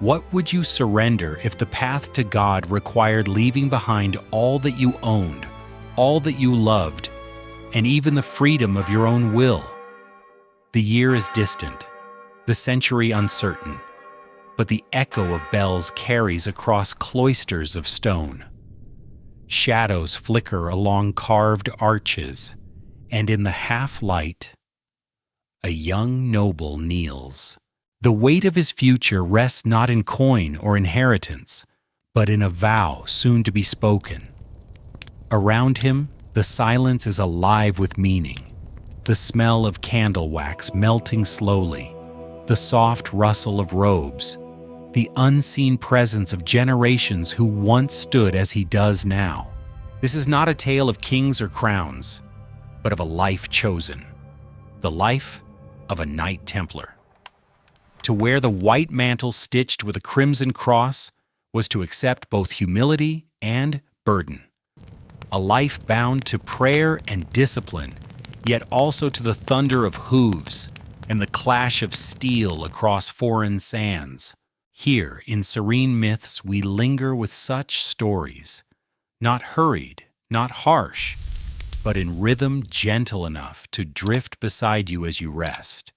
What would you surrender if the path to God required leaving behind all that you owned, all that you loved, and even the freedom of your own will? The year is distant, the century uncertain, but the echo of bells carries across cloisters of stone. Shadows flicker along carved arches, and in the half-light, a young noble kneels. The weight of his future rests not in coin or inheritance, but in a vow soon to be spoken. Around him, the silence is alive with meaning. The smell of candle wax melting slowly, the soft rustle of robes, the unseen presence of generations who once stood as he does now. This is not a tale of kings or crowns, but of a life chosen, the life of a Knight Templar. To wear the white mantle stitched with a crimson cross was to accept both humility and burden. A life bound to prayer and discipline, yet also to the thunder of hooves and the clash of steel across foreign sands. Here, in Serene Myths, we linger with such stories, not hurried, not harsh, but in rhythm gentle enough to drift beside you as you rest.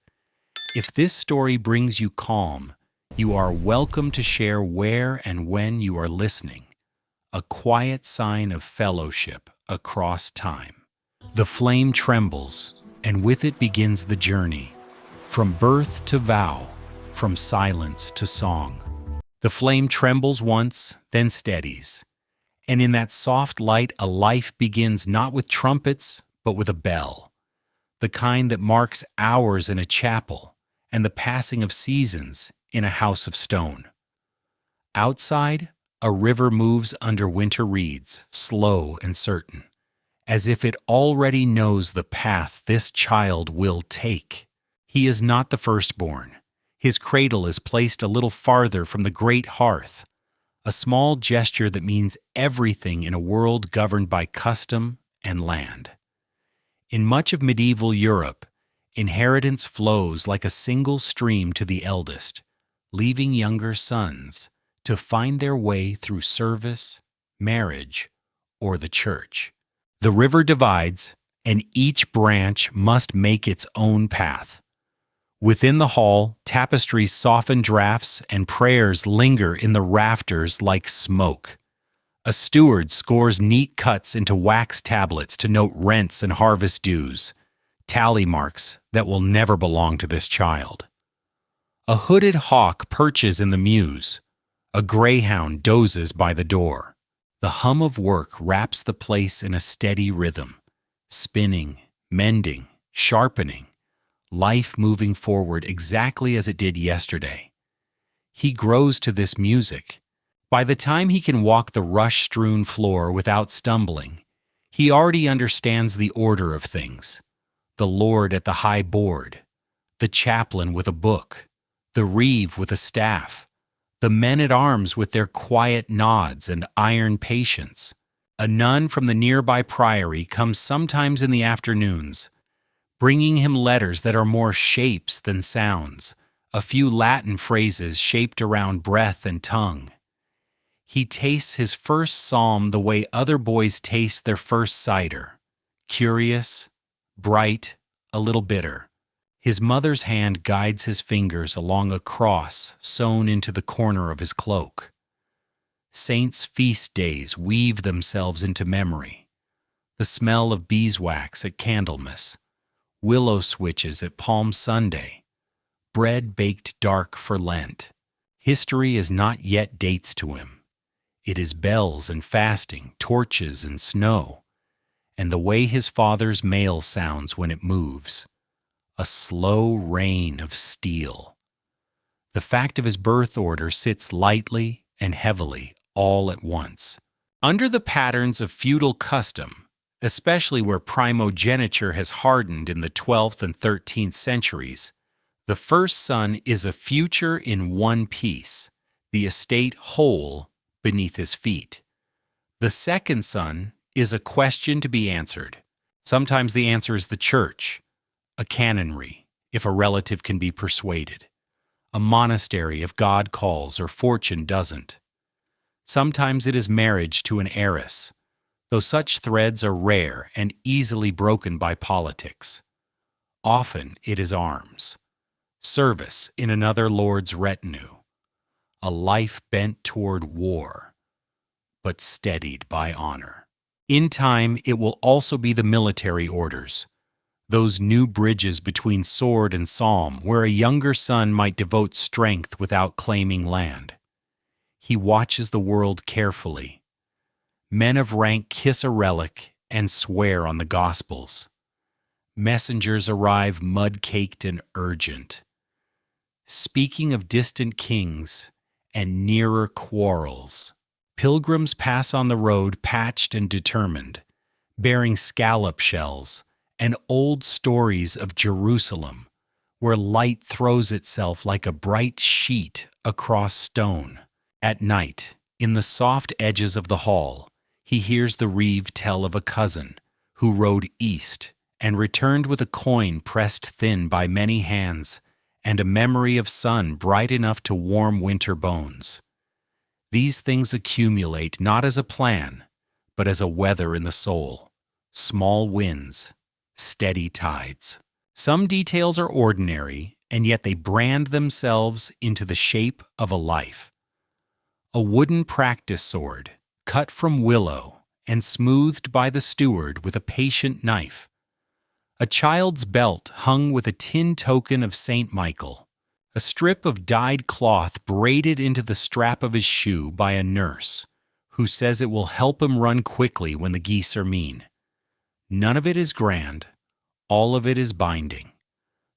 If this story brings you calm, you are welcome to share where and when you are listening, a quiet sign of fellowship across time. The flame trembles, and with it begins the journey, from birth to vow, from silence to song. The flame trembles once, then steadies, and in that soft light a life begins not with trumpets, but with a bell, the kind that marks hours in a chapel and the passing of seasons in a house of stone. Outside, a river moves under winter reeds, slow and certain, as if it already knows the path this child will take. He is not the firstborn. His cradle is placed a little farther from the great hearth, a small gesture that means everything in a world governed by custom and land. In much of medieval Europe, inheritance flows like a single stream to the eldest, leaving younger sons to find their way through service, marriage, or the church. The river divides, and each branch must make its own path. Within the hall, tapestries soften drafts and prayers linger in the rafters like smoke. A steward scores neat cuts into wax tablets to note rents and harvest dues, tally marks that will never belong to this child. A hooded hawk perches in the mews. A greyhound dozes by the door. The hum of work wraps the place in a steady rhythm, spinning, mending, sharpening, life moving forward exactly as it did yesterday. He grows to this music. By the time he can walk the rush-strewn floor without stumbling, he already understands the order of things. The lord at the high board, the chaplain with a book, the reeve with a staff, the men-at-arms with their quiet nods and iron patience. A nun from the nearby priory comes sometimes in the afternoons, bringing him letters that are more shapes than sounds, a few Latin phrases shaped around breath and tongue. He tastes his first psalm the way other boys taste their first cider, curious, bright, a little bitter. His mother's hand guides his fingers along a cross sewn into the corner of his cloak. Saints' feast days weave themselves into memory. The smell of beeswax at Candlemas, willow switches at Palm Sunday, bread baked dark for Lent. History is not yet dates to him. It is bells and fasting, torches and snow, and the way his father's mail sounds when it moves. A slow rain of steel. The fact of his birth order sits lightly and heavily all at once. Under the patterns of feudal custom, especially where primogeniture has hardened in the 12th and 13th centuries, the first son is a future in one piece, the estate whole beneath his feet. The second son is a question to be answered. Sometimes the answer is the church, a canonry, if a relative can be persuaded, a monastery if God calls or fortune doesn't. Sometimes it is marriage to an heiress, though such threads are rare and easily broken by politics. Often it is arms, service in another lord's retinue, a life bent toward war, but steadied by honor. In time, it will also be the military orders, those new bridges between sword and psalm where a younger son might devote strength without claiming land. He watches the world carefully. Men of rank kiss a relic and swear on the Gospels. Messengers arrive mud-caked and urgent, speaking of distant kings and nearer quarrels. Pilgrims pass on the road patched and determined, bearing scallop shells and old stories of Jerusalem, where light throws itself like a bright sheet across stone. At night, in the soft edges of the hall, he hears the reeve tell of a cousin who rode east and returned with a coin pressed thin by many hands and a memory of sun bright enough to warm winter bones. These things accumulate not as a plan, but as a weather in the soul, small winds, steady tides. Some details are ordinary, and yet they brand themselves into the shape of a life. A wooden practice sword, cut from willow and smoothed by the steward with a patient knife. A child's belt hung with a tin token of St. Michael. A strip of dyed cloth braided into the strap of his shoe by a nurse, who says it will help him run quickly when the geese are mean. None of it is grand, all of it is binding.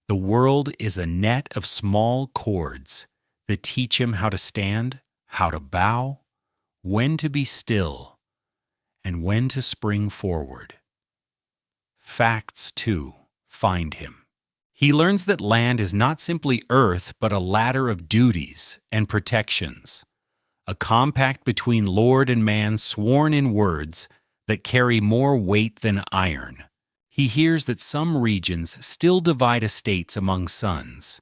The world is a net of small cords that teach him how to stand, how to bow, when to be still, and when to spring forward. Facts, too, find him. He learns that land is not simply earth, but a ladder of duties and protections, a compact between Lord and man sworn in words that carry more weight than iron. He hears that some regions still divide estates among sons,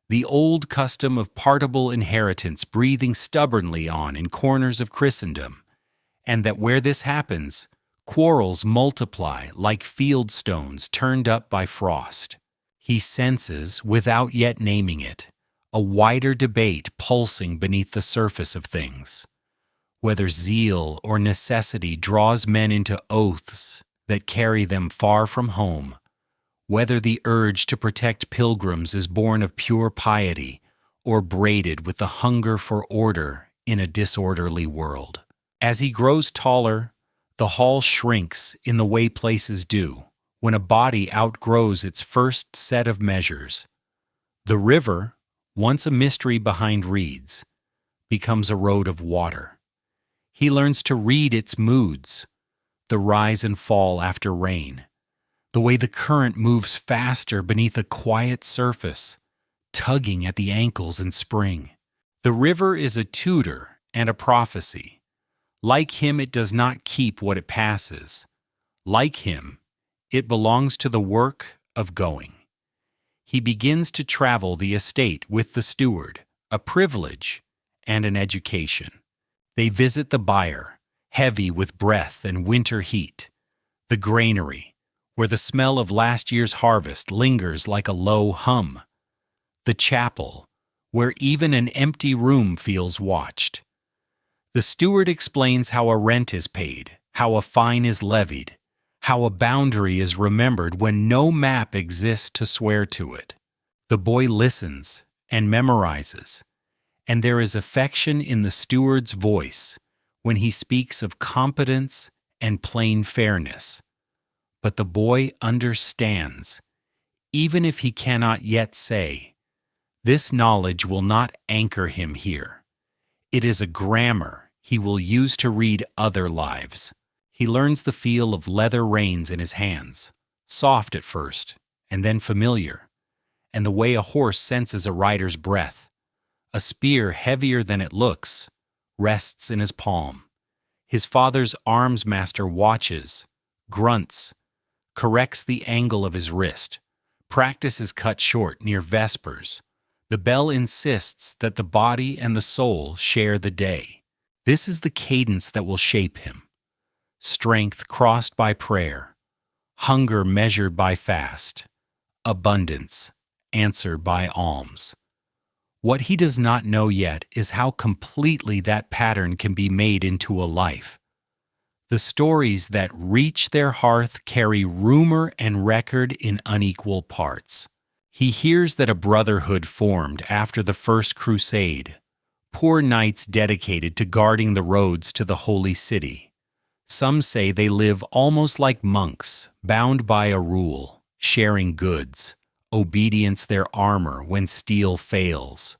the old custom of partible inheritance breathing stubbornly on in corners of Christendom, and that where this happens, quarrels multiply like field stones turned up by frost. He senses, without yet naming it, a wider debate pulsing beneath the surface of things. Whether zeal or necessity draws men into oaths that carry them far from home, whether the urge to protect pilgrims is born of pure piety or braided with the hunger for order in a disorderly world. As he grows taller, the hall shrinks in the way places do when a body outgrows its first set of measures. The river, once a mystery behind reeds, becomes a road of water. He learns to read its moods, the rise and fall after rain, the way the current moves faster beneath a quiet surface, tugging at the ankles in spring. The river is a tutor and a prophecy. Like him, it does not keep what it passes. Like him, it belongs to the work of going. He begins to travel the estate with the steward, a privilege and an education. They visit the byre, heavy with breath and winter heat, the granary, where the smell of last year's harvest lingers like a low hum, the chapel, where even an empty room feels watched. The steward explains how a rent is paid, how a fine is levied, how a boundary is remembered when no map exists to swear to it. The boy listens and memorizes, and there is affection in the steward's voice when he speaks of competence and plain fairness. But the boy understands, even if he cannot yet say, this knowledge will not anchor him here. It is a grammar he will use to read other lives. He learns the feel of leather reins in his hands, soft at first, and then familiar, and the way a horse senses a rider's breath. A spear heavier than it looks rests in his palm. His father's arms master watches, grunts, corrects the angle of his wrist. Practice is cut short near vespers. The bell insists that the body and the soul share the day. This is the cadence that will shape him. Strength crossed by prayer, hunger measured by fast, abundance answered by alms. What he does not know yet is how completely that pattern can be made into a life. The stories that reach their hearth carry rumor and record in unequal parts. He hears that a brotherhood formed after the First Crusade, poor knights dedicated to guarding the roads to the Holy City. Some say they live almost like monks, bound by a rule, sharing goods, obedience their armor when steel fails.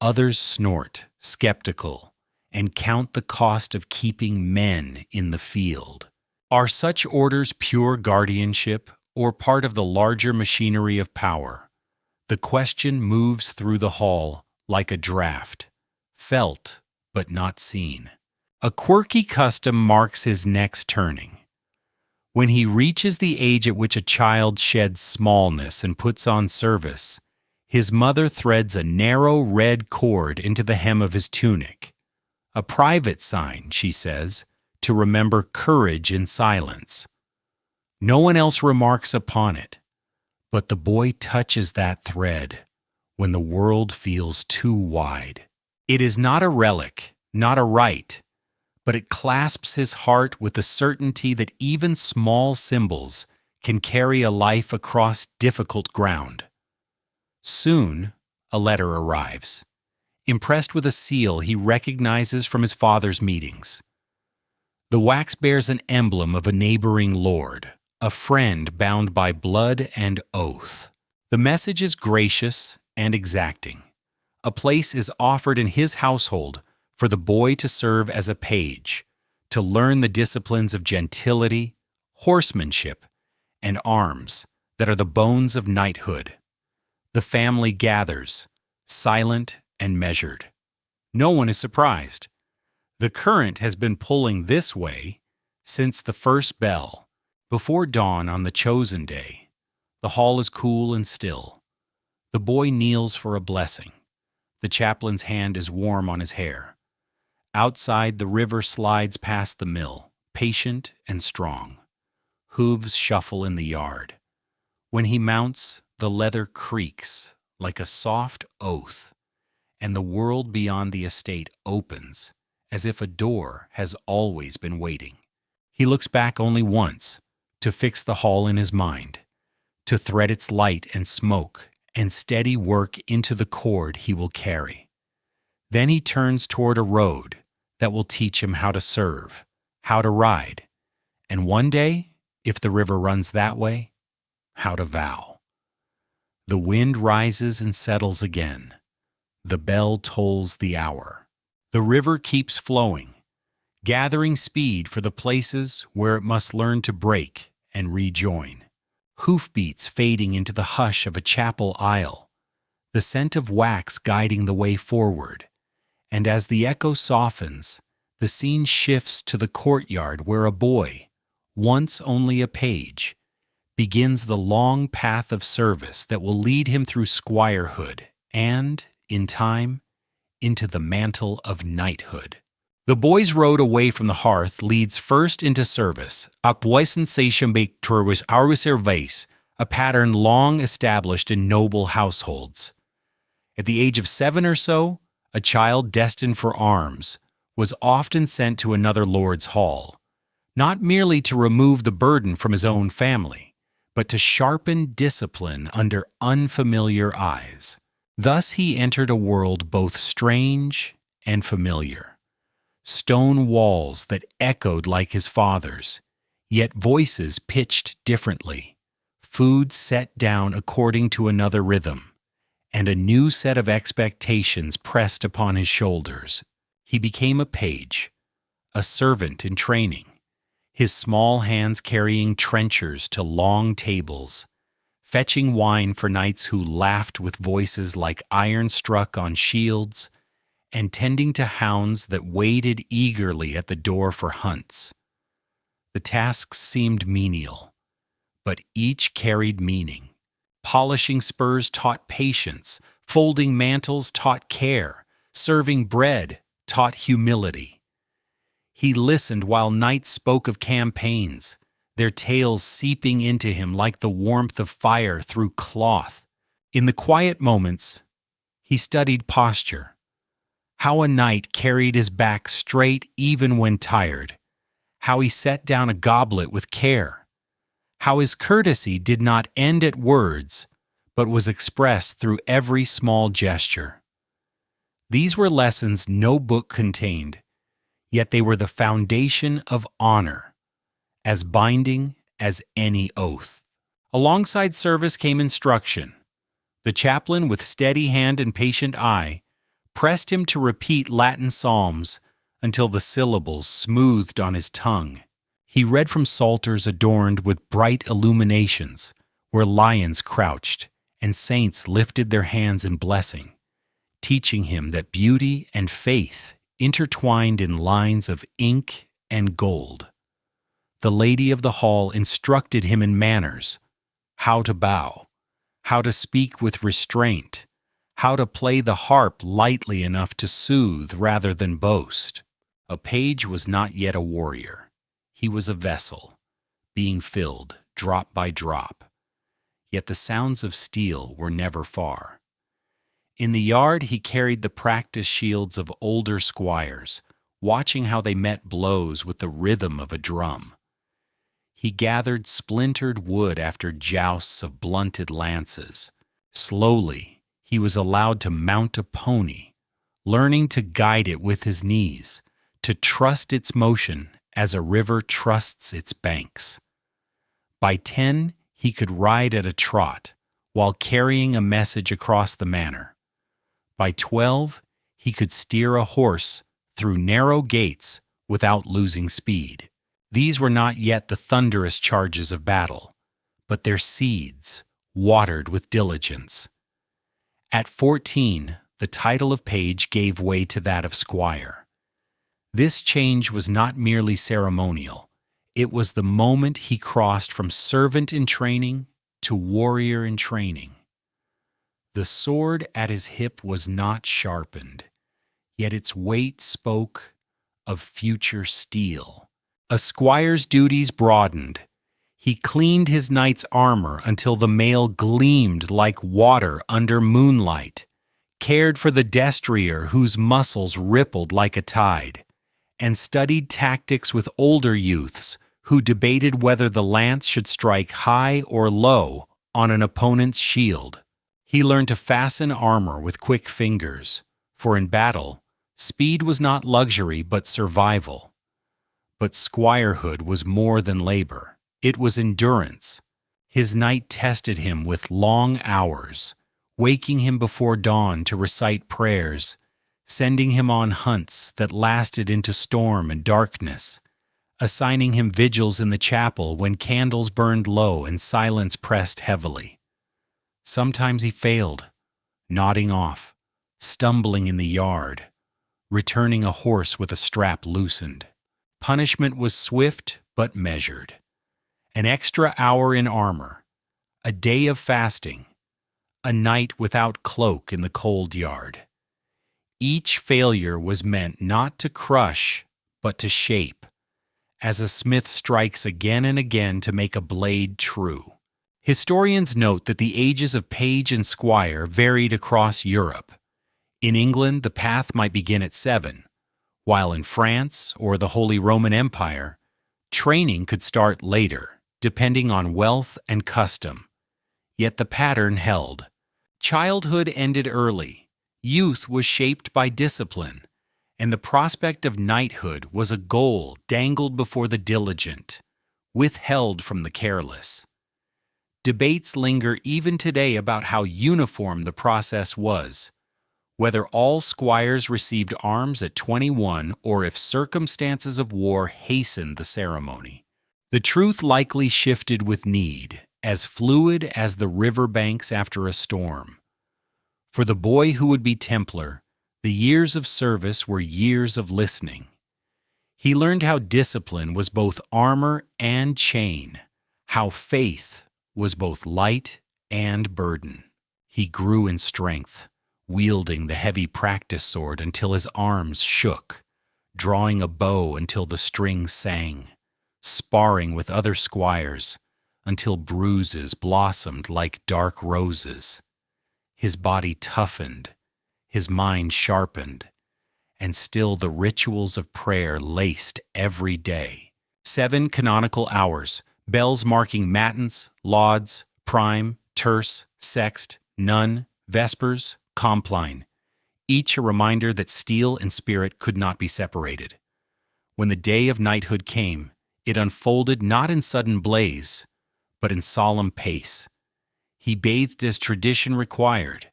Others snort, skeptical, and count the cost of keeping men in the field. Are such orders pure guardianship or part of the larger machinery of power? The question moves through the hall like a draft, felt but not seen. A quirky custom marks his next turning. When he reaches the age at which a child sheds smallness and puts on service, his mother threads a narrow red cord into the hem of his tunic. A private sign, she says, to remember courage in silence. No one else remarks upon it, but the boy touches that thread when the world feels too wide. It is not a relic, not a rite, but it clasps his heart with the certainty that even small symbols can carry a life across difficult ground. Soon, a letter arrives, impressed with a seal he recognizes from his father's meetings. The wax bears an emblem of a neighboring lord, a friend bound by blood and oath. The message is gracious and exacting. A place is offered in his household for the boy to serve as a page, to learn the disciplines of gentility, horsemanship, and arms that are the bones of knighthood. The family gathers, silent and measured. No one is surprised. The current has been pulling this way since the first bell. Before dawn on the chosen day, the hall is cool and still. The boy kneels for a blessing. The chaplain's hand is warm on his hair. Outside, the river slides past the mill, patient and strong. Hooves shuffle in the yard. When he mounts, the leather creaks like a soft oath, and the world beyond the estate opens as if a door has always been waiting. He looks back only once, to fix the hall in his mind, to thread its light and smoke and steady work into the cord he will carry. Then he turns toward a road that will teach him how to serve, how to ride, and one day, if the river runs that way, how to vow. The wind rises and settles again. The bell tolls the hour. The river keeps flowing, gathering speed for the places where it must learn to break and rejoin. Hoofbeats fading into the hush of a chapel aisle, the scent of wax guiding the way forward, and as the echo softens, the scene shifts to the courtyard where a boy, once only a page, begins the long path of service that will lead him through squirehood and, in time, into the mantle of knighthood. The boy's road away from the hearth leads first into service, a pattern long established in noble households. At the age of 7 or so, a child destined for arms was often sent to another lord's hall, not merely to remove the burden from his own family, but to sharpen discipline under unfamiliar eyes. Thus he entered a world both strange and familiar. Stone walls that echoed like his father's, yet voices pitched differently, food set down according to another rhythm, and a new set of expectations pressed upon his shoulders. He became a page, a servant in training, his small hands carrying trenchers to long tables, fetching wine for knights who laughed with voices like iron struck on shields, and tending to hounds that waited eagerly at the door for hunts. The tasks seemed menial, but each carried meaning. Polishing spurs taught patience, Folding mantles taught care. Serving bread taught humility. He listened while knights spoke of campaigns, their tales seeping into him like the warmth of fire through cloth. In the quiet moments, he studied posture, how a knight carried his back straight even when tired, how he set down a goblet with care, how his courtesy did not end at words, but was expressed through every small gesture. These were lessons no book contained, yet they were the foundation of honor, as binding as any oath. Alongside service came instruction. The chaplain, with steady hand and patient eye, pressed him to repeat Latin psalms until the syllables smoothed on his tongue. He read from psalters adorned with bright illuminations, where lions crouched and saints lifted their hands in blessing, teaching him that beauty and faith intertwined in lines of ink and gold. The lady of the hall instructed him in manners, how to bow, how to speak with restraint, how to play the harp lightly enough to soothe rather than boast. A page was not yet a warrior. He was a vessel, being filled drop by drop. Yet the sounds of steel were never far. In the yard he carried the practice shields of older squires, watching how they met blows with the rhythm of a drum. He gathered splintered wood after jousts of blunted lances. Slowly, he was allowed to mount a pony, learning to guide it with his knees, to trust its motion as a river trusts its banks. By 10, he could ride at a trot, while carrying a message across the manor. By 12, he could steer a horse through narrow gates without losing speed. These were not yet the thunderous charges of battle, but their seeds, watered with diligence. At 14, the title of page gave way to that of squire. This change was not merely ceremonial. It was the moment he crossed from servant in training to warrior in training. The sword at his hip was not sharpened, yet its weight spoke of future steel. A squire's duties broadened. He cleaned his knight's armor until the mail gleamed like water under moonlight, cared for the destrier whose muscles rippled like a tide, and studied tactics with older youths who debated whether the lance should strike high or low on an opponent's shield. He learned to fasten armor with quick fingers, for in battle, speed was not luxury but survival. But squirehood was more than labor. It was endurance. His knight tested him with long hours, waking him before dawn to recite prayers, sending him on hunts that lasted into storm and darkness, assigning him vigils in the chapel when candles burned low and silence pressed heavily. Sometimes he failed, nodding off, stumbling in the yard, returning a horse with a strap loosened. Punishment was swift but measured. An extra hour in armor, a day of fasting, a night without cloak in the cold yard. Each failure was meant not to crush, but to shape, as a smith strikes again and again to make a blade true. Historians note that the ages of page and squire varied across Europe. In England, the path might begin at 7, while in France or the Holy Roman Empire, training could start later, depending on wealth and custom. Yet the pattern held. Childhood ended early, youth was shaped by discipline, and the prospect of knighthood was a goal dangled before the diligent, withheld from the careless. Debates linger even today about how uniform the process was, whether all squires received arms at 21 or if circumstances of war hastened the ceremony. The truth likely shifted with need, as fluid as the river banks after a storm. For the boy who would be Templar, the years of service were years of listening. He learned how discipline was both armor and chain, how faith was both light and burden. He grew in strength, wielding the heavy practice sword until his arms shook, drawing a bow until the strings sang, sparring with other squires until bruises blossomed like dark roses. His body toughened, his mind sharpened, and still the rituals of prayer laced every day. 7 canonical hours, bells marking matins, lauds, prime, terce, sext, none, vespers, compline, each a reminder that steel and spirit could not be separated. When the day of knighthood came, it unfolded not in sudden blaze, but in solemn pace. He bathed as tradition required,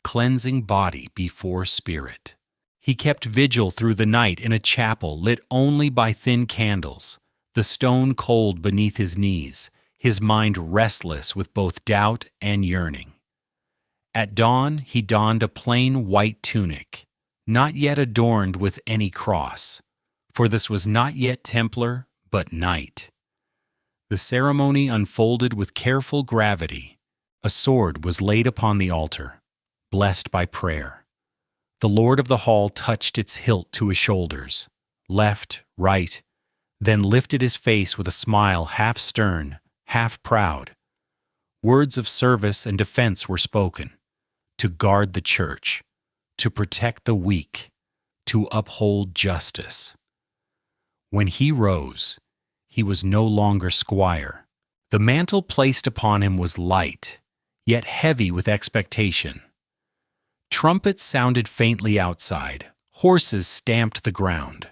cleansing body before spirit. He kept vigil through the night in a chapel lit only by thin candles, the stone cold beneath his knees, his mind restless with both doubt and yearning. At dawn he donned a plain white tunic, not yet adorned with any cross, for this was not yet Templar, but knight. The ceremony unfolded with careful gravity. A sword was laid upon the altar, blessed by prayer. The lord of the hall touched its hilt to his shoulders, left, right, then lifted his face with a smile half stern, half proud. Words of service and defense were spoken, to guard the church, to protect the weak, to uphold justice. When he rose, he was no longer squire. The mantle placed upon him was light, yet heavy with expectation. Trumpets sounded faintly outside, horses stamped the ground.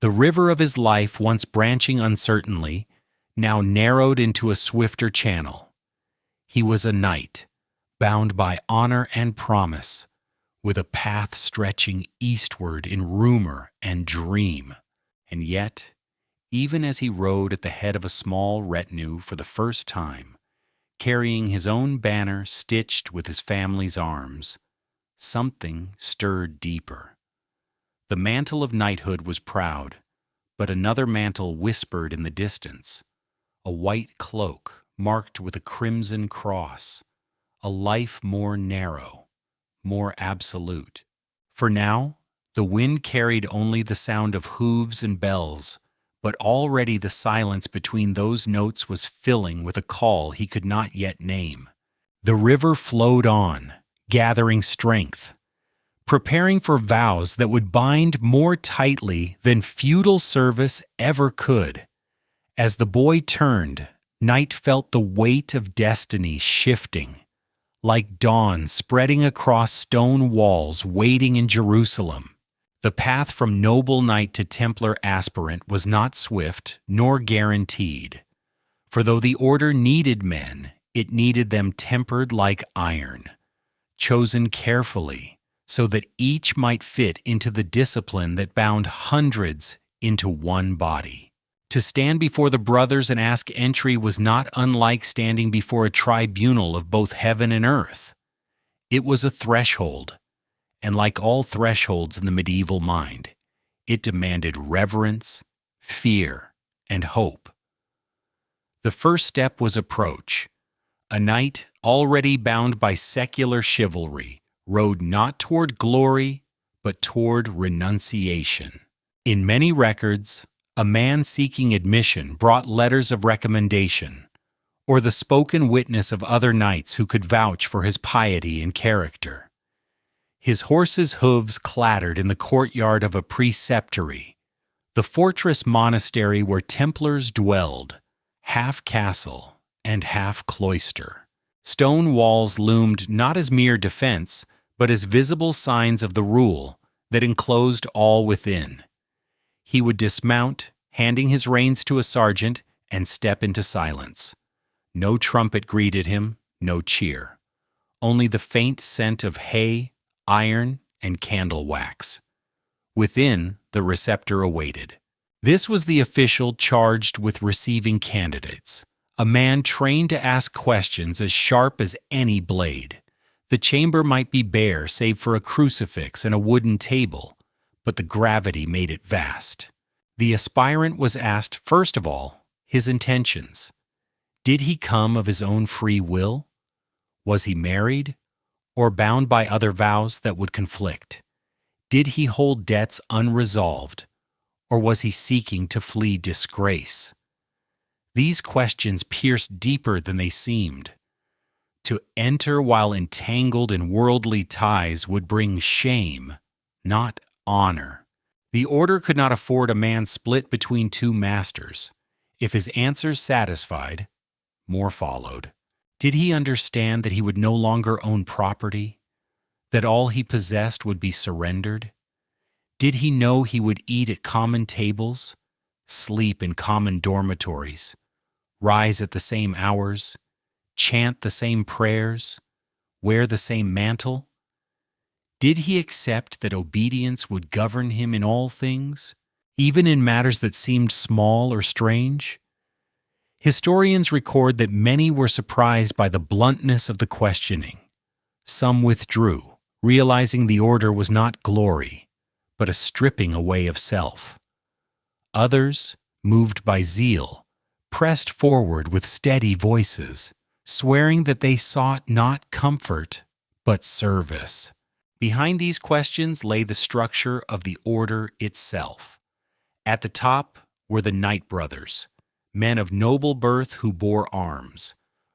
The river of his life, once branching uncertainly, now narrowed into a swifter channel. He was a knight, bound by honor and promise, with a path stretching eastward in rumor and dream. And yet, even as he rode at the head of a small retinue for the first time, carrying his own banner stitched with his family's arms, something stirred deeper. The mantle of knighthood was proud, but another mantle whispered in the distance, a white cloak marked with a crimson cross, a life more narrow, more absolute. For now, the wind carried only the sound of hooves and bells, but already the silence between those notes was filling with a call he could not yet name. The river flowed on, gathering strength, preparing for vows that would bind more tightly than feudal service ever could. As the boy turned, Knight felt the weight of destiny shifting, like dawn spreading across stone walls waiting in Jerusalem. The path from noble knight to Templar aspirant was not swift nor guaranteed, for though the order needed men, it needed them tempered like iron, chosen carefully so that each might fit into the discipline that bound hundreds into one body. To stand before the brothers and ask entry was not unlike standing before a tribunal of both heaven and earth. It was a threshold, and like all thresholds in the medieval mind, it demanded reverence, fear, and hope. The first step was approach. A knight, already bound by secular chivalry, rode not toward glory, but toward renunciation. In many records, a man seeking admission brought letters of recommendation, or the spoken witness of other knights who could vouch for his piety and character. His horse's hooves clattered in the courtyard of a preceptory, the fortress monastery where Templars dwelled, half castle and half cloister. Stone walls loomed not as mere defense, but as visible signs of the rule that enclosed all within. He would dismount, handing his reins to a sergeant, and step into silence. No trumpet greeted him, no cheer. Only the faint scent of hay, iron, and candle wax. Within, the receptor awaited. This was the official charged with receiving candidates, a man trained to ask questions as sharp as any blade. The chamber might be bare save for a crucifix and a wooden table, but the gravity made it vast. The aspirant was asked, first of all, his intentions. Did he come of his own free will? Was he married? or bound by other vows that would conflict? Did he hold debts unresolved, or was he seeking to flee disgrace? These questions pierced deeper than they seemed. To enter while entangled in worldly ties would bring shame, not honor. The order could not afford a man split between two masters. If his answers satisfied, more followed. Did he understand that he would no longer own property, that all he possessed would be surrendered? Did he know he would eat at common tables, sleep in common dormitories, rise at the same hours, chant the same prayers, wear the same mantle? Did he accept that obedience would govern him in all things, even in matters that seemed small or strange? Historians record that many were surprised by the bluntness of the questioning. Some withdrew, realizing the order was not glory, but a stripping away of self. Others, moved by zeal, pressed forward with steady voices, swearing that they sought not comfort, but service. Behind these questions lay the structure of the order itself. At the top were the Knight brothers, men of noble birth who bore arms,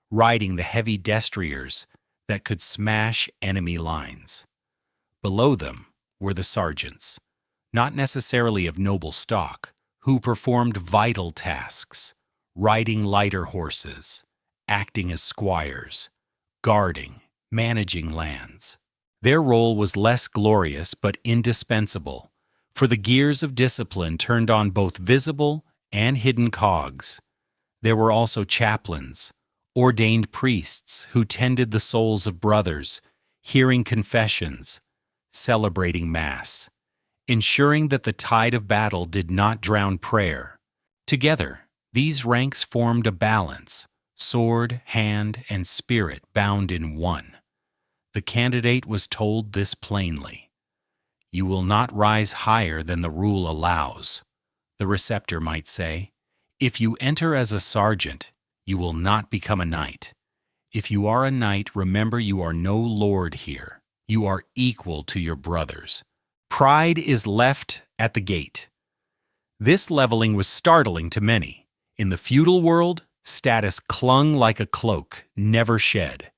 riding the heavy destriers that could smash enemy lines. Below them were the sergeants, not necessarily of noble stock, who performed vital tasks, riding lighter horses, acting as squires, guarding, managing lands. Their role was less glorious but indispensable, for the gears of discipline turned on both visible and hidden cogs. There were also chaplains, ordained priests who tended the souls of brothers, hearing confessions, celebrating Mass, ensuring that the tide of battle did not drown prayer. Together, these ranks formed a balance, sword, hand, and spirit bound in one. The candidate was told this plainly. You will not rise higher than the rule allows, the receptor might say. If you enter as a sergeant, you will not become a knight. If you are a knight, remember you are no lord here. You are equal to your brothers. Pride is left at the gate. This leveling was startling to many. In the feudal world, status clung like a cloak, never shed.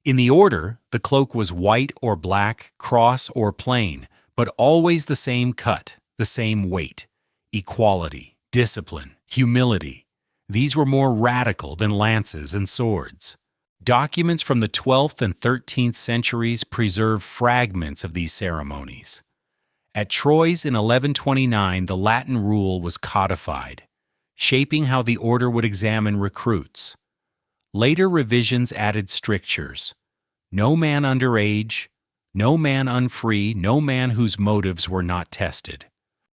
In the order, the cloak was white or black, cross or plain, but always the same cut, the same weight. Equality, discipline, humility. These were more radical than lances and swords. Documents from the 12th and 13th centuries preserve fragments of these ceremonies. At Troyes in 1129, the Latin rule was codified, shaping how the order would examine recruits. Later revisions added strictures. No man under age, no man unfree, no man whose motives were not tested.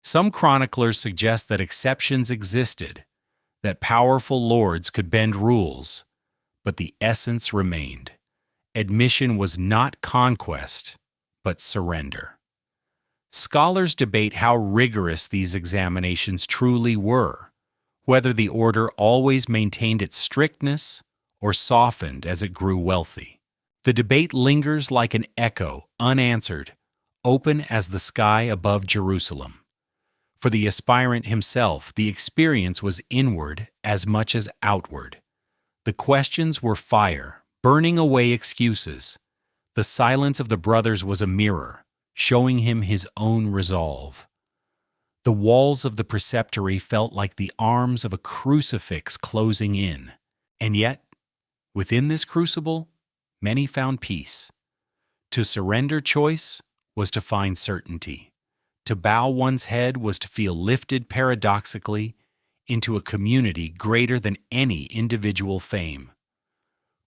Some chroniclers suggest that exceptions existed, that powerful lords could bend rules, but the essence remained. Admission was not conquest, but surrender. Scholars debate how rigorous these examinations truly were, whether the order always maintained its strictness or softened as it grew wealthy. The debate lingers like an echo, unanswered, open as the sky above Jerusalem. For the aspirant himself, the experience was inward as much as outward. The questions were fire, burning away excuses. The silence of the brothers was a mirror, showing him his own resolve. The walls of the preceptory felt like the arms of a crucifix closing in, and yet, within this crucible, many found peace. To surrender choice was to find certainty. To bow one's head was to feel lifted paradoxically into a community greater than any individual fame.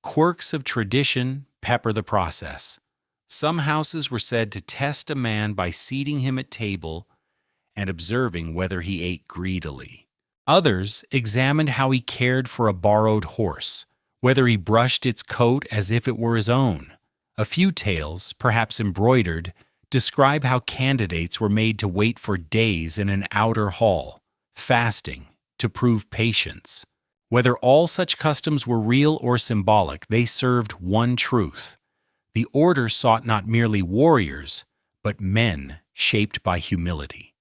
Quirks of tradition pepper the process. Some houses were said to test a man by seating him at table and observing whether he ate greedily. Others examined how he cared for a borrowed horse, whether he brushed its coat as if it were his own. A few tales, perhaps embroidered, describe how candidates were made to wait for days in an outer hall, fasting, to prove patience. Whether all such customs were real or symbolic, they served one truth. The order sought not merely warriors, but men shaped by humility.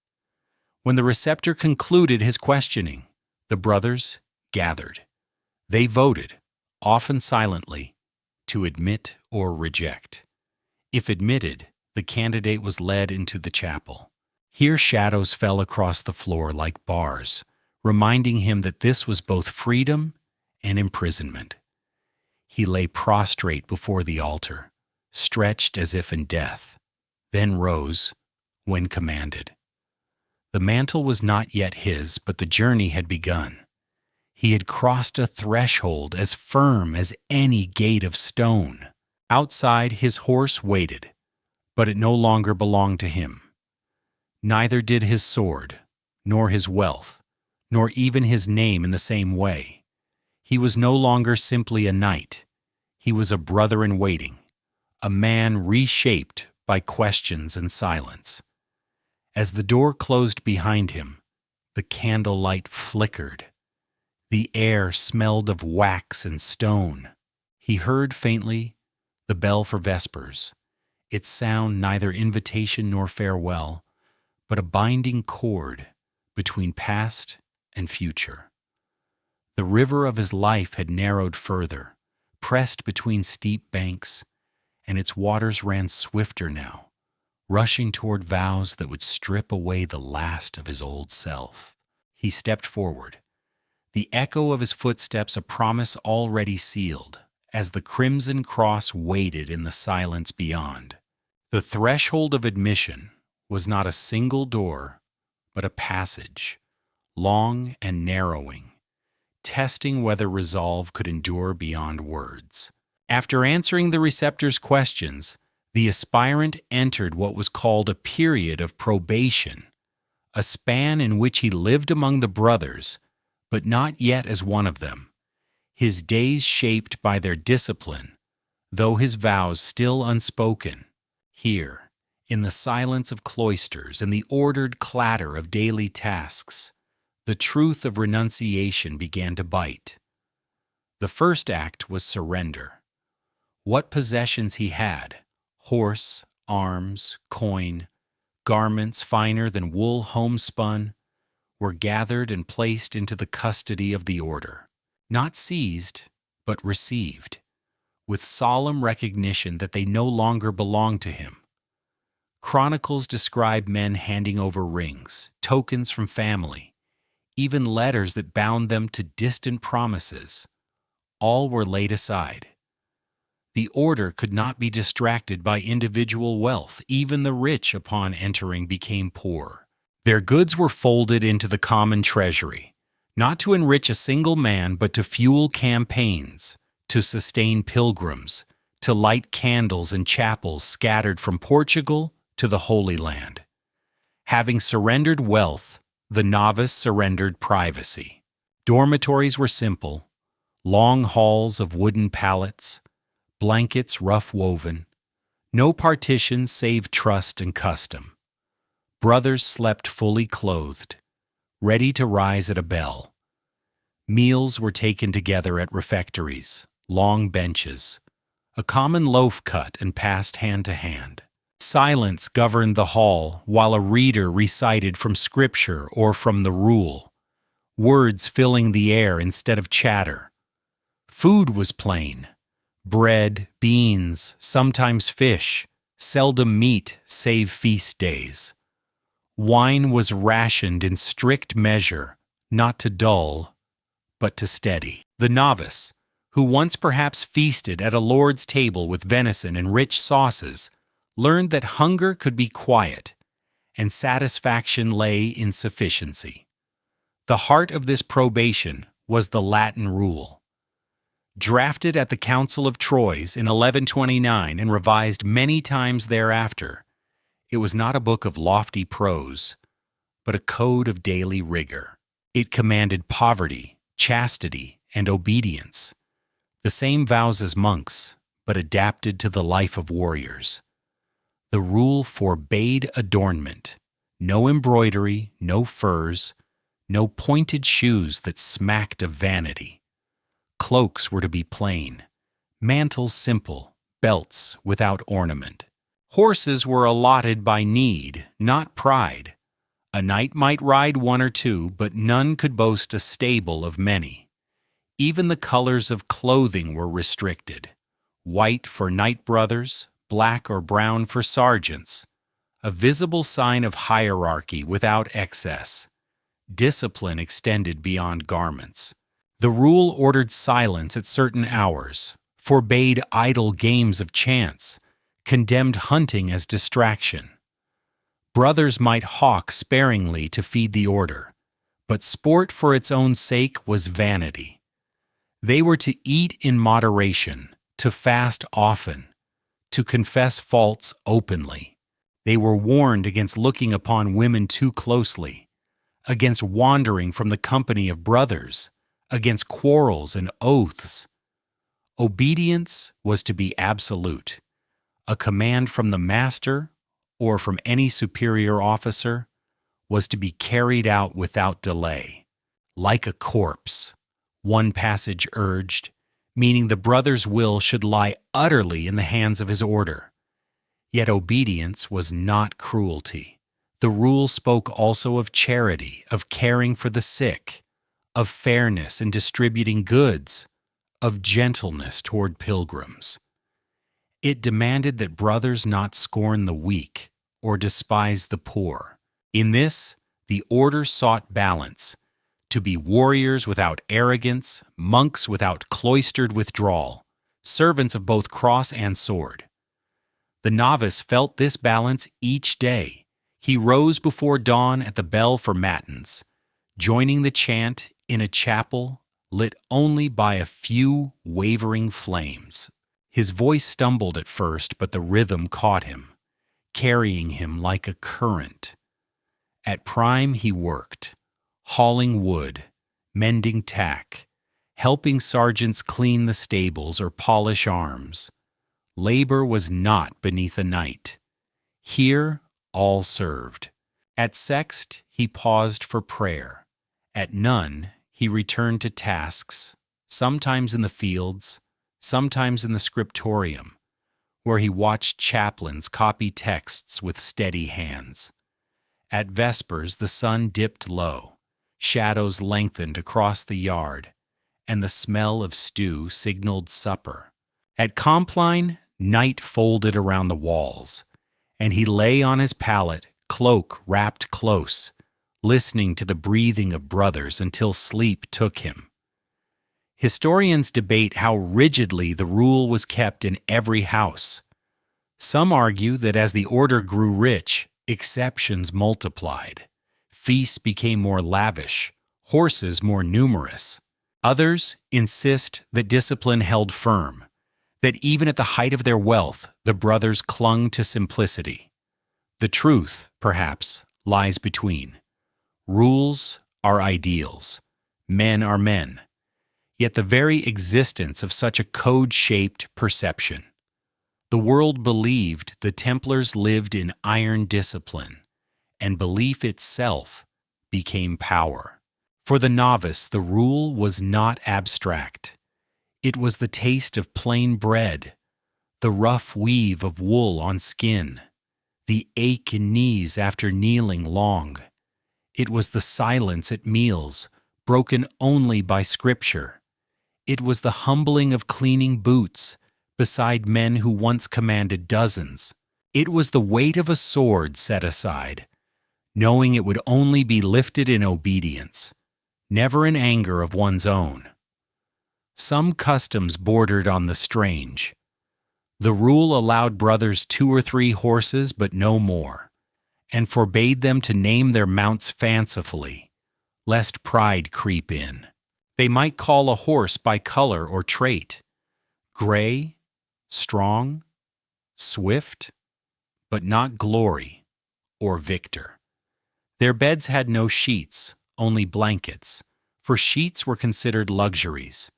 When the receptor concluded his questioning, the brothers gathered. They voted, often silently, to admit or reject. If admitted, the candidate was led into the chapel. Here shadows fell across the floor like bars, reminding him that this was both freedom and imprisonment. He lay prostrate before the altar, stretched as if in death, then rose when commanded. The mantle was not yet his, but the journey had begun. He had crossed a threshold as firm as any gate of stone. Outside, his horse waited, but it no longer belonged to him. Neither did his sword, nor his wealth, nor even his name in the same way. He was no longer simply a knight. He was a brother in waiting, a man reshaped by questions and silence. As the door closed behind him, the candlelight flickered. The air smelled of wax and stone. He heard faintly the bell for vespers, its sound neither invitation nor farewell, but a binding cord between past and future. The river of his life had narrowed further, pressed between steep banks, and its waters ran swifter now, rushing toward vows that would strip away the last of his old self. He stepped forward, the echo of his footsteps a promise already sealed, as the crimson cross waited in the silence beyond. The threshold of admission was not a single door, but a passage, long and narrowing, testing whether resolve could endure beyond words. After answering the receptor's questions, the aspirant entered what was called a period of probation, a span in which he lived among the brothers, but not yet as one of them, his days shaped by their discipline, though his vows still unspoken. Here, in the silence of cloisters and the ordered clatter of daily tasks, the truth of renunciation began to bite. The first act was surrender. What possessions he had, horse, arms, coin, garments finer than wool homespun, were gathered and placed into the custody of the order, not seized, but received, with solemn recognition that they no longer belonged to him. Chronicles describe men handing over rings, tokens from family, even letters that bound them to distant promises. All were laid aside. The order could not be distracted by individual wealth. Even the rich upon entering became poor. Their goods were folded into the common treasury, not to enrich a single man, but to fuel campaigns, to sustain pilgrims, to light candles in chapels scattered from Portugal to the Holy Land. Having surrendered wealth, the novice surrendered privacy. Dormitories were simple, long halls of wooden pallets, blankets rough woven, no partitions save trust and custom. Brothers slept fully clothed, ready to rise at a bell. Meals were taken together at refectories, long benches, a common loaf cut and passed hand to hand. Silence governed the hall while a reader recited from Scripture or from the Rule, words filling the air instead of chatter. Food was plain: bread, beans, sometimes fish, seldom meat save feast days. Wine was rationed in strict measure, not to dull, but to steady. The novice, who once perhaps feasted at a lord's table with venison and rich sauces, learned that hunger could be quiet, and satisfaction lay in sufficiency. The heart of this probation was the Latin Rule. Drafted at the Council of Troyes in 1129 and revised many times thereafter, it was not a book of lofty prose, but a code of daily rigor. It commanded poverty, chastity, and obedience, the same vows as monks, but adapted to the life of warriors. The rule forbade adornment, no embroidery, no furs, no pointed shoes that smacked of vanity. Cloaks were to be plain, mantles simple, belts without ornament. Horses were allotted by need, not pride. A knight might ride one or two, but none could boast a stable of many. Even the colors of clothing were restricted. White for knight brothers, black or brown for sergeants. A visible sign of hierarchy without excess. Discipline extended beyond garments. The rule ordered silence at certain hours, forbade idle games of chance, condemned hunting as distraction. Brothers might hawk sparingly to feed the order, but sport for its own sake was vanity. They were to eat in moderation, to fast often, to confess faults openly. They were warned against looking upon women too closely, against wandering from the company of brothers, against quarrels and oaths. Obedience was to be absolute. A command from the master or from any superior officer was to be carried out without delay. Like a corpse, one passage urged, meaning the brother's will should lie utterly in the hands of his order. Yet obedience was not cruelty. The rule spoke also of charity, of caring for the sick, of fairness in distributing goods, of gentleness toward pilgrims. It demanded that brothers not scorn the weak or despise the poor. In this, the order sought balance, to be warriors without arrogance, monks without cloistered withdrawal, servants of both cross and sword. The novice felt this balance each day. He rose before dawn at the bell for matins, joining the chant in a chapel lit only by a few wavering flames. His voice stumbled at first, but the rhythm caught him, carrying him like a current. At prime he worked, hauling wood, mending tack, helping sergeants clean the stables or polish arms. Labor was not beneath a knight. Here all served. At sext he paused for prayer. At none he returned to tasks, sometimes in the fields, sometimes in the scriptorium, where he watched chaplains copy texts with steady hands. At vespers the sun dipped low, shadows lengthened across the yard, and the smell of stew signaled supper. At compline, night folded around the walls, and he lay on his pallet, cloak wrapped close, listening to the breathing of brothers until sleep took him. Historians debate how rigidly the rule was kept in every house. Some argue that as the order grew rich, exceptions multiplied. Feasts became more lavish, horses more numerous. Others insist that discipline held firm, that even at the height of their wealth, the brothers clung to simplicity. The truth, perhaps, lies between. Rules are ideals. Men are men. Yet the very existence of such a code-shaped perception. The world believed the Templars lived in iron discipline, and belief itself became power. For the novice, the rule was not abstract. It was the taste of plain bread, the rough weave of wool on skin, the ache in knees after kneeling long. It was the silence at meals, broken only by scripture. It was the humbling of cleaning boots beside men who once commanded dozens. It was the weight of a sword set aside, knowing it would only be lifted in obedience, never in anger of one's own. Some customs bordered on the strange. The rule allowed brothers 2 or 3 horses, but no more, and forbade them to name their mounts fancifully, lest pride creep in. They might call a horse by color or trait, gray, strong, swift, but not glory or victor. Their beds had no sheets, only blankets, for sheets were considered luxuries.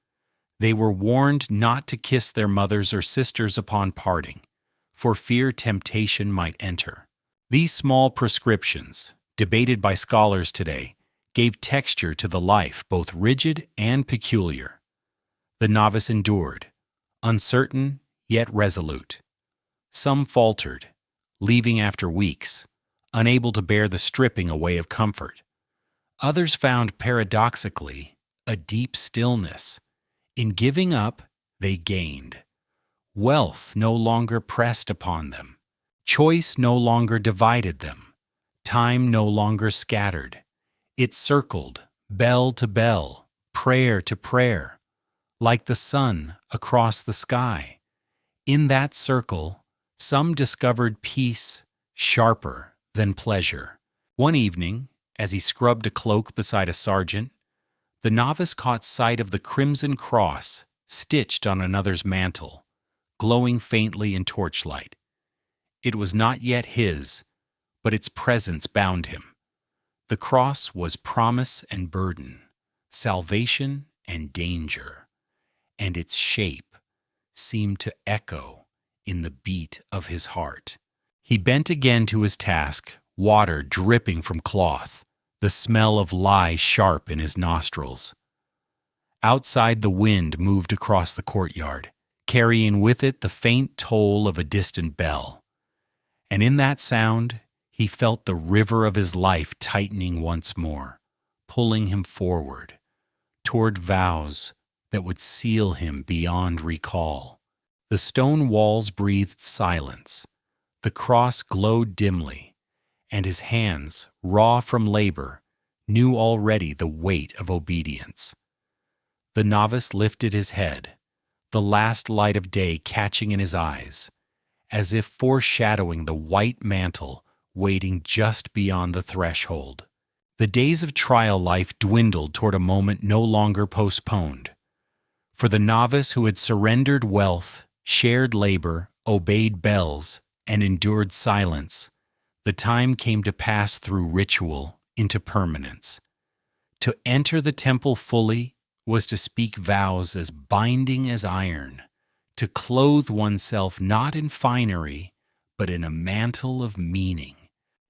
They were warned not to kiss their mothers or sisters upon parting, for fear temptation might enter. These small prescriptions, debated by scholars today, gave texture to the life, both rigid and peculiar. The novice endured, uncertain yet resolute. Some faltered, leaving after weeks, unable to bear the stripping away of comfort. Others found, paradoxically, a deep stillness. In giving up, they gained. Wealth no longer pressed upon them. Choice no longer divided them. Time no longer scattered. It circled, bell to bell, prayer to prayer, like the sun across the sky. In that circle, some discovered peace sharper than pleasure. One evening, as he scrubbed a cloak beside a sergeant, the novice caught sight of the crimson cross stitched on another's mantle, glowing faintly in torchlight. It was not yet his, but its presence bound him. The cross was promise and burden, salvation and danger, and its shape seemed to echo in the beat of his heart. He bent again to his task, water dripping from cloth, the smell of lye sharp in his nostrils. Outside, the wind moved across the courtyard, carrying with it the faint toll of a distant bell. And in that sound, he felt the river of his life tightening once more, pulling him forward, toward vows that would seal him beyond recall. The stone walls breathed silence. The cross glowed dimly, and his hands, raw from labor, knew already the weight of obedience. The novice lifted his head, the last light of day catching in his eyes, as if foreshadowing the white mantle waiting just beyond the threshold. The days of trial life dwindled toward a moment no longer postponed. For the novice who had surrendered wealth, shared labor, obeyed bells, and endured silence, the time came to pass through ritual into permanence. To enter the temple fully was to speak vows as binding as iron, to clothe oneself not in finery, but in a mantle of meaning.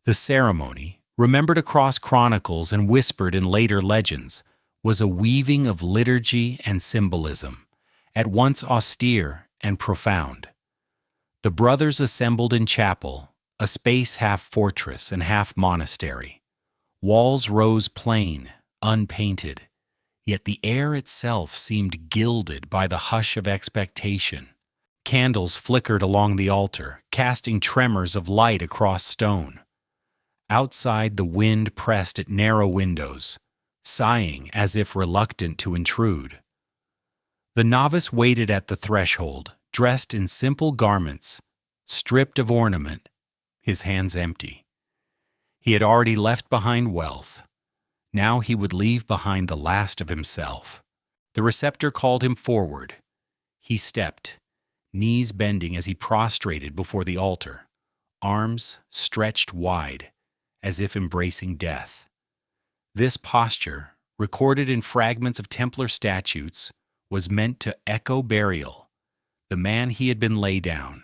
The ceremony, remembered across chronicles and whispered in later legends, was a weaving of liturgy and symbolism, at once austere and profound. The brothers assembled in chapel, a space half fortress and half monastery. Walls rose plain, unpainted, yet the air itself seemed gilded by the hush of expectation. Candles flickered along the altar, casting tremors of light across stone. Outside, the wind pressed at narrow windows, sighing as if reluctant to intrude. The novice waited at the threshold, dressed in simple garments, stripped of ornament, his hands empty. He had already left behind wealth. Now he would leave behind the last of himself. The receptor called him forward. He stepped, knees bending as he prostrated before the altar, arms stretched wide, as if embracing death. This posture, recorded in fragments of Templar statutes, was meant to echo burial. The man he had been laid down,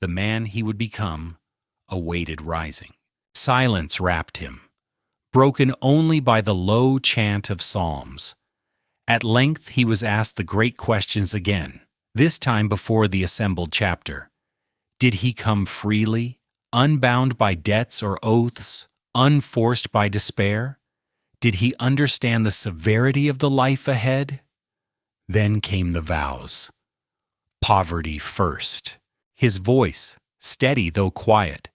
the man he would become, awaited rising. Silence wrapped him, broken only by the low chant of psalms. At length he was asked the great questions again, this time before the assembled chapter. Did he come freely, unbound by debts or oaths, unforced by despair? Did he understand the severity of the life ahead? Then came the vows. Poverty first. His voice, steady though quiet,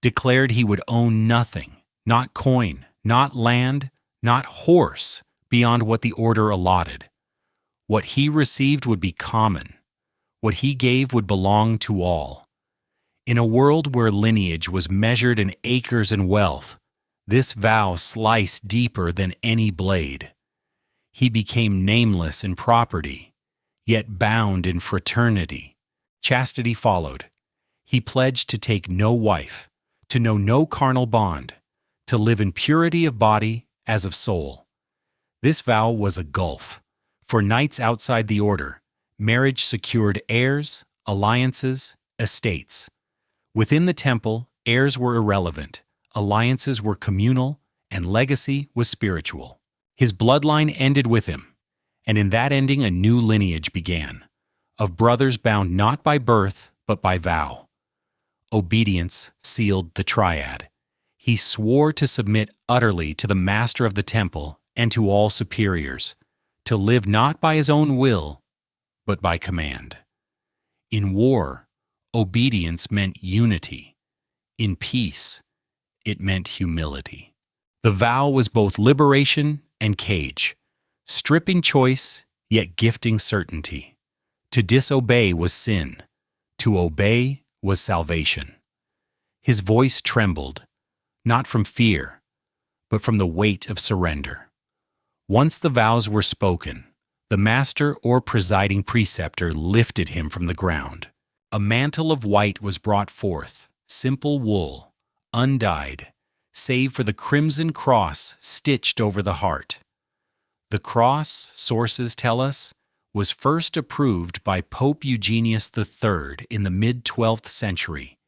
declared he would own nothing, not coin, not land, not horse, beyond what the order allotted. What he received would be common. What he gave would belong to all. In a world where lineage was measured in acres and wealth, this vow sliced deeper than any blade. He became nameless in property, yet bound in fraternity. Chastity followed. He pledged to take no wife, to know no carnal bond, to live in purity of body as of soul. This vow was a gulf. For knights outside the order, marriage secured heirs, alliances, estates. Within the temple, heirs were irrelevant, alliances were communal, and legacy was spiritual. His bloodline ended with him, and in that ending a new lineage began, of brothers bound not by birth but by vow. Obedience sealed the triad. He swore to submit utterly to the master of the temple and to all superiors, to live not by his own will, but by command. In war, obedience meant unity. In peace, it meant humility. The vow was both liberation and cage, stripping choice, yet gifting certainty. To disobey was sin. To obey was salvation. His voice trembled, not from fear, but from the weight of surrender. Once the vows were spoken, the master or presiding preceptor lifted him from the ground. A mantle of white was brought forth, simple wool, undyed, save for the crimson cross stitched over the heart. The cross, sources tell us, was first approved by Pope Eugenius III in the mid-12th century,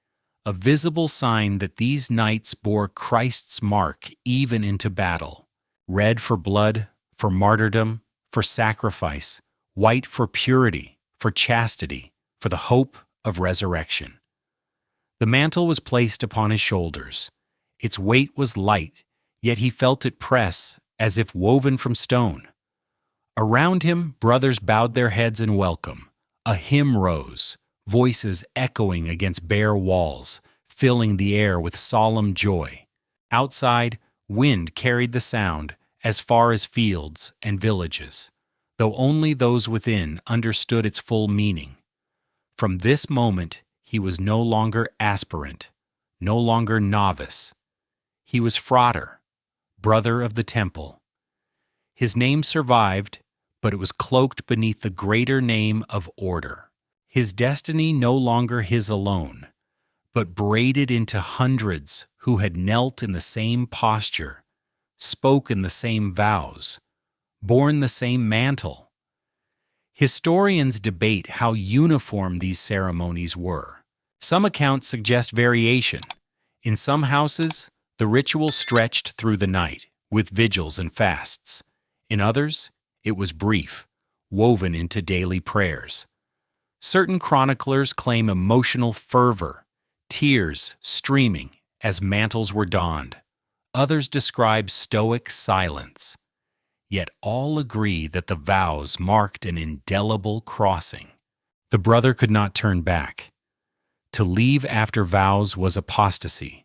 a visible sign that these knights bore Christ's mark even into battle. Red for blood, for martyrdom, for sacrifice, white for purity, for chastity, for the hope of resurrection. The mantle was placed upon his shoulders. Its weight was light, yet he felt it press as if woven from stone. Around him, brothers bowed their heads in welcome. A hymn rose, voices echoing against bare walls, filling the air with solemn joy. Outside, wind carried the sound as far as fields and villages, though only those within understood its full meaning. From this moment, he was no longer aspirant, no longer novice. He was frater, brother of the temple. His name survived, but it was cloaked beneath the greater name of order. His destiny no longer his alone, but braided into hundreds who had knelt in the same posture, spoken the same vows, borne the same mantle. Historians debate how uniform these ceremonies were. Some accounts suggest variation. In some houses, the ritual stretched through the night, with vigils and fasts. In others, it was brief, woven into daily prayers. Certain chroniclers claim emotional fervor, tears streaming as mantles were donned. Others describe stoic silence. Yet all agree that the vows marked an indelible crossing. The brother could not turn back. To leave after vows was apostasy,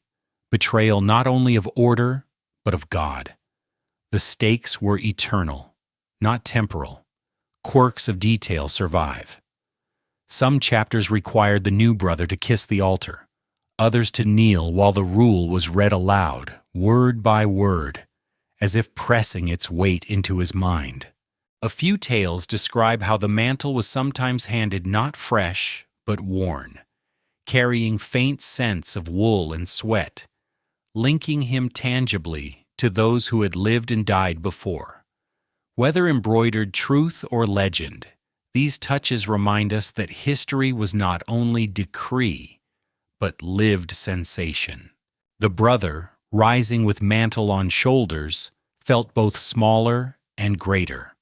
betrayal not only of order, but of God. The stakes were eternal, not temporal. Quirks of detail survive. Some chapters required the new brother to kiss the altar, others to kneel while the rule was read aloud, word by word, as if pressing its weight into his mind. A few tales describe how the mantle was sometimes handed not fresh, but worn, carrying faint scents of wool and sweat, linking him tangibly to those who had lived and died before. Whether embroidered truth or legend, these touches remind us that history was not only decree, but lived sensation. The brother, rising with mantle on shoulders, felt both smaller and greater.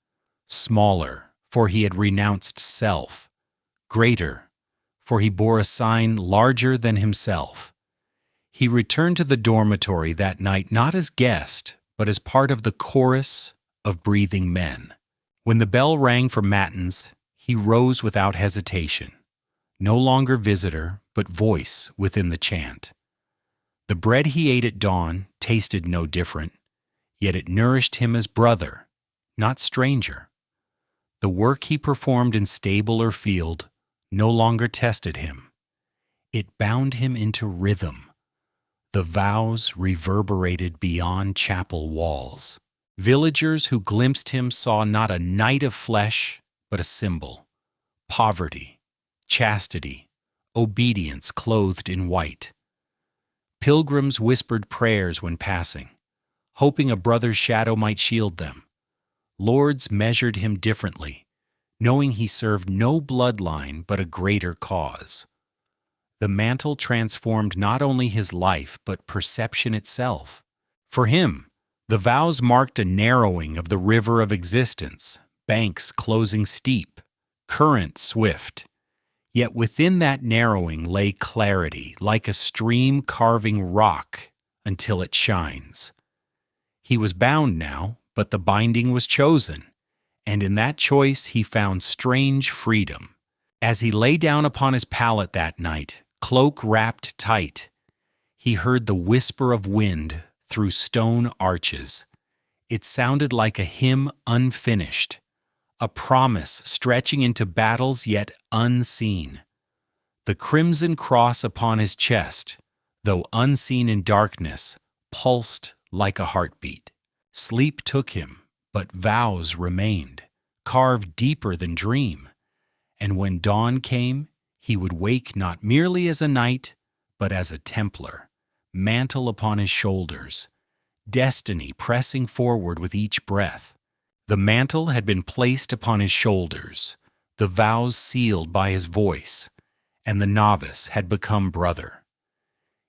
Smaller, for he had renounced self. Greater, for he bore a sign larger than himself. He returned to the dormitory that night not as guest, but as part of the chorus of breathing men. When the bell rang for matins, he rose without hesitation. No longer visitor, but voice within the chant. The bread he ate at dawn tasted no different, yet it nourished him as brother, not stranger. The work he performed in stable or field no longer tested him. It bound him into rhythm. The vows reverberated beyond chapel walls. Villagers who glimpsed him saw not a knight of flesh, but a symbol. Poverty, chastity, obedience clothed in white. Pilgrims whispered prayers when passing, hoping a brother's shadow might shield them. Lords measured him differently, knowing he served no bloodline but a greater cause. The mantle transformed not only his life but perception itself. For him, the vows marked a narrowing of the river of existence, banks closing steep, current swift. Yet within that narrowing lay clarity, like a stream carving rock until it shines. He was bound now, but the binding was chosen, and in that choice he found strange freedom. As he lay down upon his pallet that night, cloak wrapped tight, he heard the whisper of wind through stone arches. It sounded like a hymn unfinished, a promise stretching into battles yet unseen. The crimson cross upon his chest, though unseen in darkness, pulsed like a heartbeat. Sleep took him, but vows remained, carved deeper than dream. And when dawn came, he would wake not merely as a knight, but as a Templar, mantle upon his shoulders, destiny pressing forward with each breath. The mantle had been placed upon his shoulders, the vows sealed by his voice, and the novice had become brother.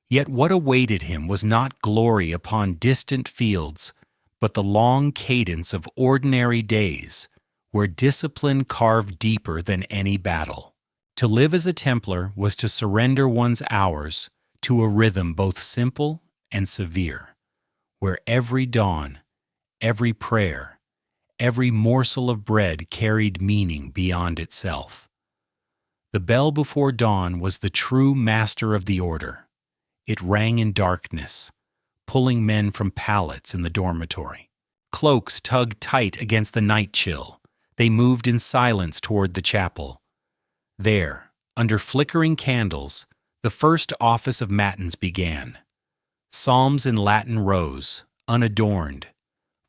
Yet what awaited him was not glory upon distant fields, but the long cadence of ordinary days, where discipline carved deeper than any battle. To live as a Templar was to surrender one's hours to a rhythm both simple and severe, where every dawn, every prayer, every morsel of bread carried meaning beyond itself. The bell before dawn was the true master of the order. It rang in darkness, pulling men from pallets in the dormitory. Cloaks tugged tight against the night chill. They moved in silence toward the chapel. There, under flickering candles, the first office of matins began. Psalms in Latin rose, unadorned,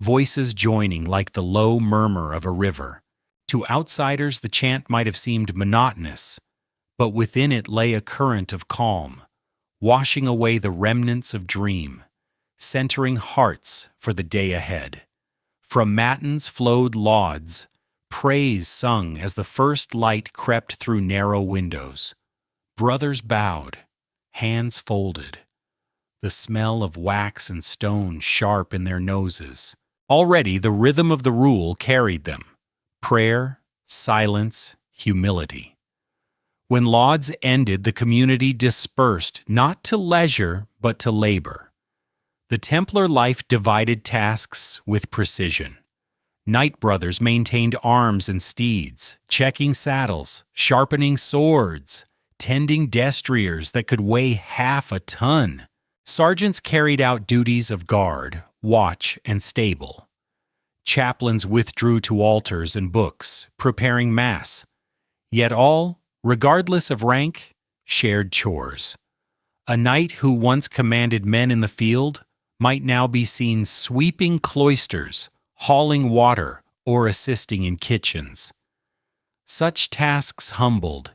voices joining like the low murmur of a river. To outsiders the chant might have seemed monotonous, but within it lay a current of calm, washing away the remnants of dream, centering hearts for the day ahead. From matins flowed lauds, praise sung as the first light crept through narrow windows. Brothers bowed, hands folded, the smell of wax and stone sharp in their noses. Already the rhythm of the rule carried them: prayer, silence, humility. When lauds ended, the community dispersed, not to leisure, but to labor. The Templar life divided tasks with precision. Knight brothers maintained arms and steeds, checking saddles, sharpening swords, tending destriers that could weigh half a ton. Sergeants carried out duties of guard, watch, and stable. Chaplains withdrew to altars and books, preparing mass. Yet all, regardless of rank, shared chores. A knight who once commanded men in the field might now be seen sweeping cloisters, hauling water, or assisting in kitchens. Such tasks humbled,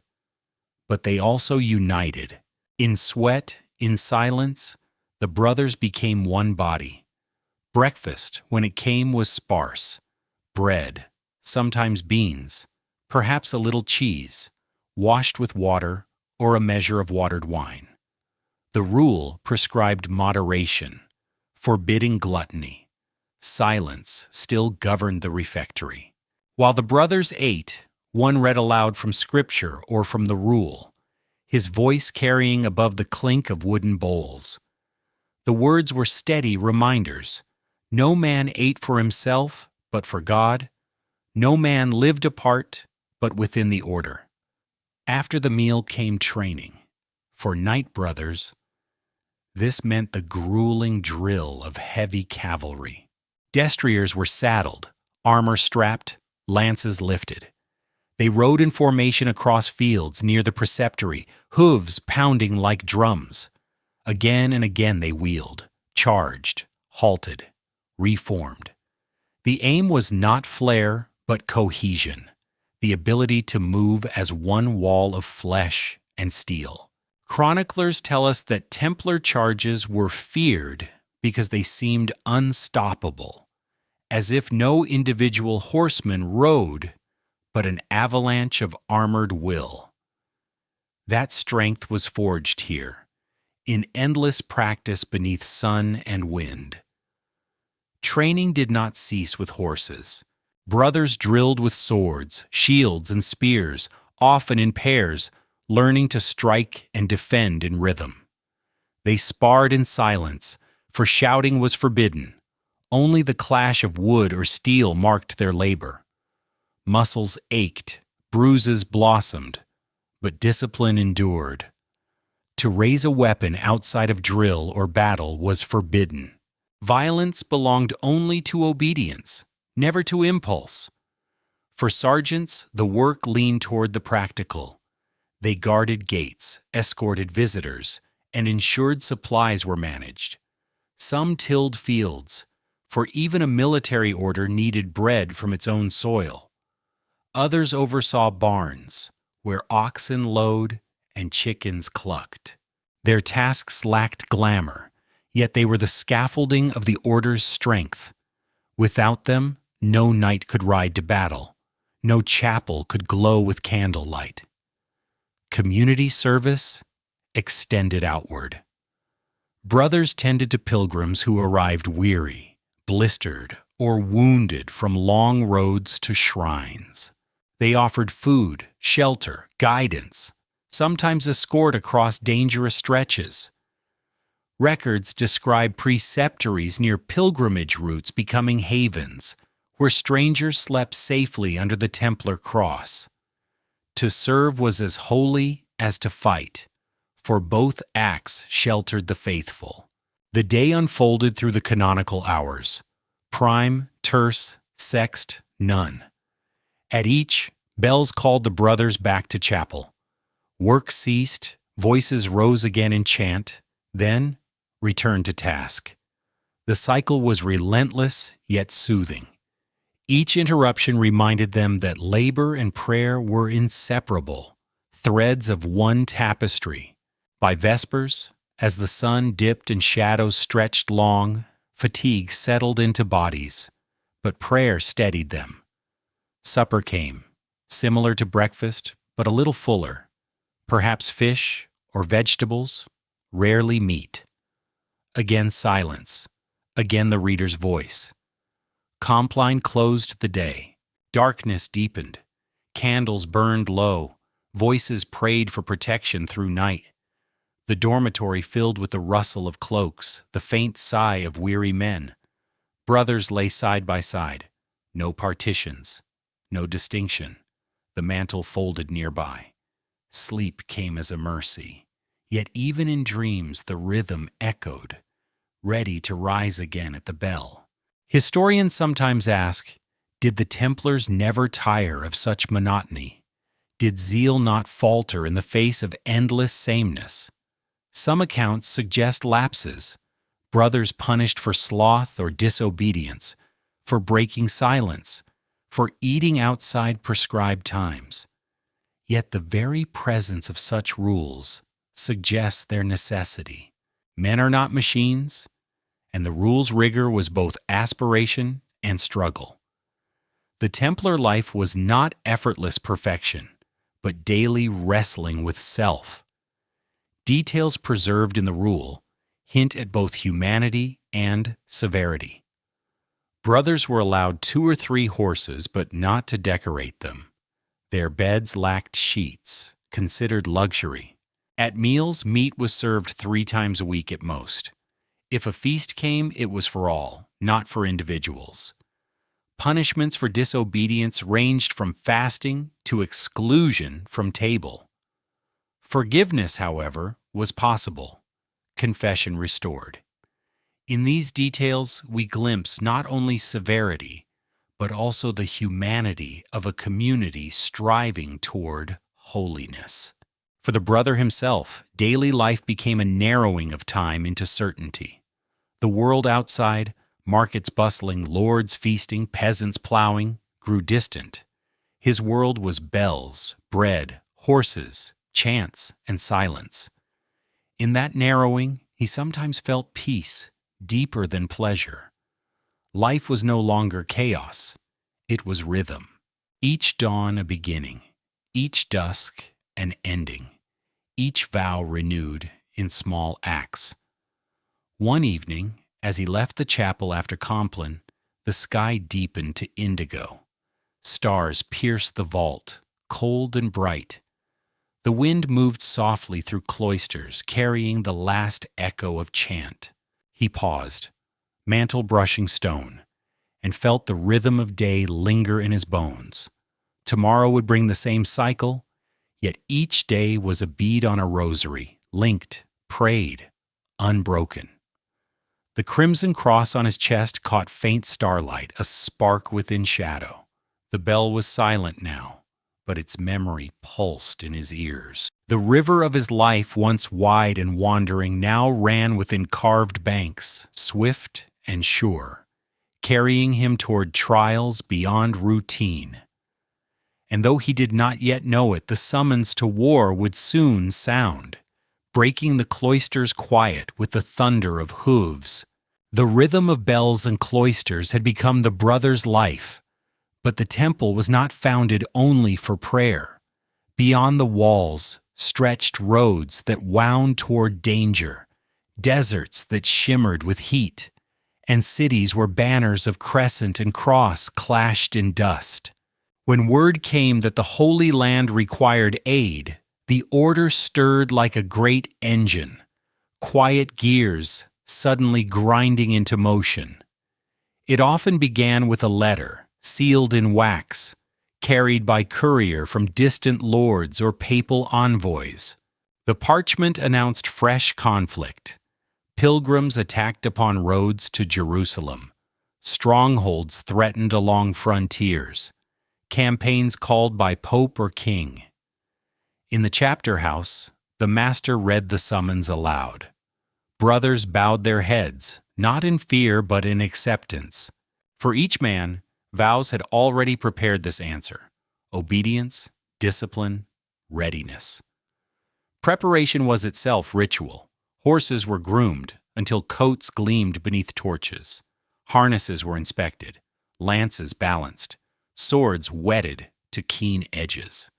but they also united. In sweat, in silence, the brothers became one body. Breakfast, when it came, was sparse. Bread, sometimes beans, perhaps a little cheese, washed with water or a measure of watered wine. The rule prescribed moderation, forbidding gluttony. Silence still governed the refectory. While the brothers ate, one read aloud from Scripture or from the rule, his voice carrying above the clink of wooden bowls. The words were steady reminders. No man ate for himself, but for God. No man lived apart, but within the order. After the meal came training. For knight brothers, this meant the grueling drill of heavy cavalry. Destriers were saddled, armor strapped, lances lifted. They rode in formation across fields near the preceptory, hooves pounding like drums. Again and again they wheeled, charged, halted, reformed. The aim was not flair, but cohesion, the ability to move as one wall of flesh and steel. Chroniclers tell us that Templar charges were feared because they seemed unstoppable, as if no individual horseman rode, but an avalanche of armored will. That strength was forged here, in endless practice beneath sun and wind. Training did not cease with horses. Brothers drilled with swords, shields, and spears, often in pairs, learning to strike and defend in rhythm. They sparred in silence, for shouting was forbidden. Only the clash of wood or steel marked their labor. Muscles ached, bruises blossomed, but discipline endured. To raise a weapon outside of drill or battle was forbidden. Violence belonged only to obedience, never to impulse. For sergeants, the work leaned toward the practical. They guarded gates, escorted visitors, and ensured supplies were managed. Some tilled fields, for even a military order needed bread from its own soil. Others oversaw barns, where oxen lowed and chickens clucked. Their tasks lacked glamour, yet they were the scaffolding of the order's strength. Without them, no knight could ride to battle. No chapel could glow with candlelight. Community service extended outward. Brothers tended to pilgrims who arrived weary, blistered, or wounded from long roads to shrines. They offered food, shelter, guidance, sometimes escort across dangerous stretches. Records describe preceptories near pilgrimage routes becoming havens, where strangers slept safely under the Templar cross. To serve was as holy as to fight, for both acts sheltered the faithful. The day unfolded through the canonical hours: prime, terce, sext, none. At each, bells called the brothers back to chapel. Work ceased, voices rose again in chant, then returned to task. The cycle was relentless yet soothing. Each interruption reminded them that labor and prayer were inseparable, threads of one tapestry. By vespers, as the sun dipped and shadows stretched long, fatigue settled into bodies, but prayer steadied them. Supper came, similar to breakfast, but a little fuller. Perhaps fish or vegetables, rarely meat. Again silence, again the reader's voice. Compline closed the day. Darkness deepened. Candles burned low. Voices prayed for protection through night. The dormitory filled with the rustle of cloaks, the faint sigh of weary men. Brothers lay side by side. No partitions, no distinction. The mantle folded nearby. Sleep came as a mercy. Yet even in dreams the rhythm echoed, ready to rise again at the bell. Historians sometimes ask, did the Templars never tire of such monotony? Did zeal not falter in the face of endless sameness? Some accounts suggest lapses, brothers punished for sloth or disobedience, for breaking silence, for eating outside prescribed times. Yet the very presence of such rules suggests their necessity. Men are not machines, and the rule's rigor was both aspiration and struggle. The Templar life was not effortless perfection, but daily wrestling with self. Details preserved in the rule hint at both humanity and severity. Brothers were allowed 2 or 3 horses, but not to decorate them. Their beds lacked sheets, considered luxury. At meals, meat was served 3 times a week at most. If a feast came, it was for all, not for individuals. Punishments for disobedience ranged from fasting to exclusion from table. Forgiveness, however, was possible, confession restored. In these details, we glimpse not only severity, but also the humanity of a community striving toward holiness. For the brother himself, daily life became a narrowing of time into certainty. The world outside, markets bustling, lords feasting, peasants plowing, grew distant. His world was bells, bread, horses, chants, and silence. In that narrowing, he sometimes felt peace, deeper than pleasure. Life was no longer chaos, it was rhythm. Each dawn a beginning, each dusk an ending, each vow renewed in small acts. One evening, as he left the chapel after Compline, the sky deepened to indigo. stars pierced the vault, cold and bright. The wind moved softly through cloisters, carrying the last echo of chant. He paused, mantle brushing stone, and felt the rhythm of day linger in his bones. Tomorrow would bring the same cycle, yet each day was a bead on a rosary, linked, prayed, unbroken. The crimson cross on his chest caught faint starlight, a spark within shadow. The bell was silent now, but its memory pulsed in his ears. The river of his life, once wide and wandering, now ran within carved banks, swift and sure, carrying him toward trials beyond routine. And though he did not yet know it, the summons to war would soon sound, breaking the cloister's quiet with the thunder of hooves. The rhythm of bells and cloisters had become the brother's life, but the temple was not founded only for prayer. Beyond the walls stretched roads that wound toward danger, deserts that shimmered with heat, and cities where banners of crescent and cross clashed in dust. When word came that the Holy Land required aid, the order stirred like a great engine, quiet gears suddenly grinding into motion. It often began with a letter, sealed in wax, carried by courier from distant lords or papal envoys. The parchment announced fresh conflict. Pilgrims attacked upon roads to Jerusalem. Strongholds threatened along frontiers. Campaigns called by pope or king. In the chapter house, the master read the summons aloud. Brothers bowed their heads, not in fear but in acceptance. For each man, vows had already prepared this answer: obedience, discipline, readiness. Preparation was itself ritual. Horses were groomed until coats gleamed beneath torches. Harnesses were inspected, lances balanced, swords whetted to keen edges.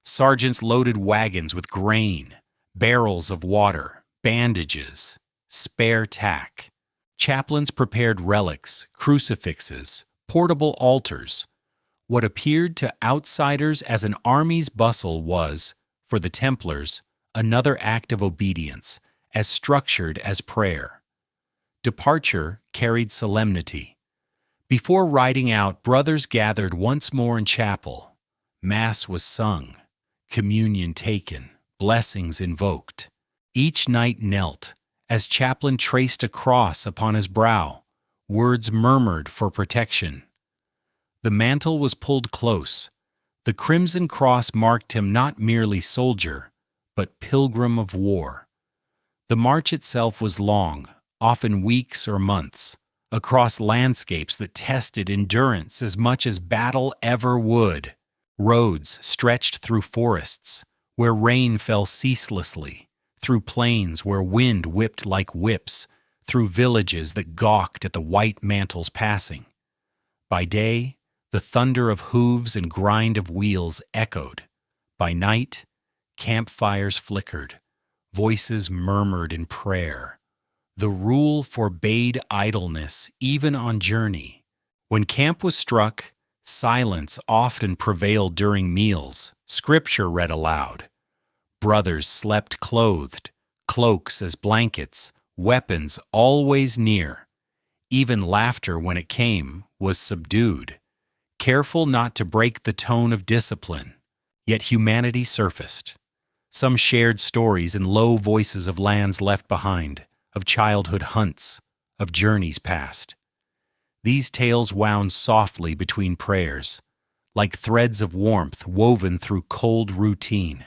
Sergeants loaded wagons with grain, barrels of water, bandages, spare tack. Chaplains prepared relics, crucifixes, portable altars. What appeared to outsiders as an army's bustle was, for the Templars, another act of obedience, as structured as prayer. Departure carried solemnity. Before riding out, brothers gathered once more in chapel. Mass was sung, communion taken, blessings invoked. Each knight knelt, as chaplain traced a cross upon his brow, words murmured for protection. The mantle was pulled close. The crimson cross marked him not merely soldier, but pilgrim of war. The march itself was long, often weeks or months, across landscapes that tested endurance as much as battle ever would. Roads stretched through forests, where rain fell ceaselessly, through plains where wind whipped like whips, through villages that gawked at the white mantles passing. By day, the thunder of hooves and grind of wheels echoed. By night, campfires flickered, voices murmured in prayer. The rule forbade idleness even on journey. When camp was struck, silence often prevailed during meals. Scripture read aloud. Brothers slept clothed, cloaks as blankets, weapons always near. Even laughter, when it came, was subdued, careful not to break the tone of discipline. Yet humanity surfaced. Some shared stories in low voices of lands left behind, of childhood hunts, of journeys past. These tales wound softly between prayers, like threads of warmth woven through cold routine.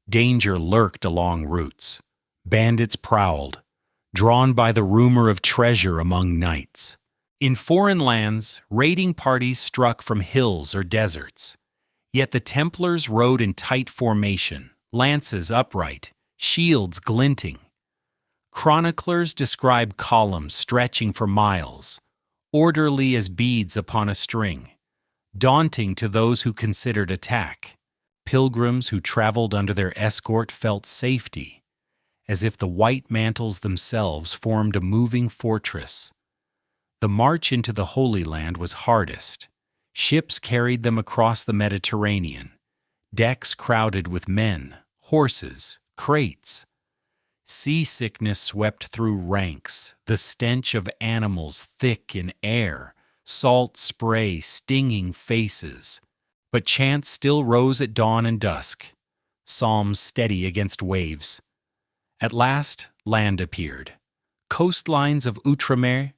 Danger lurked along routes. Bandits prowled, drawn by the rumor of treasure among knights. In foreign lands, raiding parties struck from hills or deserts. Yet the Templars rode in tight formation, lances upright, shields glinting. Chroniclers describe columns stretching for miles, orderly as beads upon a string, daunting to those who considered attack. Pilgrims who traveled under their escort felt safety, as if the white mantles themselves formed a moving fortress. The march into the Holy Land was hardest. Ships carried them across the Mediterranean, decks crowded with men, horses, crates. Seasickness swept through ranks, the stench of animals thick in air, salt spray stinging faces. But chants still rose at dawn and dusk, psalms steady against waves. At last, land appeared. Coastlines of Outremer,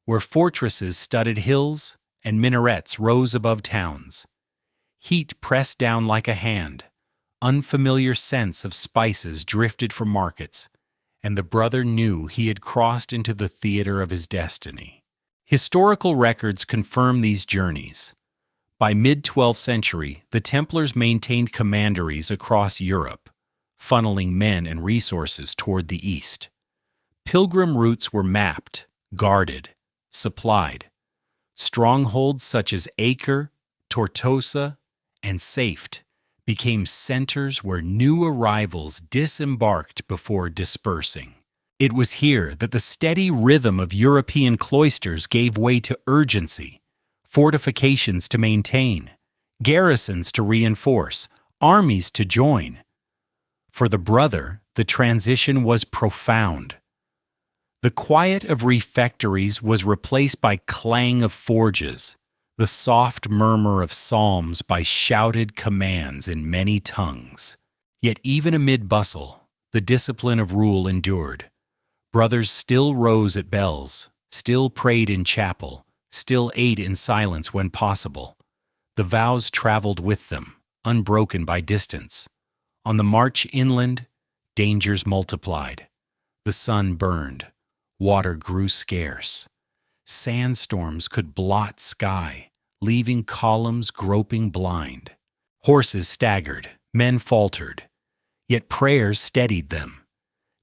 where fortresses studded hills and minarets rose above towns. Heat pressed down like a hand. Unfamiliar scents of spices drifted from markets, and the brother knew he had crossed into the theater of his destiny. Historical records confirm these journeys. By mid-12th century, the Templars maintained commanderies across Europe, funneling men and resources toward the east. Pilgrim routes were mapped, guarded, supplied. Strongholds such as Acre, Tortosa, and Safed became centers where new arrivals disembarked before dispersing. It was here that the steady rhythm of European cloisters gave way to urgency, fortifications to maintain, garrisons to reinforce, armies to join. For the brother, the transition was profound. The quiet of refectories was replaced by clang of forges, the soft murmur of psalms by shouted commands in many tongues. Yet even amid bustle, the discipline of rule endured. Brothers still rose at bells, still prayed in chapel, still ate in silence when possible. The vows traveled with them, unbroken by distance. On the march inland, dangers multiplied. The sun burned. Water grew scarce. Sandstorms could blot sky, leaving columns groping blind. Horses staggered, men faltered, yet prayers steadied them.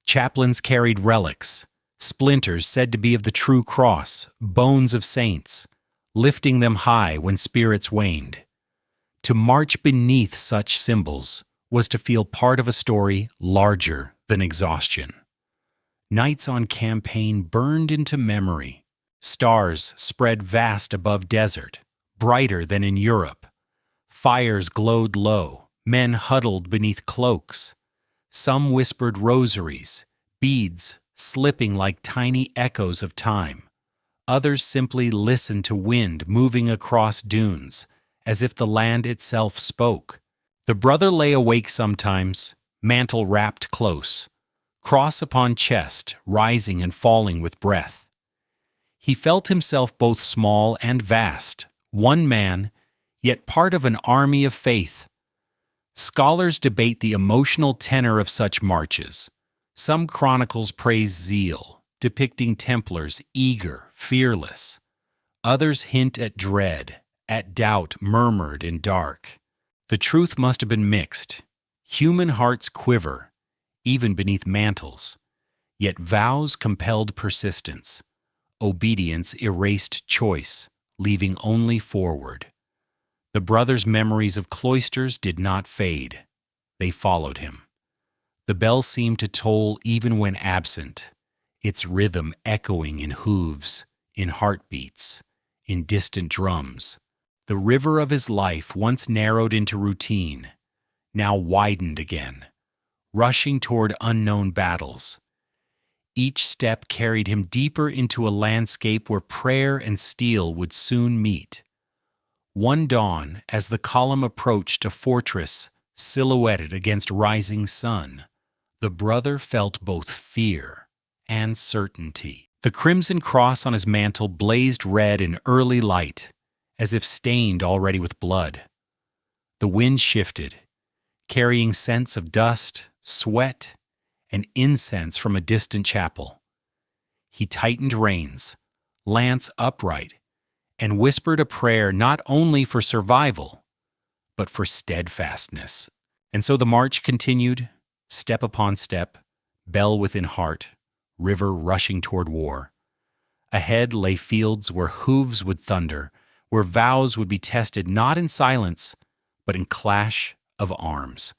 Chaplains carried relics, splinters said to be of the true cross, bones of saints, lifting them high when spirits waned. To march beneath such symbols was to feel part of a story larger than exhaustion. Nights on campaign burned into memory. Stars spread vast above desert, brighter than in Europe. Fires glowed low, men huddled beneath cloaks. Some whispered rosaries, beads slipping like tiny echoes of time. Others simply listened to wind moving across dunes, as if the land itself spoke. The brother lay awake sometimes, mantle wrapped close, cross upon chest, rising and falling with breath. He felt himself both small and vast, one man, yet part of an army of faith. Scholars debate the emotional tenor of such marches. Some chronicles praise zeal, depicting Templars eager, fearless. Others hint at dread, at doubt murmured in dark. The truth must have been mixed. Human hearts quiver, even beneath mantles. Yet vows compelled persistence. Obedience erased choice, leaving only forward. The brother's memories of cloisters did not fade. They followed him. The bell seemed to toll even when absent, its rhythm echoing in hooves, in heartbeats, in distant drums. The river of his life, once narrowed into routine, now widened again, rushing toward unknown battles. Each step carried him deeper into a landscape where prayer and steel would soon meet. One dawn, as the column approached a fortress silhouetted against rising sun, the brother felt both fear and certainty. The crimson cross on his mantle blazed red in early light, as if stained already with blood. The wind shifted, carrying scents of dust, sweat, and incense from a distant chapel. He tightened reins, lance upright, and whispered a prayer not only for survival, but for steadfastness. And so the march continued, step upon step, bell within heart, river rushing toward war. Ahead lay fields where hooves would thunder, where vows would be tested not in silence, but in clash of arms.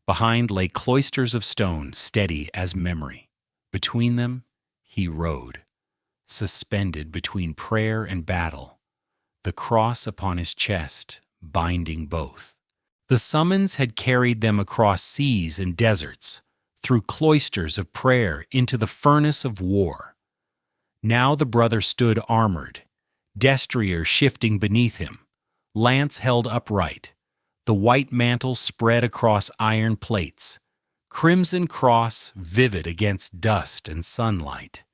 Behind lay cloisters of stone, steady as memory. Between them, he rode, suspended between prayer and battle. the cross upon his chest, binding both. The summons had carried them across seas and deserts, through cloisters of prayer into the furnace of war. Now the brother stood armored, destrier shifting beneath him, lance held upright, the white mantle spread across iron plates, crimson cross vivid against dust and sunlight.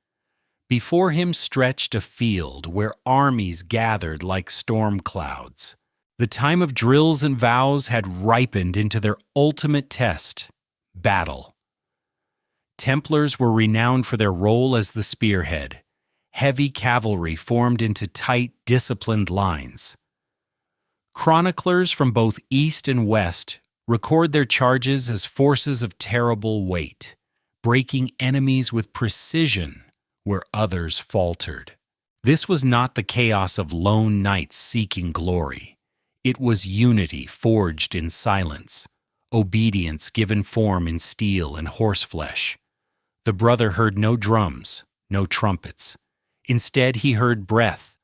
Before him stretched a field where armies gathered like storm clouds. The time of drills and vows had ripened into their ultimate test, battle. Templars were renowned for their role as the spearhead. Heavy cavalry formed into tight, disciplined lines. Chroniclers from both east and west record their charges as forces of terrible weight, breaking enemies with precision where others faltered. This was not the chaos of lone knights seeking glory. It was unity forged in silence, obedience given form in steel and horseflesh. The brother heard no drums, no trumpets. Instead he heard breath,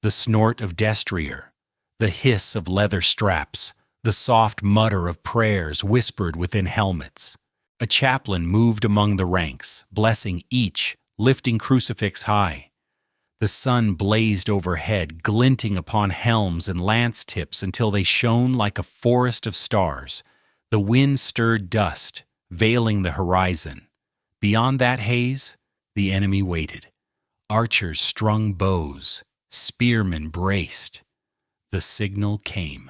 the snort of destrier, the hiss of leather straps, the soft mutter of prayers whispered within helmets. A chaplain moved among the ranks, blessing each, lifting crucifix high. The sun blazed overhead, glinting upon helms and lance tips until they shone like a forest of stars. The wind stirred dust, veiling the horizon. Beyond that haze, the enemy waited. Archers strung bows, spearmen braced. The signal came.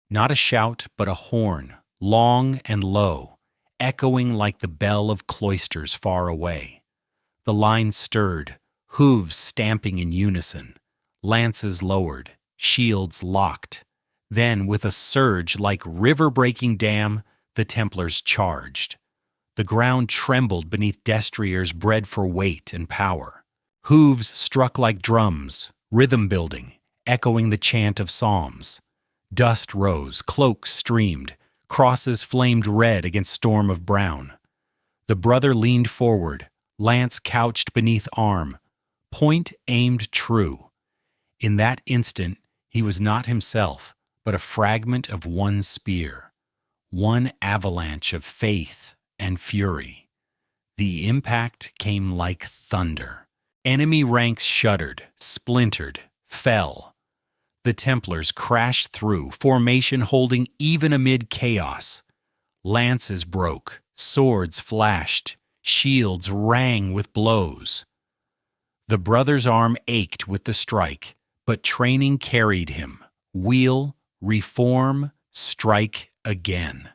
Not a shout, but a horn, long and low, echoing like the bell of cloisters far away. The line stirred, hooves stamping in unison, lances lowered, shields locked. Then, with a surge like river-breaking dam, the Templars charged. The ground trembled beneath destriers bred for weight and power. Hooves struck like drums, rhythm building, echoing the chant of psalms. Dust rose, cloaks streamed, crosses flamed red against storm of brown. The brother leaned forward, lance couched beneath arm, point aimed true. In that instant, he was not himself, but a fragment of one spear, one avalanche of faith and fury. The impact came like thunder. Enemy ranks shuddered, splintered, fell. The Templars crashed through, formation holding even amid chaos. Lances broke, swords flashed, shields rang with blows. The brother's arm ached with the strike, but training carried him. Wheel, reform, strike again.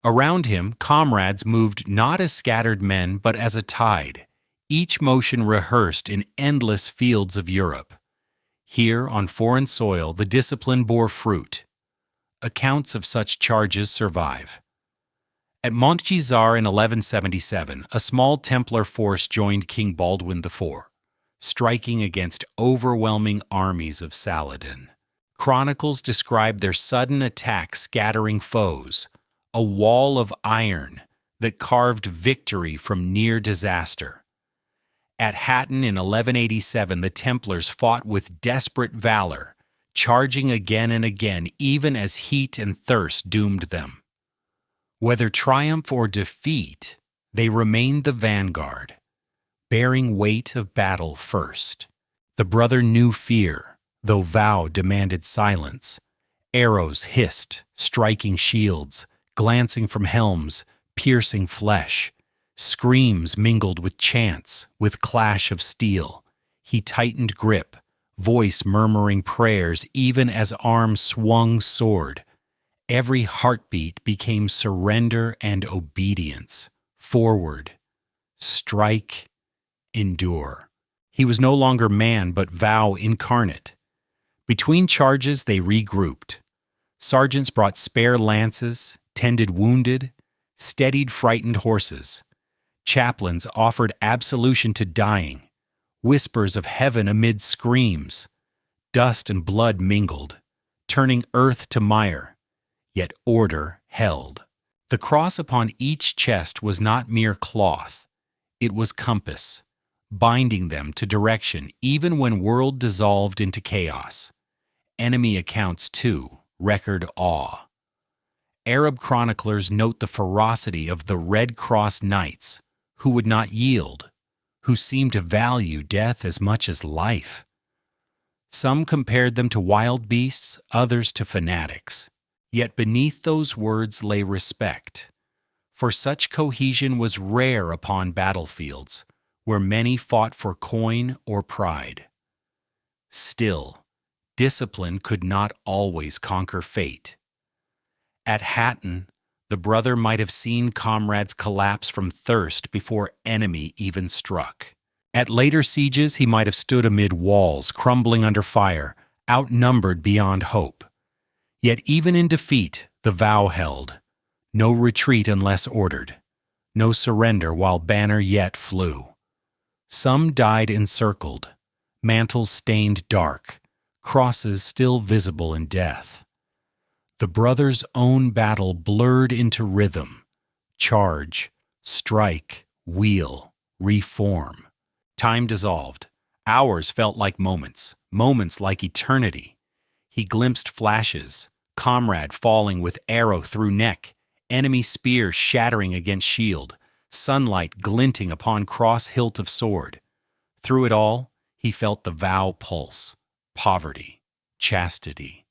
Around him, comrades moved not as scattered men, but as a tide, each motion rehearsed in endless fields of Europe. Here, on foreign soil, the discipline bore fruit. Accounts of such charges survive. At Montgisard in 1177, a small Templar force joined King Baldwin IV, striking against overwhelming armies of Saladin. Chronicles describe their sudden attack scattering foes, a wall of iron that carved victory from near disaster. At Hatton in 1187, the Templars fought with desperate valor, charging again and again, even as heat and thirst doomed them. Whether triumph or defeat, they remained the vanguard, bearing weight of battle first. The brother knew fear, though vow demanded silence. Arrows hissed, striking shields, glancing from helms, piercing flesh. Screams mingled with chants, with clash of steel. He tightened grip, voice murmuring prayers even as arm swung sword. Every heartbeat became surrender and obedience. Forward, strike, endure. He was no longer man but vow incarnate. Between charges they regrouped. Sergeants brought spare lances, tended wounded, steadied frightened horses. Chaplains offered absolution to dying, whispers of heaven amid screams. Dust and blood mingled, turning earth to mire, yet order held. The cross upon each chest was not mere cloth, it was compass, binding them to direction even when world dissolved into chaos. enemy accounts too record awe. Arab chroniclers note the ferocity of the Red Cross knights, who would not yield, who seemed to value death as much as life. Some compared them to wild beasts, others to fanatics. Yet beneath those words lay respect, for such cohesion was rare upon battlefields, where many fought for coin or pride. Still, discipline could not always conquer fate. At Hatton, the brother might have seen comrades collapse from thirst before enemy even struck. At later sieges, he might have stood amid walls crumbling under fire, outnumbered beyond hope. Yet even in defeat, the vow held: no retreat unless ordered, no surrender while banner yet flew. Some died encircled, mantles stained dark, crosses still visible in death. The brother's own battle blurred into rhythm: charge, strike, wheel, reform. Time dissolved. Hours felt like moments, moments like eternity. He glimpsed flashes, comrade falling with arrow through neck, enemy spear shattering against shield, sunlight glinting upon cross hilt of sword. Through it all, he felt the vow pulse: poverty, chastity,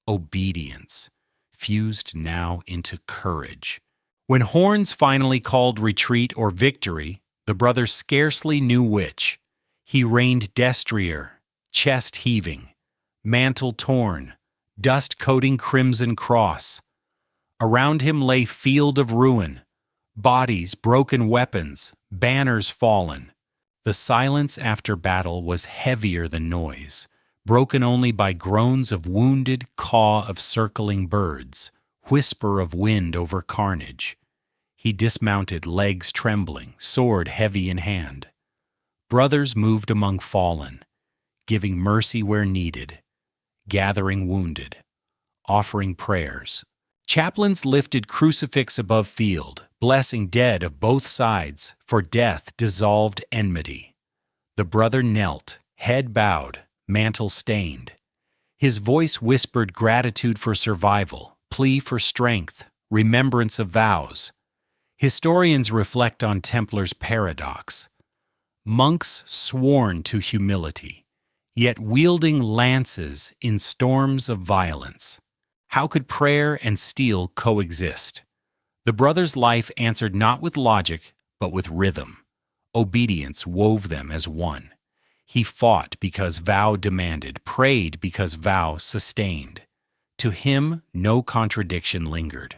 obedience, fused now into courage. When horns finally called retreat or victory, the brother scarcely knew which. He reigned destrier, chest heaving, mantle torn, dust coating crimson cross. Around him lay field of ruin, bodies, broken weapons, banners fallen. The silence after battle was heavier than noise, broken only by groans of wounded, caw of circling birds, whisper of wind over carnage. He dismounted, legs trembling, sword heavy in hand. Brothers moved among fallen, giving mercy where needed, gathering wounded, offering prayers. Chaplains lifted crucifix above field, blessing dead of both sides, for death dissolved enmity. The brother knelt, head bowed, mantle stained. His voice whispered gratitude for survival, plea for strength, remembrance of vows. Historians reflect on Templar's paradox. Monks sworn to humility, yet wielding lances in storms of violence. How could prayer and steel coexist? The brother's life answered not with logic, but with rhythm. Obedience wove them as one. He fought because vow demanded, prayed because vow sustained. To him, no contradiction lingered.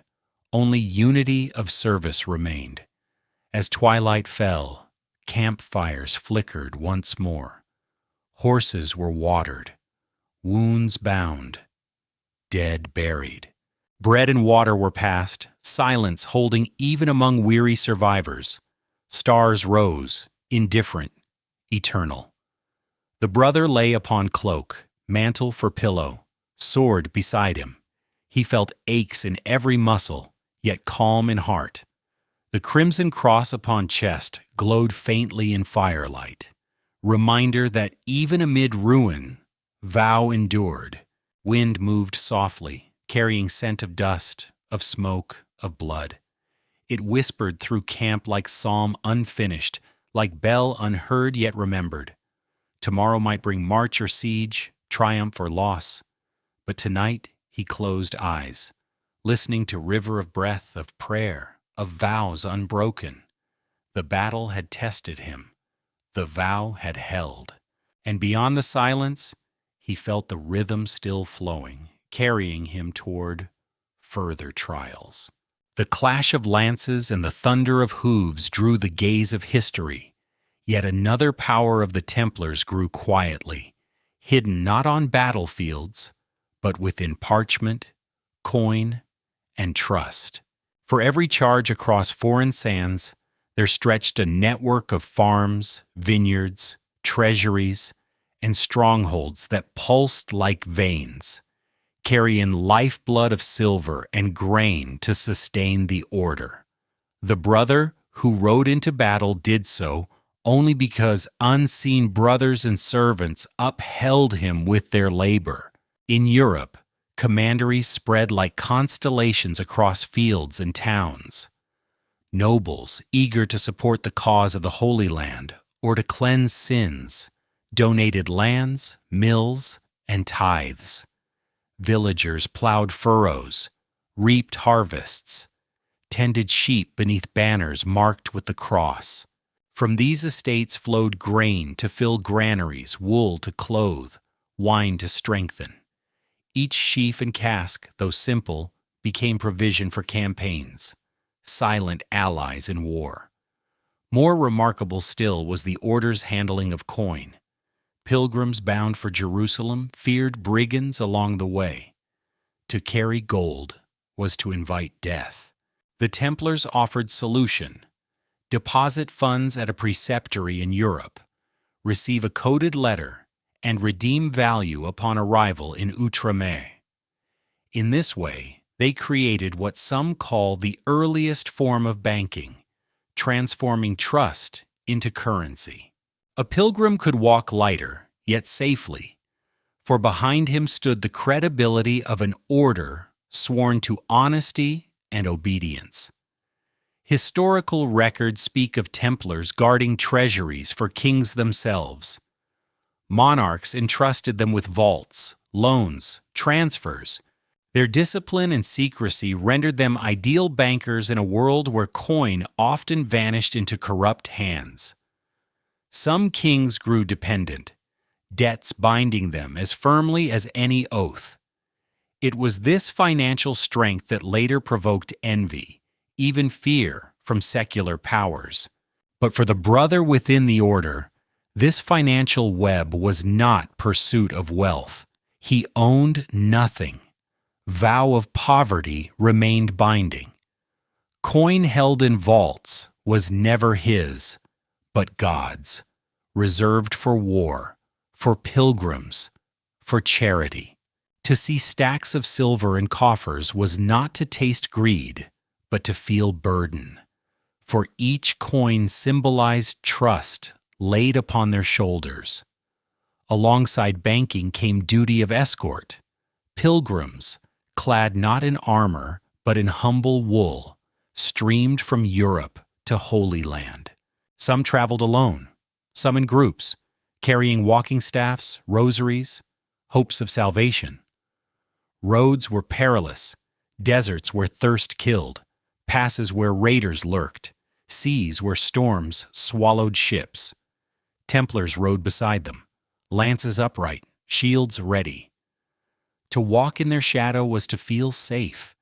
Only unity of service remained. As twilight fell, campfires flickered once more. Horses were watered, wounds bound, dead buried. Bread and water were passed, silence holding even among weary survivors. Stars rose, indifferent, eternal. The brother lay upon cloak, mantle for pillow, sword beside him. He felt aches in every muscle, yet calm in heart. The crimson cross upon chest glowed faintly in firelight, reminder that even amid ruin, vow endured. Wind moved softly, carrying scent of dust, of smoke, of blood. It whispered through camp like psalm unfinished, like bell unheard yet remembered. Tomorrow might bring march or siege, triumph or loss. But tonight he closed eyes, listening to river of breath, of prayer, of vows unbroken. The battle had tested him. The vow had held. And beyond the silence, he felt the rhythm still flowing, carrying him toward further trials. The clash of lances and the thunder of hooves drew the gaze of history. Yet another power of the Templars grew quietly, hidden not on battlefields, but within parchment, coin, and trust. For every charge across foreign sands, there stretched a network of farms, vineyards, treasuries, and strongholds that pulsed like veins, carrying lifeblood of silver and grain to sustain the order. The brother who rode into battle did so only because unseen brothers and servants upheld him with their labor. In Europe, commanderies spread like constellations across fields and towns. Nobles, eager to support the cause of the Holy Land or to cleanse sins, donated lands, mills, and tithes. Villagers plowed furrows, reaped harvests, tended sheep beneath banners marked with the cross. From these estates flowed grain to fill granaries, wool to clothe, wine to strengthen. Each sheaf and cask, though simple, became provision for campaigns, silent allies in war. More remarkable still was the order's handling of coin. Pilgrims bound for Jerusalem feared brigands along the way. To carry gold was to invite death. The Templars offered solution: deposit funds at a preceptory in Europe, receive a coded letter, and redeem value upon arrival in Outremer. In this way, they created what some call the earliest form of banking, transforming trust into currency. A pilgrim could walk lighter, yet safely, for behind him stood the credibility of an order sworn to honesty and obedience. Historical records speak of Templars guarding treasuries for kings themselves. Monarchs entrusted them with vaults, loans, transfers. Their discipline and secrecy rendered them ideal bankers in a world where coin often vanished into corrupt hands. Some kings grew dependent, debts binding them as firmly as any oath. It was this financial strength that later provoked envy, even fear, from secular powers. But for the brother within the order, this financial web was not pursuit of wealth. He owned nothing. Vow of poverty remained binding. Coin held in vaults was never his, but God's, reserved for war, for pilgrims, for charity. To see stacks of silver in coffers was not to taste greed, but to feel burden. For each coin symbolized trust laid upon their shoulders. Alongside banking came duty of escort. Pilgrims, clad not in armor, but in humble wool, streamed from Europe to Holy Land. Some traveled alone, some in groups, carrying walking staffs, rosaries, hopes of salvation. Roads were perilous, deserts where thirst killed, passes where raiders lurked, seas where storms swallowed ships. Templars rode beside them, lances upright, shields ready. To walk in their shadow was to feel safe,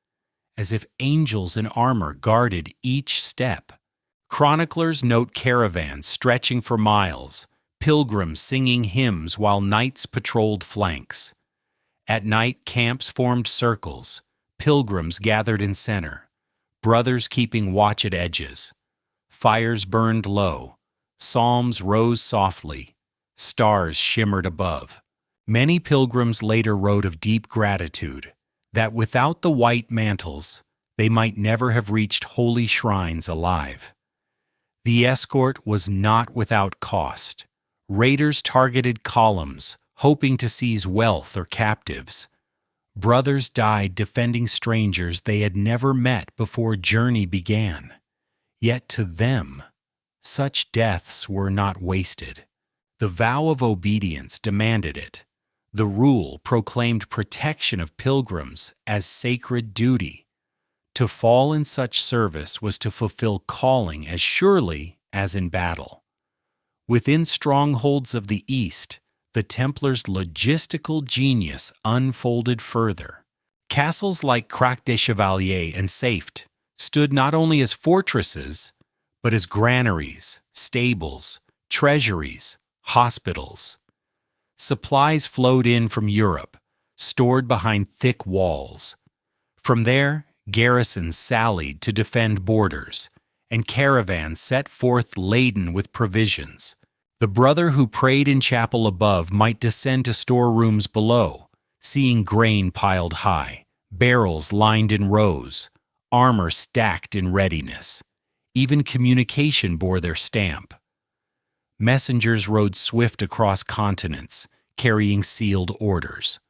as if angels in armor guarded each step. Chroniclers note caravans stretching for miles, pilgrims singing hymns while knights patrolled flanks. At night, camps formed circles, pilgrims gathered in center, brothers keeping watch at edges. Fires burned low, psalms rose softly, stars shimmered above. Many pilgrims later wrote of deep gratitude, that without the white mantles, they might never have reached holy shrines alive. The escort was not without cost. Raiders targeted columns, hoping to seize wealth or captives. Brothers died defending strangers they had never met before journey began. Yet to them, such deaths were not wasted. The vow of obedience demanded it. The rule proclaimed protection of pilgrims as sacred duty. To fall in such service was to fulfill calling as surely as in battle. Within strongholds of the East, the Templars' logistical genius unfolded further. Castles like Krak des Chevaliers and Safed stood not only as fortresses, but as granaries, stables, treasuries, hospitals. Supplies flowed in from Europe, stored behind thick walls. From there, garrisons sallied to defend borders, and caravans set forth laden with provisions. The brother who prayed in chapel above might descend to storerooms below, seeing grain piled high, barrels lined in rows, armor stacked in readiness. Even communication bore their stamp. Messengers rode swift across continents, carrying sealed orders.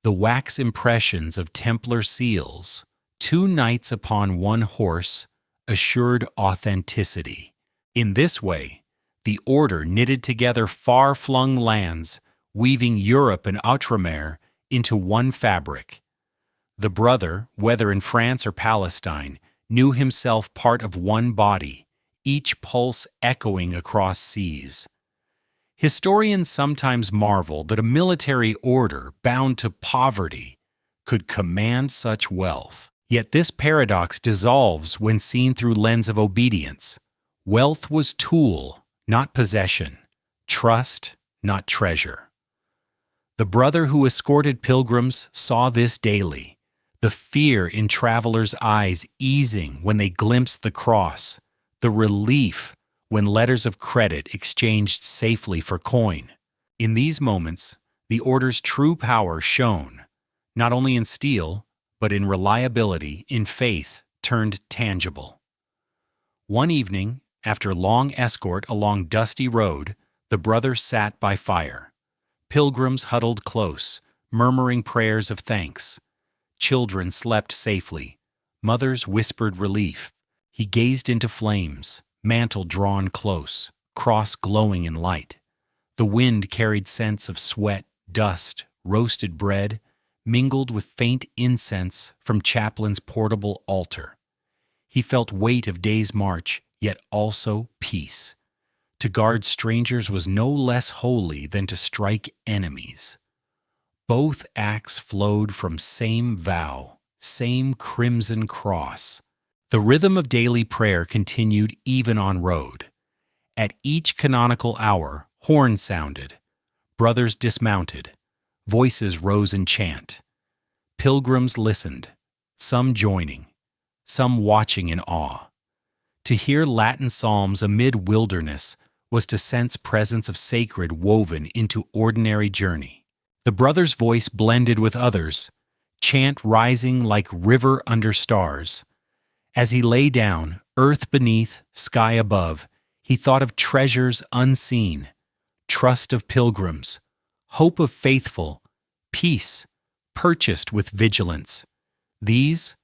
the wax impressions of Templar seals, 2 knights upon 1 horse, assured authenticity. In this way, the order knitted together far-flung lands, weaving Europe and Outremer into one fabric. The brother, whether in France or Palestine, knew himself part of one body, each pulse echoing across seas. Historians sometimes marvel that a military order bound to poverty could command such wealth. Yet this paradox dissolves when seen through lens of obedience. Wealth was tool, not possession; trust, not treasure. The brother who escorted pilgrims saw this daily, the fear in travelers' eyes easing when they glimpsed the cross, the relief when letters of credit exchanged safely for coin. In these moments, the order's true power shone, not only in steel, but in reliability, in faith, turned tangible. One evening, after long escort along dusty road, the brothers sat by fire. Pilgrims huddled close, murmuring prayers of thanks. Children slept safely. Mothers whispered relief. He gazed into flames, mantle drawn close, cross glowing in light. The wind carried scents of sweat, dust, roasted bread, mingled with faint incense from chaplain's portable altar. He felt weight of day's march, yet also peace. To guard strangers was no less holy than to strike enemies. Both acts flowed from same vow, same crimson cross. The rhythm of daily prayer continued even on road. At each canonical hour, horn sounded. Brothers dismounted. Voices rose in chant. Pilgrims listened, some joining, some watching in awe. To hear Latin psalms amid wilderness was to sense presence of sacred woven into ordinary journey. The brother's voice blended with others, chant rising like river under stars. As he lay down, earth beneath, sky above, he thought of treasures unseen, trust of pilgrims, hope of faithful, peace purchased with vigilance. These,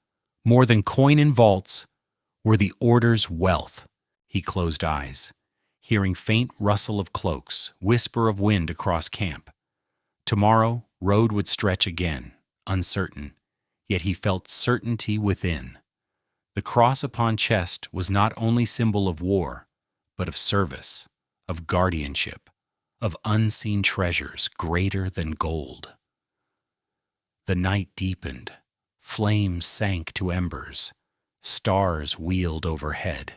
more than coin in vaults, were the order's wealth. He closed eyes, hearing faint rustle of cloaks, whisper of wind across camp. Tomorrow, road would stretch again, uncertain, yet he felt certainty within. The cross upon chest was not only symbol of war, but of service, of guardianship, of unseen treasures greater than gold. The night deepened, flames sank to embers, stars wheeled overhead.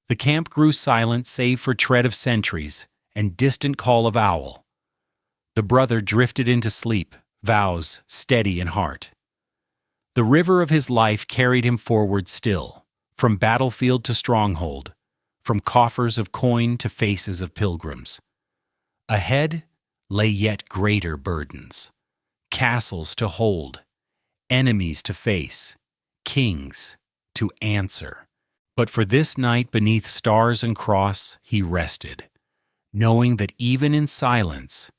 The camp grew silent save for tread of sentries and distant call of owl. The brother drifted into sleep, vows steady in heart. The river of his life carried him forward still, from battlefield to stronghold, from coffers of coin to faces of pilgrims. Ahead lay yet greater burdens, castles to hold, enemies to face, kings to answer. But for this night beneath stars and cross he rested, knowing that even in silence,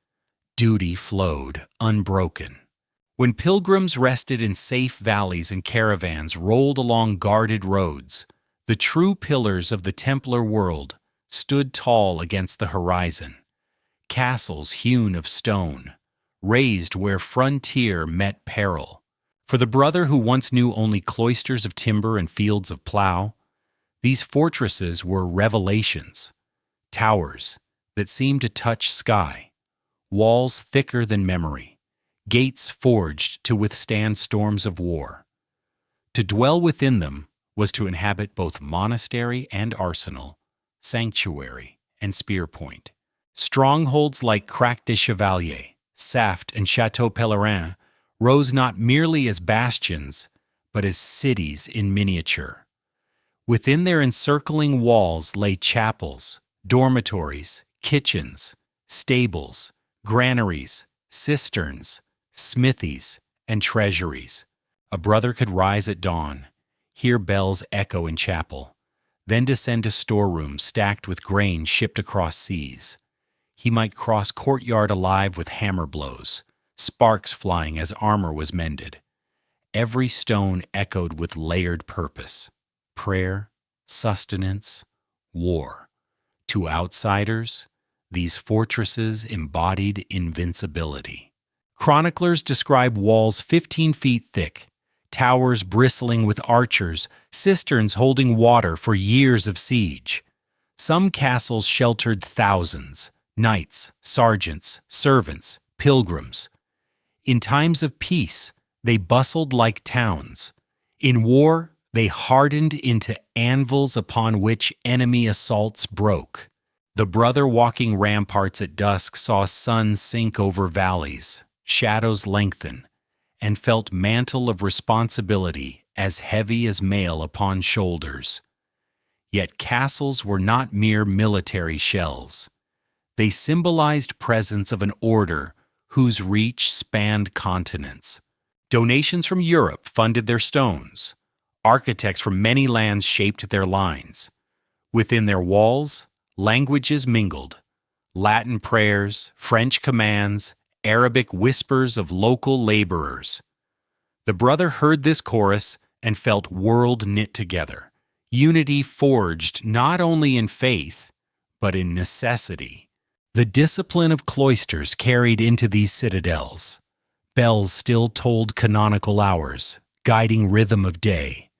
duty flowed unbroken. When pilgrims rested in safe valleys and caravans rolled along guarded roads, the true pillars of the Templar world stood tall against the horizon, castles hewn of stone, raised where frontier met peril. For the brother who once knew only cloisters of timber and fields of plow, these fortresses were revelations, towers that seemed to touch sky, walls thicker than memory, gates forged to withstand storms of war. To dwell within them was to inhabit both monastery and arsenal, sanctuary and spear point. Strongholds like Krak de Chevaliers, Saft, and Chateau Pèlerin rose not merely as bastions, but as cities in miniature. Within their encircling walls lay chapels, dormitories, kitchens, stables, granaries, cisterns, smithies, and treasuries. A brother could rise at dawn, hear bells echo in chapel, then descend to storerooms stacked with grain shipped across seas. He might cross courtyard alive with hammer blows, sparks flying as armor was mended. Every stone echoed with layered purpose: prayer, sustenance, war. To outsiders, these fortresses embodied invincibility. Chroniclers describe walls 15 feet thick, towers bristling with archers, cisterns holding water for years of siege. Some castles sheltered thousands: knights, sergeants, servants, pilgrims. In times of peace, they bustled like towns. In war, they hardened into anvils upon which enemy assaults broke. The brother walking ramparts at dusk saw suns sink over valleys, shadows lengthen, and felt mantle of responsibility as heavy as mail upon shoulders. Yet castles were not mere military shells. They symbolized presence of an order whose reach spanned continents. Donations from Europe funded their stones. Architects from many lands shaped their lines. Within their walls, languages mingled: Latin prayers, French commands, Arabic whispers of local laborers. The brother heard this chorus and felt world knit together, unity forged not only in faith, but in necessity. The discipline of cloisters carried into these citadels. Bells still tolled canonical hours, guiding rhythm of day.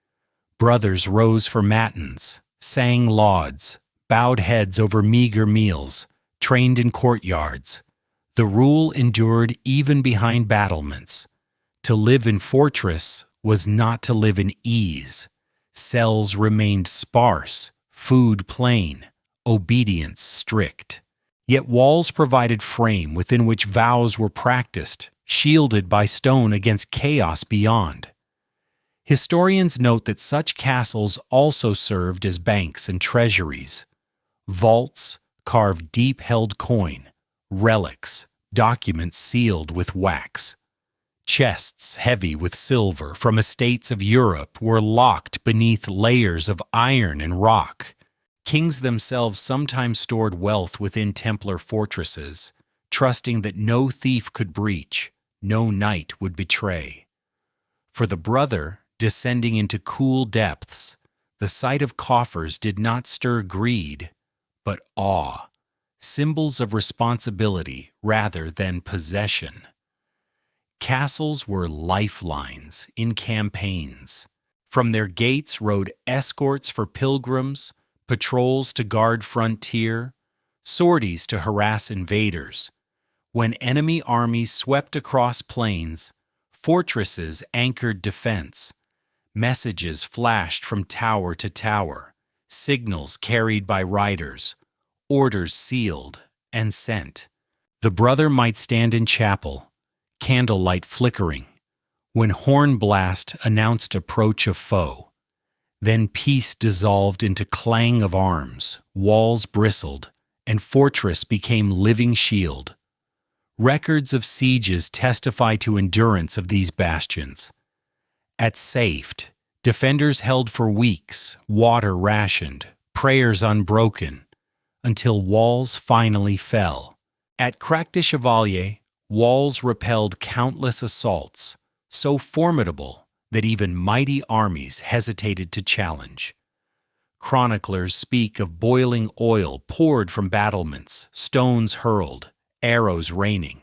Brothers rose for matins, sang lauds, bowed heads over meager meals, trained in courtyards. The rule endured even behind battlements. To live in fortress was not to live in ease. Cells remained sparse, food plain, obedience strict. Yet walls provided frame within which vows were practiced, shielded by stone against chaos beyond. Historians note that such castles also served as banks and treasuries. Vaults carved deep-held coin, relics, documents sealed with wax. Chests heavy with silver from estates of Europe were locked beneath layers of iron and rock. Kings themselves sometimes stored wealth within Templar fortresses, trusting that no thief could breach, no knight would betray. For the brother, descending into cool depths, the sight of coffers did not stir greed, but awe, symbols of responsibility rather than possession. Castles were lifelines in campaigns. From their gates rode escorts for pilgrims, patrols to guard frontier, sorties to harass invaders. When enemy armies swept across plains, fortresses anchored defense. Messages flashed from tower to tower, signals carried by riders, orders sealed and sent. The brother might stand in chapel, candlelight flickering, when horn blast announced approach of foe. Then peace dissolved into clang of arms, walls bristled, and fortress became living shield. Records of sieges testify to endurance of these bastions. At Safed, defenders held for weeks, water rationed, prayers unbroken, until walls finally fell. At Krak Chevaliers, walls repelled countless assaults, so formidable that even mighty armies hesitated to challenge. Chroniclers speak of boiling oil poured from battlements, stones hurled, arrows raining.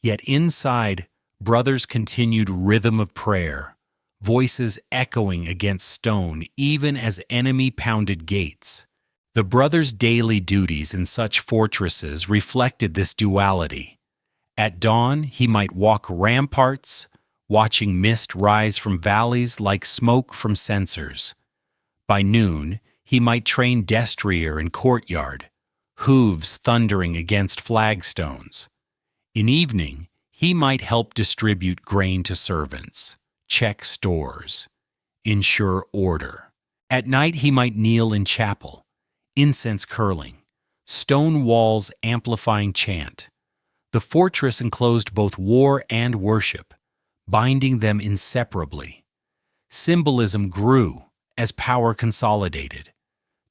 Yet inside, brothers continued rhythm of prayer, voices echoing against stone even as enemy pounded gates. The brother's daily duties in such fortresses reflected this duality. At dawn, he might walk ramparts, watching mist rise from valleys like smoke from censers. By noon, he might train destrier in courtyard, hooves thundering against flagstones. In evening, he might help distribute grain to servants, check stores, ensure order. At night, he might kneel in chapel, incense curling, stone walls amplifying chant. The fortress enclosed both war and worship, binding them inseparably. Symbolism grew as power consolidated.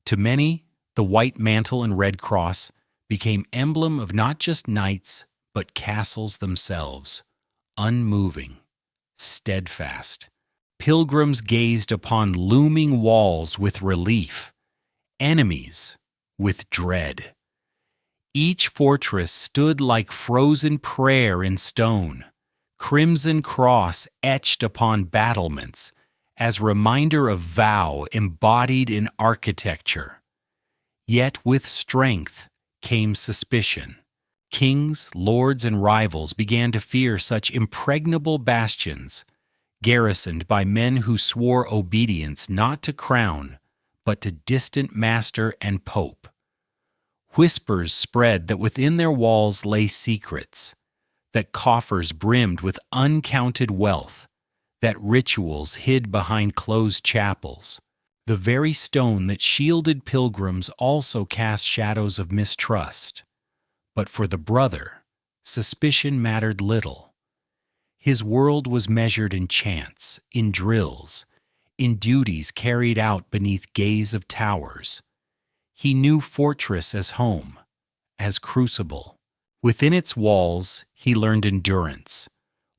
To many, the white mantle and red cross became emblem of not just knights, but castles themselves, unmoving, steadfast. Pilgrims gazed upon looming walls with relief, enemies with dread. Each fortress stood like frozen prayer in stone, crimson cross etched upon battlements, as reminder of vow embodied in architecture. Yet with strength came suspicion. Kings, lords, and rivals began to fear such impregnable bastions, garrisoned by men who swore obedience not to crown, but to distant master and pope. Whispers spread that within their walls lay secrets, that coffers brimmed with uncounted wealth, that rituals hid behind closed chapels. The very stone that shielded pilgrims also cast shadows of mistrust. But for the brother, suspicion mattered little. His world was measured in chants, in drills, in duties carried out beneath gaze of towers. He knew fortress as home, as crucible. Within its walls, he learned endurance.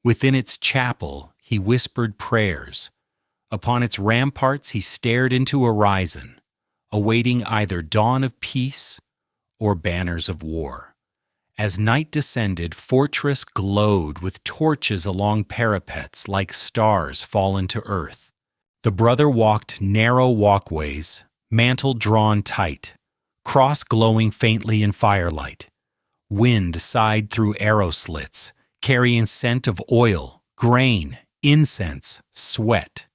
Within its chapel, he whispered prayers. Upon its ramparts, he stared into horizon, awaiting either dawn of peace or banners of war. As night descended, fortress glowed with torches along parapets like stars fallen to earth. The brother walked narrow walkways, mantle drawn tight, cross glowing faintly in firelight. Wind sighed through arrow slits, carrying scent of oil, grain, incense, sweat.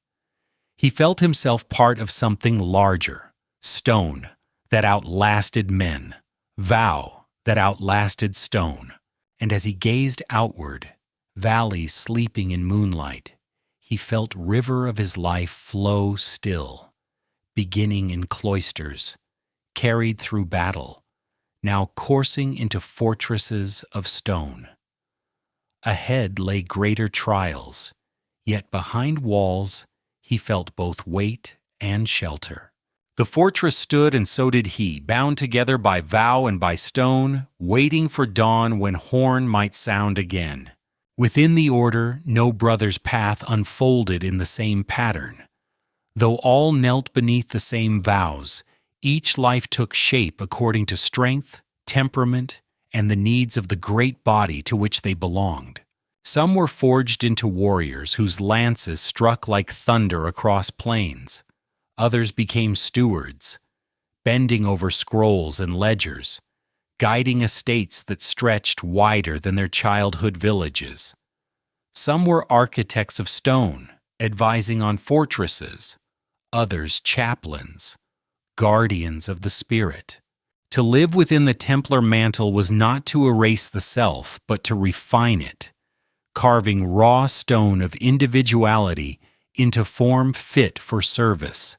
He felt himself part of something larger, stone that outlasted men, vow that outlasted stone. And as he gazed outward, valleys sleeping in moonlight, he felt river of his life flow still, beginning in cloisters, carried through battle, now coursing into fortresses of stone. Ahead lay greater trials, yet behind walls he felt both weight and shelter. The fortress stood, and so did he, bound together by vow and by stone, waiting for dawn when horn might sound again. Within the order, no brother's path unfolded in the same pattern. Though all knelt beneath the same vows, each life took shape according to strength, temperament, and the needs of the great body to which they belonged. Some were forged into warriors whose lances struck like thunder across plains. Others became stewards, bending over scrolls and ledgers, guiding estates that stretched wider than their childhood villages. Some were architects of stone, advising on fortresses. Others chaplains, guardians of the spirit. To live within the Templar mantle was not to erase the self, but to refine it, carving raw stone of individuality into form fit for service.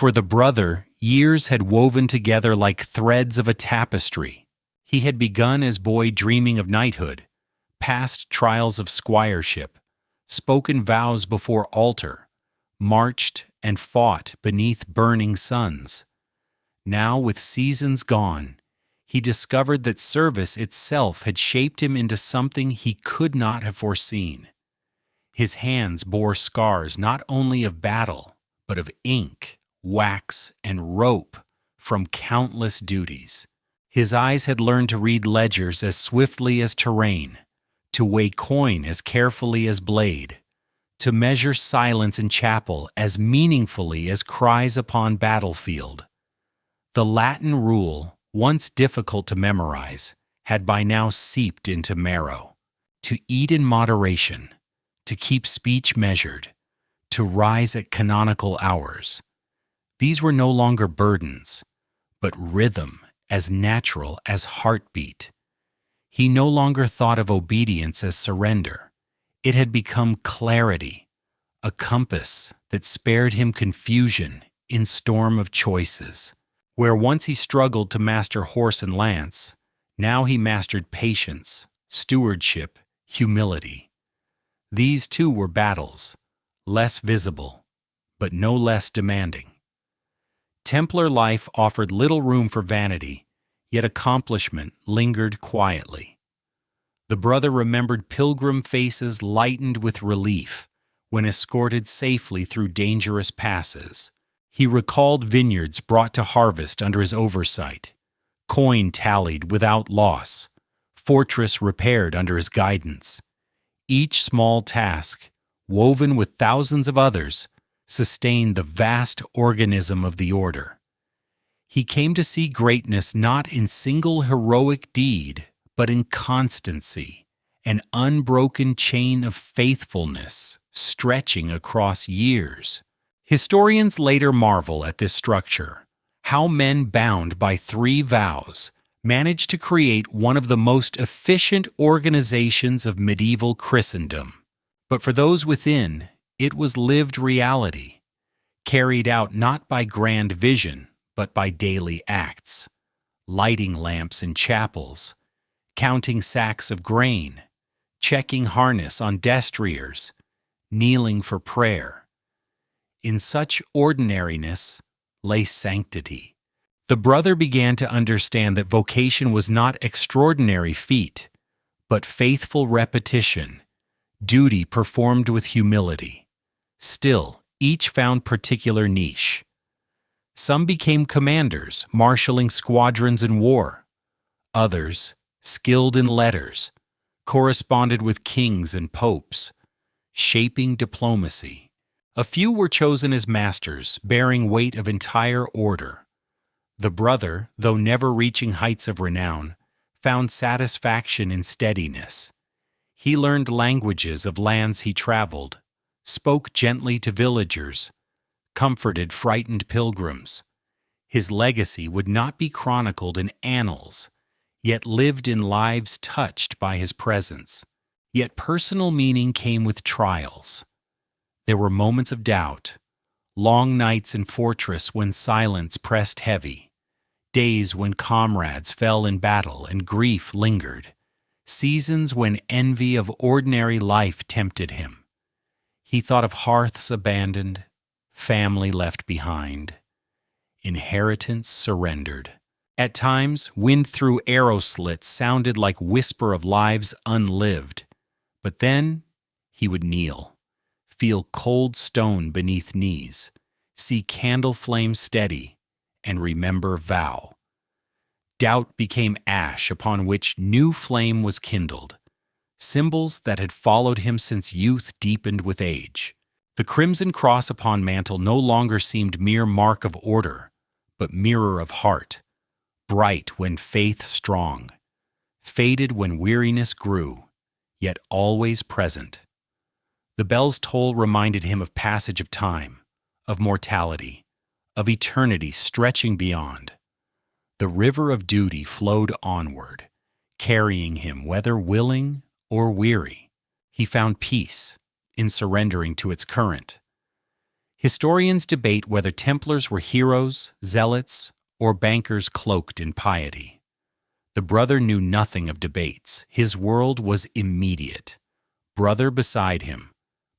For the brother, years had woven together like threads of a tapestry. He had begun as boy dreaming of knighthood, passed trials of squireship, spoken vows before altar, marched and fought beneath burning suns. Now, with seasons gone, he discovered that service itself had shaped him into something he could not have foreseen. His hands bore scars not only of battle, but of ink, wax, and rope from countless duties. His eyes had learned to read ledgers as swiftly as terrain, to weigh coin as carefully as blade, to measure silence in chapel as meaningfully as cries upon battlefield. The Latin rule, once difficult to memorize, had by now seeped into marrow. To eat in moderation, to keep speech measured, to rise at canonical hours. These were no longer burdens, but rhythm as natural as heartbeat. He no longer thought of obedience as surrender. It had become clarity, a compass that spared him confusion in storm of choices. Where once he struggled to master horse and lance, now he mastered patience, stewardship, humility. These too were battles, less visible, but no less demanding. Templar life offered little room for vanity, yet accomplishment lingered quietly. The brother remembered pilgrim faces lightened with relief when escorted safely through dangerous passes. He recalled vineyards brought to harvest under his oversight, coin tallied without loss, fortress repaired under his guidance. Each small task, woven with thousands of others, sustained the vast organism of the order. He came to see greatness not in single heroic deed, but in constancy, an unbroken chain of faithfulness stretching across years. Historians later marvel at this structure, how men bound by 3 vows managed to create one of the most efficient organizations of medieval Christendom. But for those within, it was lived reality, carried out not by grand vision, but by daily acts, lighting lamps in chapels, counting sacks of grain, checking harness on destriers, kneeling for prayer. In such ordinariness lay sanctity. The brother began to understand that vocation was not extraordinary feat, but faithful repetition, duty performed with humility. Still, each found particular niche. Some became commanders, marshaling squadrons in war. Others, skilled in letters, corresponded with kings and popes, shaping diplomacy. A few were chosen as masters, bearing weight of entire order. The brother, though never reaching heights of renown, found satisfaction in steadiness. He learned languages of lands he traveled, spoke gently to villagers, comforted frightened pilgrims. His legacy would not be chronicled in annals, yet lived in lives touched by his presence. Yet personal meaning came with trials. There were moments of doubt, long nights in fortress when silence pressed heavy, days when comrades fell in battle and grief lingered, seasons when envy of ordinary life tempted him. He thought of hearths abandoned, family left behind, inheritance surrendered. At times, wind through arrow slits sounded like whisper of lives unlived. But then he would kneel, feel cold stone beneath knees, see candle flame steady, and remember vow. Doubt became ash upon which new flame was kindled, symbols that had followed him since youth deepened with age. The crimson cross upon mantle no longer seemed mere mark of order, but mirror of heart, bright when faith strong, faded when weariness grew, yet always present. The bell's toll reminded him of passage of time, of mortality, of eternity stretching beyond. The river of duty flowed onward, carrying him whether willing or weary. He found peace in surrendering to its current. Historians debate whether Templars were heroes, zealots, or bankers cloaked in piety. The brother knew nothing of debates. His world was immediate. Brother beside him,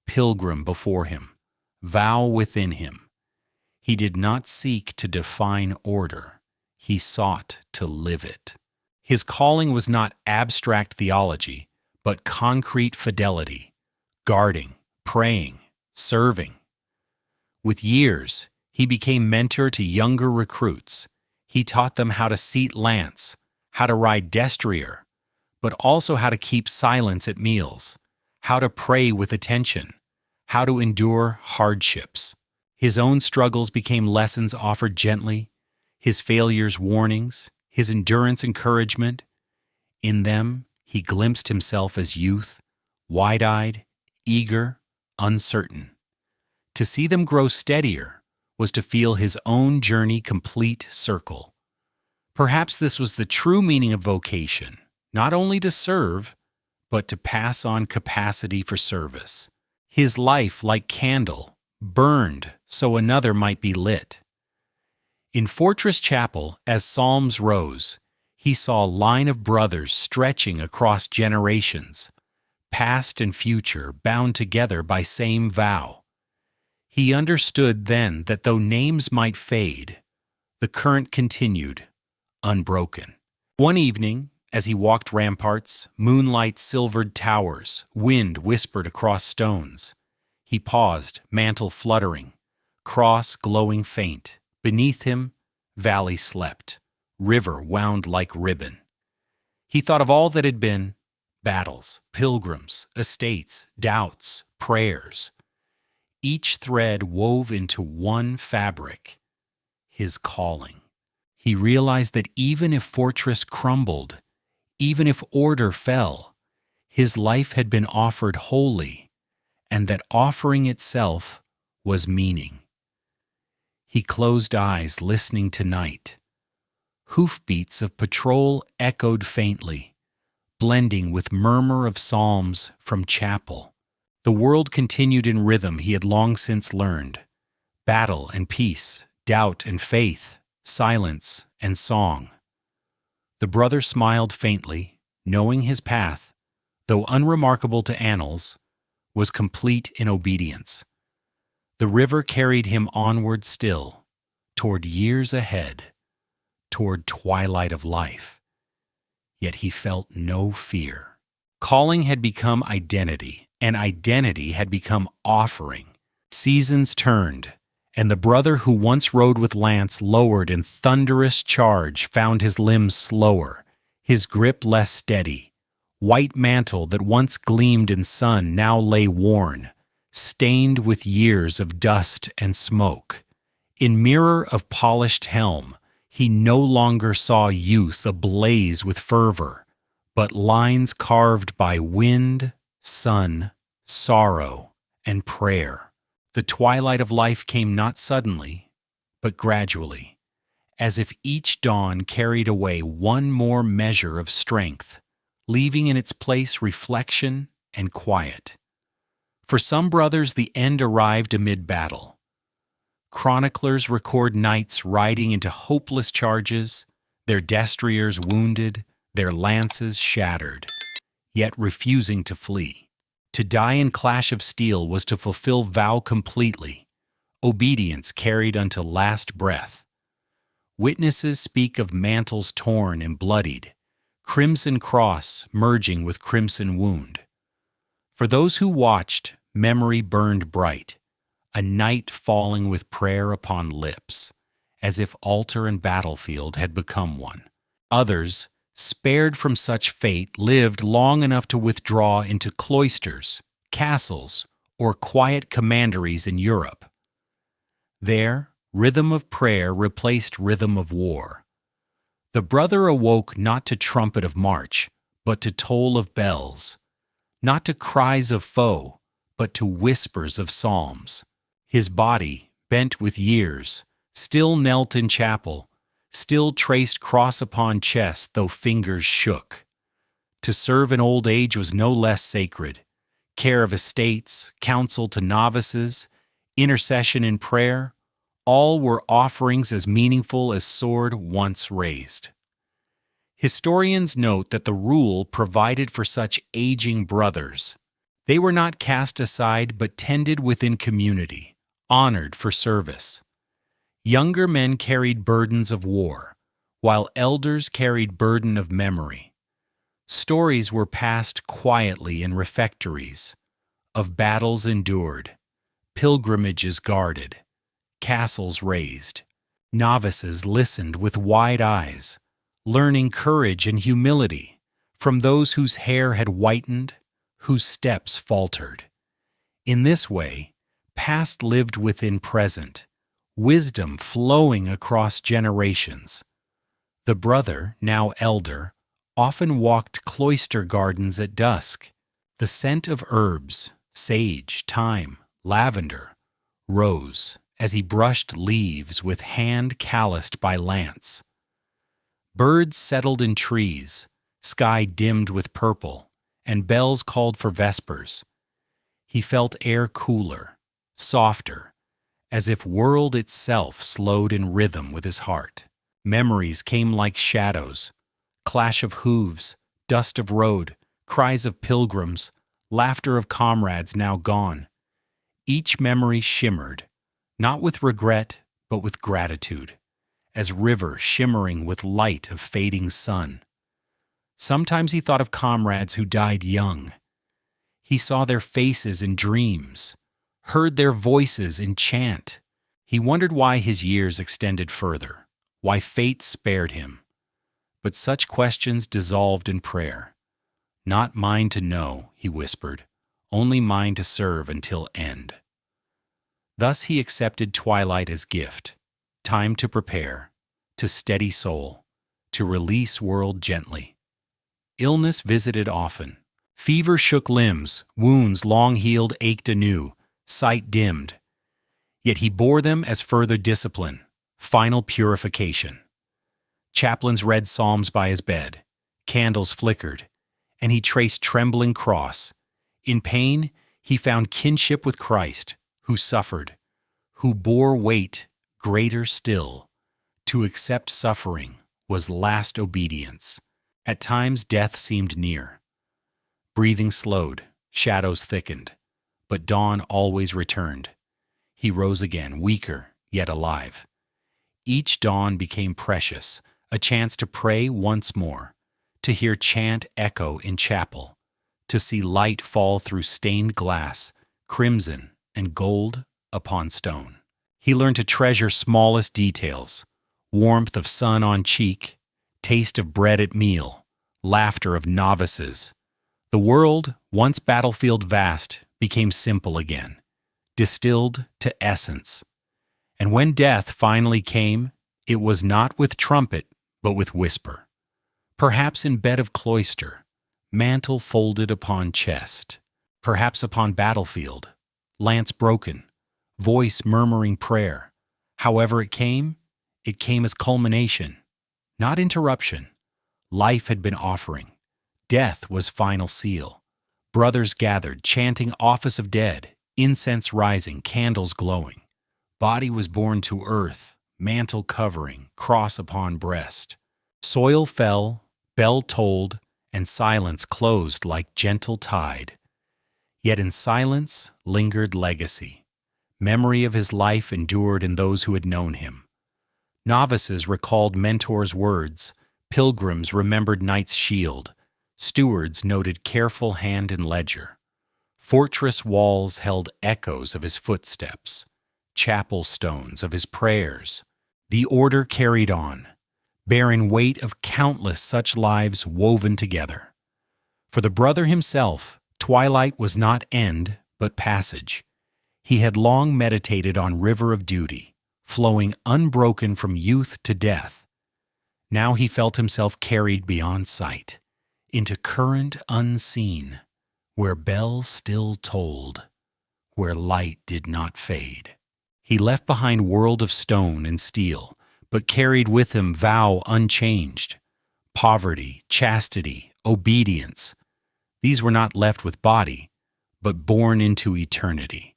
pilgrim before him, vow within him. He did not seek to define order. He sought to live it. His calling was not abstract theology, but concrete fidelity, guarding, praying, serving. With years, he became mentor to younger recruits. He taught them how to seat lance, how to ride destrier, but also how to keep silence at meals, how to pray with attention, how to endure hardships. His own struggles became lessons offered gently, his failures warnings, his endurance encouragement. In them, he glimpsed himself as youth, wide-eyed, eager, uncertain. To see them grow steadier was to feel his own journey complete circle. Perhaps this was the true meaning of vocation, not only to serve, but to pass on capacity for service. His life, like candle, burned so another might be lit. In Fortress Chapel, as psalms rose, he saw a line of brothers stretching across generations, past and future bound together by same vow. He understood then that though names might fade, the current continued, unbroken. One evening, As he walked ramparts, moonlight silvered towers, wind whispered across stones. He paused, mantle fluttering, cross glowing faint. Beneath him, valley slept, river wound like ribbon. He thought of all that had been, battles, pilgrims, estates, doubts, prayers. Each thread wove into one fabric, his calling. He realized that even if fortress crumbled, even if order fell, his life had been offered wholly, and that offering itself was meaning. He closed eyes, listening to night. Hoofbeats of patrol echoed faintly, blending with murmur of psalms from chapel. The world continued in rhythm he had long since learned. Battle and peace, doubt and faith, silence and song. The brother smiled faintly, knowing his path, though unremarkable to annals, was complete in obedience. The river carried him onward still, toward years ahead, toward twilight of life. Yet he felt no fear. Calling had become identity, and identity had become offering. Seasons turned, and the brother who once rode with lance lowered in thunderous charge found his limbs slower, his grip less steady. White mantle that once gleamed in sun now lay worn, stained with years of dust and smoke. In mirror of polished helm, he no longer saw youth ablaze with fervor, but lines carved by wind, sun, sorrow, and prayer. The twilight of life came not suddenly, but gradually, as if each dawn carried away one more measure of strength, leaving in its place reflection and quiet. For some brothers the end arrived amid battle. Chroniclers record knights riding into hopeless charges, their destriers wounded, their lances shattered, yet refusing to flee. To die in clash of steel was to fulfill vow completely, obedience carried unto last breath. Witnesses speak of mantles torn and bloodied, crimson cross merging with crimson wound. For those who watched, memory burned bright, a night falling with prayer upon lips, as if altar and battlefield had become one. Others, spared from such fate, lived long enough to withdraw into cloisters, castles, or quiet commanderies in Europe. There, rhythm of prayer replaced rhythm of war. The brother awoke not to trumpet of march, but to toll of bells, not to cries of foe, but to whispers of psalms. His body, bent with years, still knelt in chapel, still traced cross upon chest though fingers shook. To serve in old age was no less sacred. Care of estates, counsel to novices, intercession in prayer, all were offerings as meaningful as sword once raised. Historians note that the rule provided for such aging brothers. They were not cast aside but tended within community, honored for service. Younger men carried burdens of war, while elders carried burden of memory. Stories were passed quietly in refectories, of battles endured, pilgrimages guarded, castles razed. Novices listened with wide eyes, learning courage and humility from those whose hair had whitened, whose steps faltered. In this way, past lived within present, wisdom flowing across generations. The brother, now elder, often walked cloister gardens at dusk. The scent of herbs, sage, thyme, lavender, rose as he brushed leaves with hand calloused by lance. Birds settled in trees, sky dimmed with purple, and bells called for vespers. He felt air cooler, softer, as if world itself slowed in rhythm with his heart. Memories came like shadows, clash of hooves, dust of road, cries of pilgrims, laughter of comrades now gone. Each memory shimmered, not with regret, but with gratitude, as river shimmering with light of fading sun. Sometimes he thought of comrades who died young. He saw their faces in dreams, heard their voices in chant. He wondered why his years extended further, why fate spared him. But such questions dissolved in prayer. "Not mine to know," he whispered, "only mine to serve until end." Thus he accepted twilight as gift, time to prepare, to steady soul, to release world gently. Illness visited often. Fever shook limbs, wounds long healed ached anew, sight dimmed. Yet he bore them as further discipline, final purification. Chaplains read psalms by his bed, candles flickered, and he traced trembling cross. In pain, he found kinship with Christ, who suffered, who bore weight greater still. To accept suffering was last obedience. At times death seemed near. Breathing slowed, shadows thickened, but dawn always returned. He rose again, weaker, yet alive. Each dawn became precious, a chance to pray once more, to hear chant echo in chapel, to see light fall through stained glass, crimson and gold upon stone. He learned to treasure smallest details, warmth of sun on cheek, taste of bread at meal, laughter of novices. The world, once battlefield vast, became simple again, distilled to essence. And when death finally came, it was not with trumpet, but with whisper. Perhaps in bed of cloister, mantle folded upon chest. Perhaps upon battlefield, lance broken, voice murmuring prayer. However it came as culmination, not interruption. Life had been offering. Death was final seal. Brothers gathered, chanting office of dead, incense rising, candles glowing. Body was borne to earth, mantle covering, cross upon breast. Soil fell, bell tolled, and silence closed like gentle tide. Yet in silence lingered legacy. Memory of his life endured in those who had known him. Novices recalled mentors' words, pilgrims remembered knight's shield, stewards noted careful hand and ledger. Fortress walls held echoes of his footsteps, chapel stones of his prayers. The order carried on, bearing weight of countless such lives woven together. For the brother himself, twilight was not end, but passage. He had long meditated on river of duty, flowing unbroken from youth to death. Now he felt himself carried beyond sight, into current unseen, where bells still tolled, where light did not fade. He left behind world of stone and steel, but carried with him vow unchanged. Poverty, chastity, obedience. These were not left with body, but born into eternity.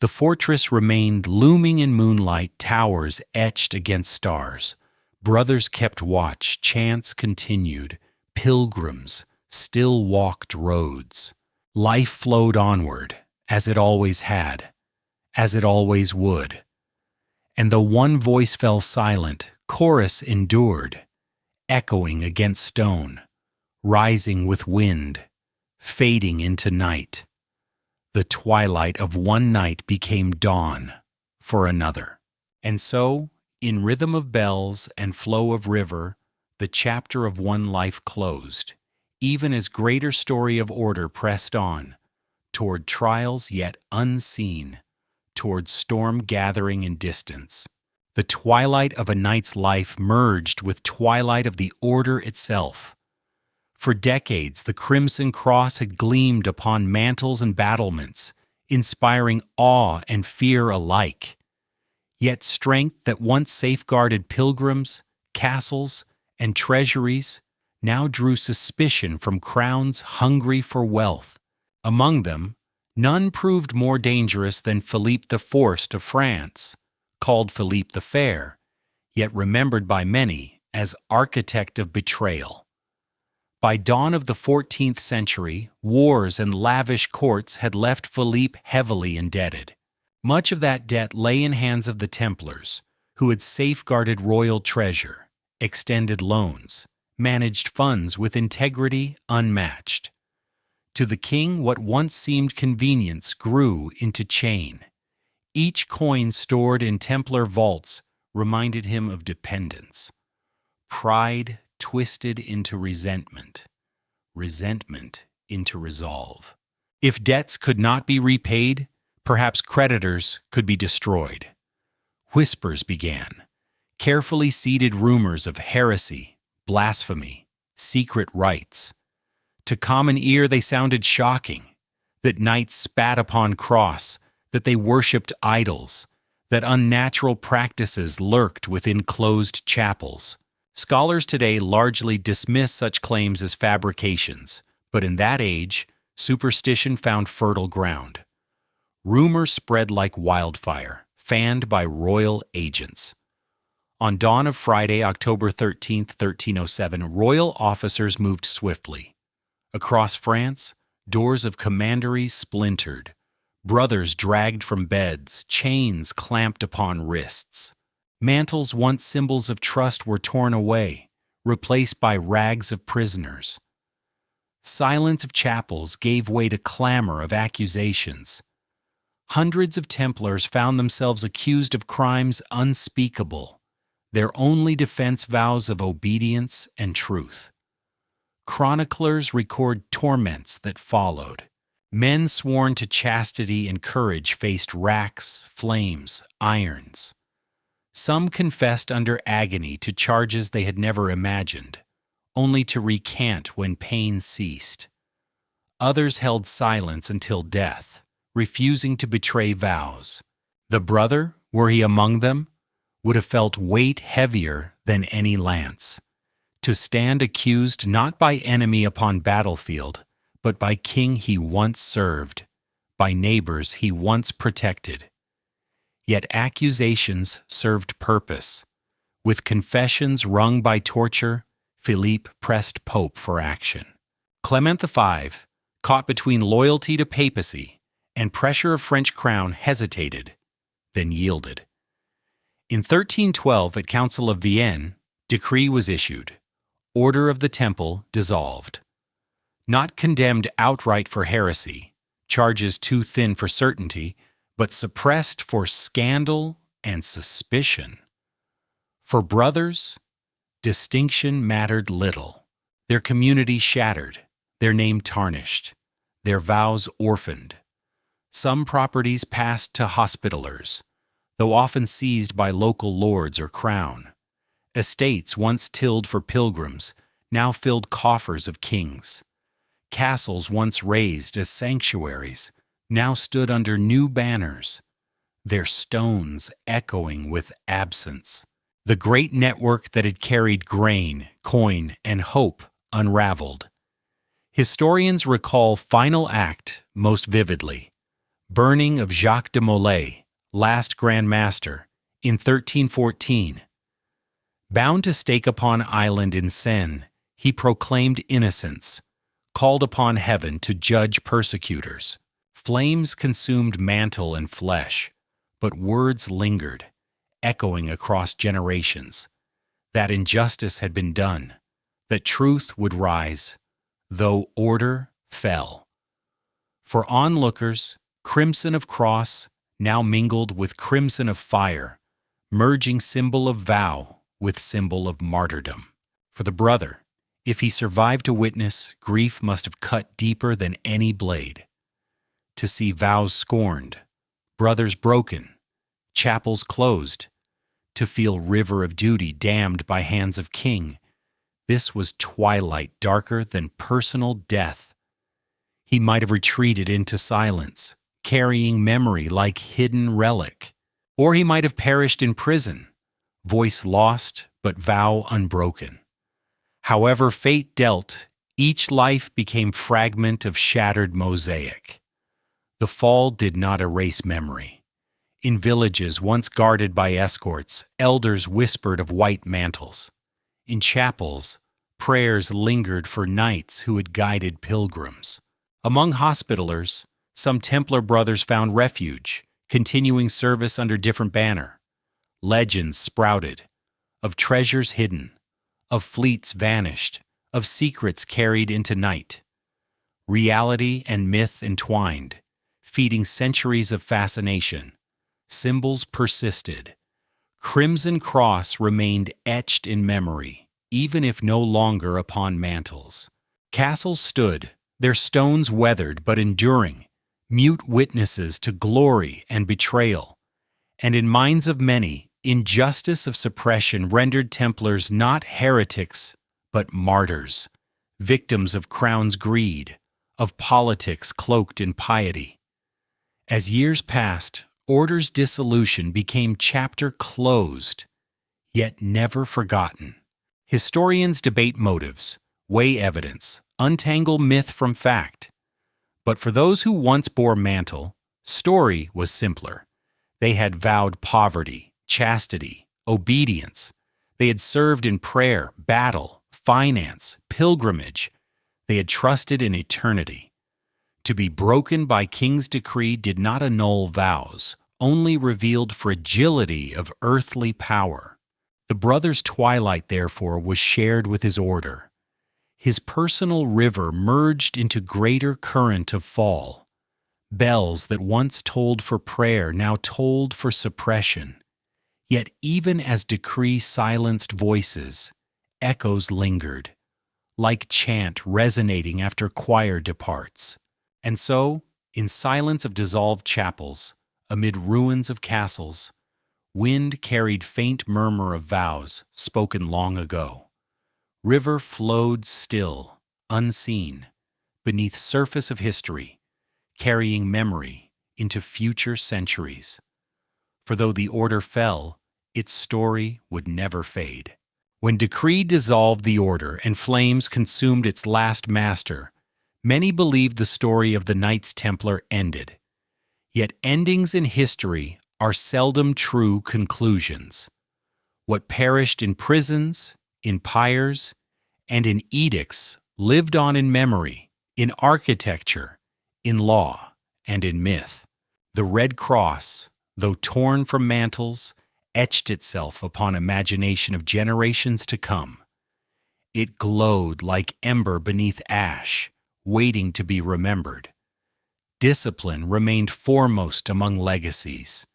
The fortress remained looming in moonlight, towers etched against stars. Brothers kept watch, chants continued, pilgrims still walked roads. Life flowed onward, as it always had, as it always would. And though one voice fell silent, chorus endured, echoing against stone, rising with wind, fading into night. The twilight of one night became dawn for another. And so, in rhythm of bells and flow of river, the chapter of one life closed, even as greater story of order pressed on, toward trials yet unseen, toward storm gathering in distance. The twilight of a night's life merged with twilight of the order itself. For decades, the Crimson Cross had gleamed upon mantles and battlements, inspiring awe and fear alike. Yet strength that once safeguarded pilgrims, castles, and treasuries now drew suspicion from crowns hungry for wealth. Among them, none proved more dangerous than Philippe the Forced of France, called Philippe the Fair, yet remembered by many as architect of betrayal. By dawn of the 14th century, wars and lavish courts had left Philippe heavily indebted. Much of that debt lay in hands of the Templars, who had safeguarded royal treasure, extended loans, managed funds with integrity unmatched. To the king, what once seemed convenience grew into chain. Each coin stored in Templar vaults reminded him of dependence. Pride twisted into resentment, resentment into resolve. If debts could not be repaid, perhaps creditors could be destroyed. Whispers began, carefully seeded rumors of heresy, blasphemy, secret rites. To common ear they sounded shocking, that knights spat upon cross, that they worshipped idols, that unnatural practices lurked within closed chapels. Scholars today largely dismiss such claims as fabrications, but in that age, superstition found fertile ground. Rumor spread like wildfire, fanned by royal agents. On dawn of Friday, October 13, 1307, royal officers moved swiftly. Across France, doors of commanderies splintered, brothers dragged from beds, chains clamped upon wrists. Mantles once symbols of trust were torn away, replaced by rags of prisoners. Silence of chapels gave way to clamor of accusations. Hundreds of Templars found themselves accused of crimes unspeakable, their only defense vows of obedience and truth. Chroniclers record torments that followed. Men sworn to chastity and courage faced racks, flames, irons. Some confessed under agony to charges they had never imagined, only to recant when pain ceased. Others held silence until death, refusing to betray vows. The brother, were he among them, would have felt weight heavier than any lance. To stand accused not by enemy upon battlefield, but by king he once served, by neighbors he once protected. Yet accusations served purpose. With confessions wrung by torture, Philippe pressed Pope for action. Clement V, caught between loyalty to papacy and pressure of French crown, hesitated, then yielded. In 1312, at Council of Vienne, decree was issued. Order of the Temple dissolved. Not condemned outright for heresy, charges too thin for certainty, but suppressed for scandal and suspicion. For brothers, distinction mattered little. Their community shattered, their name tarnished, their vows orphaned. Some properties passed to hospitallers, though often seized by local lords or crown. Estates once tilled for pilgrims now filled coffers of kings. Castles once raised as sanctuaries now stood under new banners, their stones echoing with absence. The great network that had carried grain, coin, and hope unraveled. Historians recall final act most vividly, burning of Jacques de Molay, last Grand Master, in 1314. Bound to stake upon island in Seine, he proclaimed innocence, called upon heaven to judge persecutors. Flames consumed mantle and flesh, but words lingered, echoing across generations, that injustice had been done, that truth would rise, though order fell. For onlookers, crimson of cross now mingled with crimson of fire, merging symbol of vow with symbol of martyrdom. For the brother, if he survived to witness, grief must have cut deeper than any blade. To see vows scorned, brothers broken, chapels closed, to feel river of duty dammed by hands of king, this was twilight darker than personal death. He might have retreated into silence, carrying memory like hidden relic, or he might have perished in prison, voice lost but vow unbroken. However fate dealt, each life became fragment of shattered mosaic. The fall did not erase memory. In villages once guarded by escorts, elders whispered of white mantles. In chapels, prayers lingered for knights who had guided pilgrims. Among hospitallers, some Templar brothers found refuge, continuing service under different banner. Legends sprouted, of treasures hidden, of fleets vanished, of secrets carried into night. Reality and myth entwined, feeding centuries of fascination. Symbols persisted. Crimson cross remained etched in memory, even if no longer upon mantles. Castles stood, their stones weathered but enduring, mute witnesses to glory and betrayal. And in minds of many, injustice of suppression rendered Templars not heretics, but martyrs, victims of crown's greed, of politics cloaked in piety. As years passed, Order's dissolution became chapter closed, yet never forgotten. Historians debate motives, weigh evidence, untangle myth from fact. But for those who once bore mantle, story was simpler. They had vowed poverty, chastity, obedience. They had served in prayer, battle, finance, pilgrimage. They had trusted in eternity. To be broken by king's decree did not annul vows, only revealed fragility of earthly power. The brother's twilight, therefore, was shared with his order. His personal river merged into greater current of fall. Bells that once tolled for prayer now tolled for suppression. Yet even as decree silenced voices, echoes lingered, like chant resonating after choir departs. And so, in silence of dissolved chapels, amid ruins of castles, wind carried faint murmur of vows spoken long ago. River flowed still, unseen, beneath surface of history, carrying memory into future centuries. For though the order fell, its story would never fade. When decree dissolved the order and flames consumed its last master, many believed the story of the Knights Templar ended. Yet endings in history are seldom true conclusions. What perished in prisons, in pyres, and in edicts lived on in memory, in architecture, in law, and in myth. The Red Cross, though torn from mantles, etched itself upon imagination of generations to come. It glowed like ember beneath ash, waiting to be remembered. Discipline remained foremost among legacies.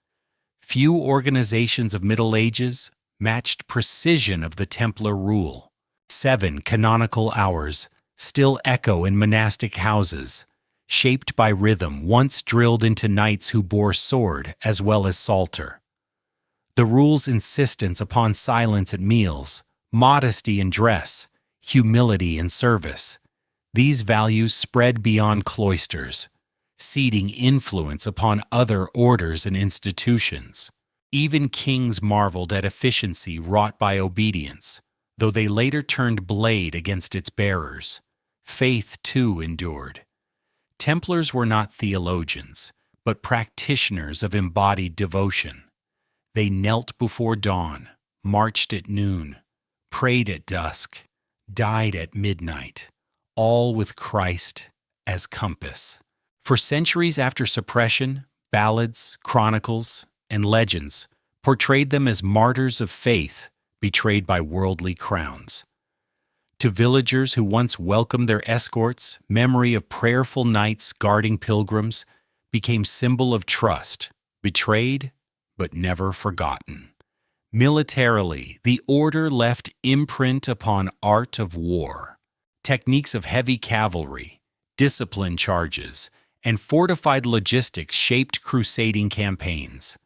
Few organizations of Middle Ages matched precision of the Templar Rule. 7 canonical hours still echo in monastic houses, shaped by rhythm once drilled into knights who bore sword as well as psalter. The rule's insistence upon silence at meals, modesty in dress, humility in service, these values spread beyond cloisters, seeding influence upon other orders and institutions. Even kings marveled at efficiency wrought by obedience, though they later turned blade against its bearers. Faith, too, endured. Templars were not theologians, but practitioners of embodied devotion. They knelt before dawn, marched at noon, prayed at dusk, died at midnight, all with Christ as compass. For centuries after suppression, ballads, chronicles, and legends portrayed them as martyrs of faith betrayed by worldly crowns. To villagers who once welcomed their escorts, memory of prayerful knights guarding pilgrims became symbol of trust, betrayed but never forgotten. Militarily, the order left imprint upon art of war. Techniques of heavy cavalry, discipline charges, and fortified logistics shaped crusading campaigns.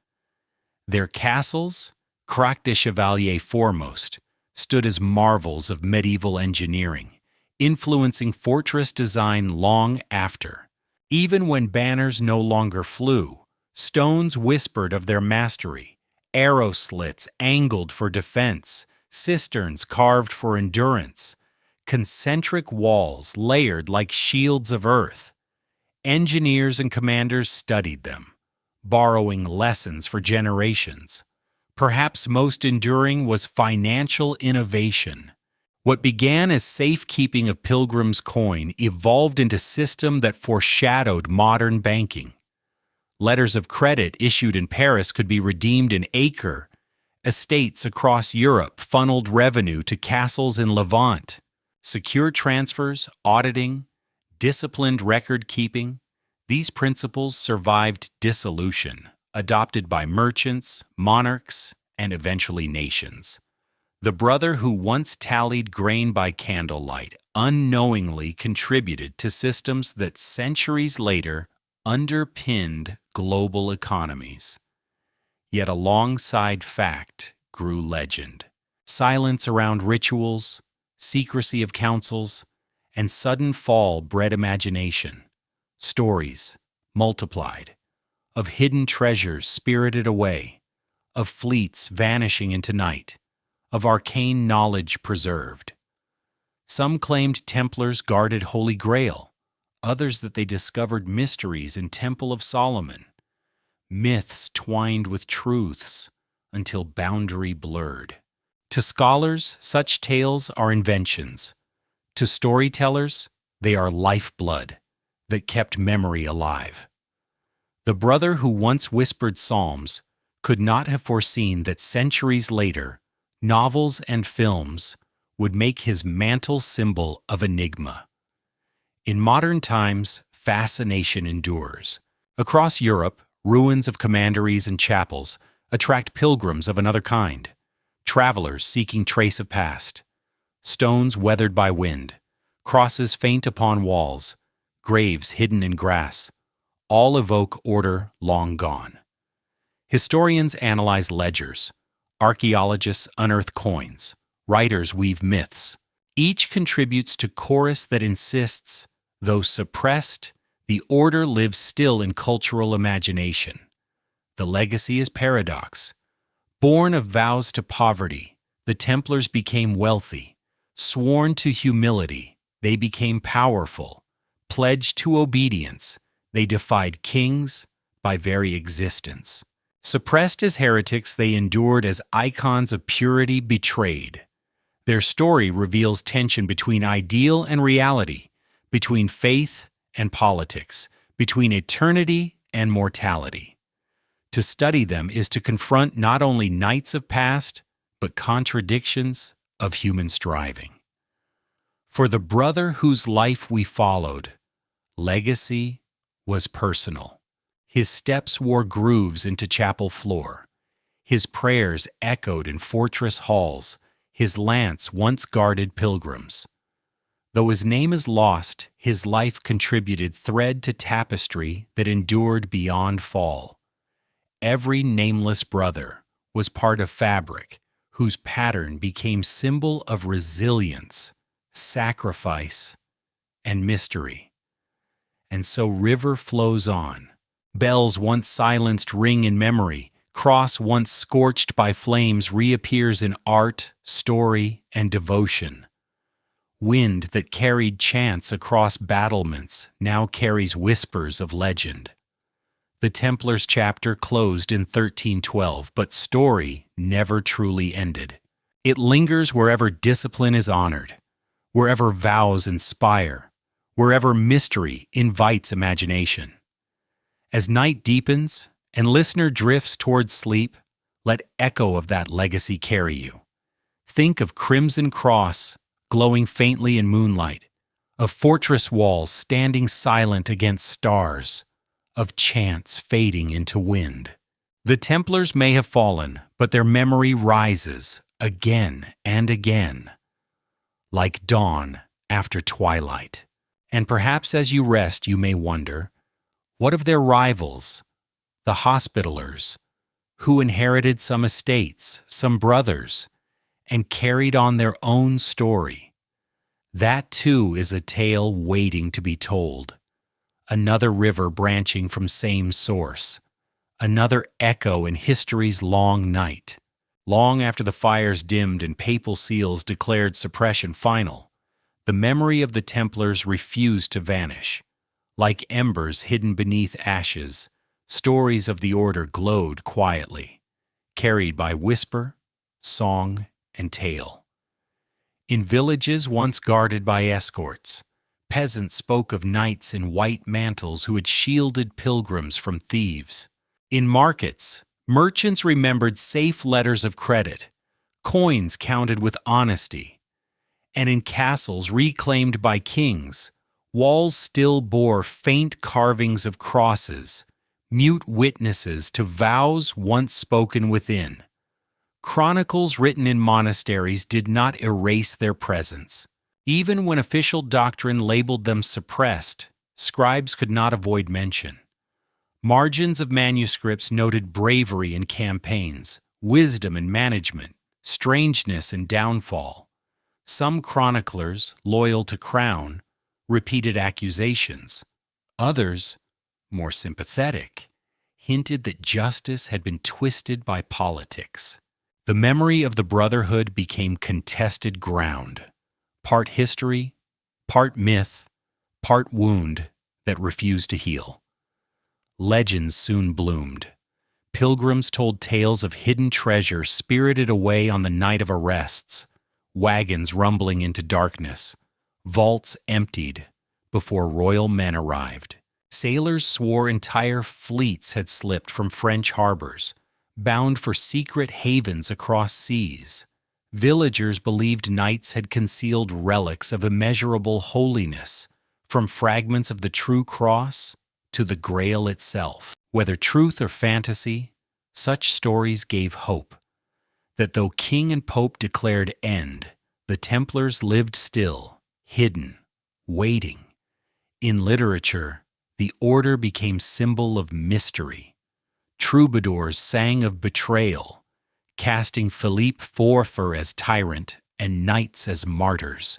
Their castles, Krak de Chevaliers foremost, stood as marvels of medieval engineering, influencing fortress design long after. Even when banners no longer flew, stones whispered of their mastery, arrow slits angled for defense, cisterns carved for endurance, concentric walls layered like shields of earth. Engineers and commanders studied them, borrowing lessons for generations. Perhaps most enduring was financial innovation. What began as safekeeping of pilgrims' coin evolved into a system that foreshadowed modern banking. Letters of credit issued in Paris could be redeemed in Acre, Estates across Europe funneled revenue to castles in Levant. Secure transfers, auditing, disciplined record-keeping, these principles survived dissolution, adopted by merchants, monarchs, and eventually nations. The brother who once tallied grain by candlelight unknowingly contributed to systems that centuries later underpinned global economies. Yet alongside fact grew legend. Silence around rituals, secrecy of councils, and sudden fall bred imagination. Stories multiplied, of hidden treasures spirited away, of fleets vanishing into night, of arcane knowledge preserved. Some claimed Templars guarded Holy Grail, others that they discovered mysteries in Temple of Solomon. Myths twined with truths until boundary blurred. To scholars, such tales are inventions. To storytellers, they are lifeblood that kept memory alive. The brother who once whispered psalms could not have foreseen that centuries later, novels and films would make his mantle symbol of enigma. In modern times, fascination endures. Across Europe, ruins of commanderies and chapels attract pilgrims of another kind, travelers seeking trace of past. Stones weathered by wind, crosses faint upon walls, graves hidden in grass, all evoke order long gone. Historians analyze ledgers, archaeologists unearth coins, writers weave myths. Each contributes to chorus that insists, though suppressed, the order lives still in cultural imagination. The legacy is paradox. Born of vows to poverty, the Templars became wealthy. Sworn to humility, they became powerful. Pledged to obedience, they defied kings by very existence. Suppressed as heretics, they endured as icons of purity betrayed. Their story reveals tension between ideal and reality, between faith and politics, between eternity and mortality. To study them is to confront not only knights of past, but contradictions of human striving. For the brother whose life we followed, legacy was personal. His steps wore grooves into chapel floor. His prayers echoed in fortress halls. His lance once guarded pilgrims. Though his name is lost, his life contributed thread to tapestry that endured beyond fall. Every nameless brother was part of fabric whose pattern became symbol of resilience, sacrifice, and mystery. And so river flows on. Bells once silenced ring in memory. Cross once scorched by flames reappears in art, story, and devotion. Wind that carried chants across battlements now carries whispers of legend. The Templars chapter closed in 1312, but story never truly ended. It lingers wherever discipline is honored, wherever vows inspire, wherever mystery invites imagination. As night deepens and listener drifts towards sleep, let echo of that legacy carry you. Think of crimson cross glowing faintly in moonlight, of fortress walls standing silent against stars, of chants fading into wind. The Templars may have fallen, but their memory rises again and again, like dawn after twilight. And perhaps as you rest you may wonder, what of their rivals, the Hospitallers, who inherited some estates, some brothers, and carried on their own story? That too is a tale waiting to be told. Another river branching from same source. Another echo in history's long night. Long after the fires dimmed and papal seals declared suppression final, the memory of the Templars refused to vanish. Like embers hidden beneath ashes, stories of the order glowed quietly, carried by whisper, song, and tale. In villages once guarded by escorts, peasants spoke of knights in white mantles who had shielded pilgrims from thieves. In markets, Merchants remembered safe letters of credit, coins counted with honesty, and in castles reclaimed by kings, walls still bore faint carvings of crosses, mute witnesses to vows once spoken within. Chronicles written in monasteries did not erase their presence. Even when official doctrine labeled them suppressed, scribes could not avoid mention. Margins of manuscripts noted bravery in campaigns, wisdom in management, strangeness in downfall. Some chroniclers, loyal to crown, repeated accusations. Others, more sympathetic, hinted that justice had been twisted by politics. The memory of the brotherhood became contested ground, part history, part myth, part wound that refused to heal. Legends soon bloomed. Pilgrims told tales of hidden treasure spirited away on the night of arrests, wagons rumbling into darkness, vaults emptied before royal men arrived. Sailors swore entire fleets had slipped from French harbors, bound for secret havens across seas. Villagers believed knights had concealed relics of immeasurable holiness, from fragments of the true cross to the Grail itself. Whether truth or fantasy, such stories gave hope that though king and pope declared end, the Templars lived still, hidden, waiting. In literature, the order became symbol of mystery. Troubadours sang of betrayal, casting Philippe Forfert as tyrant and knights as martyrs.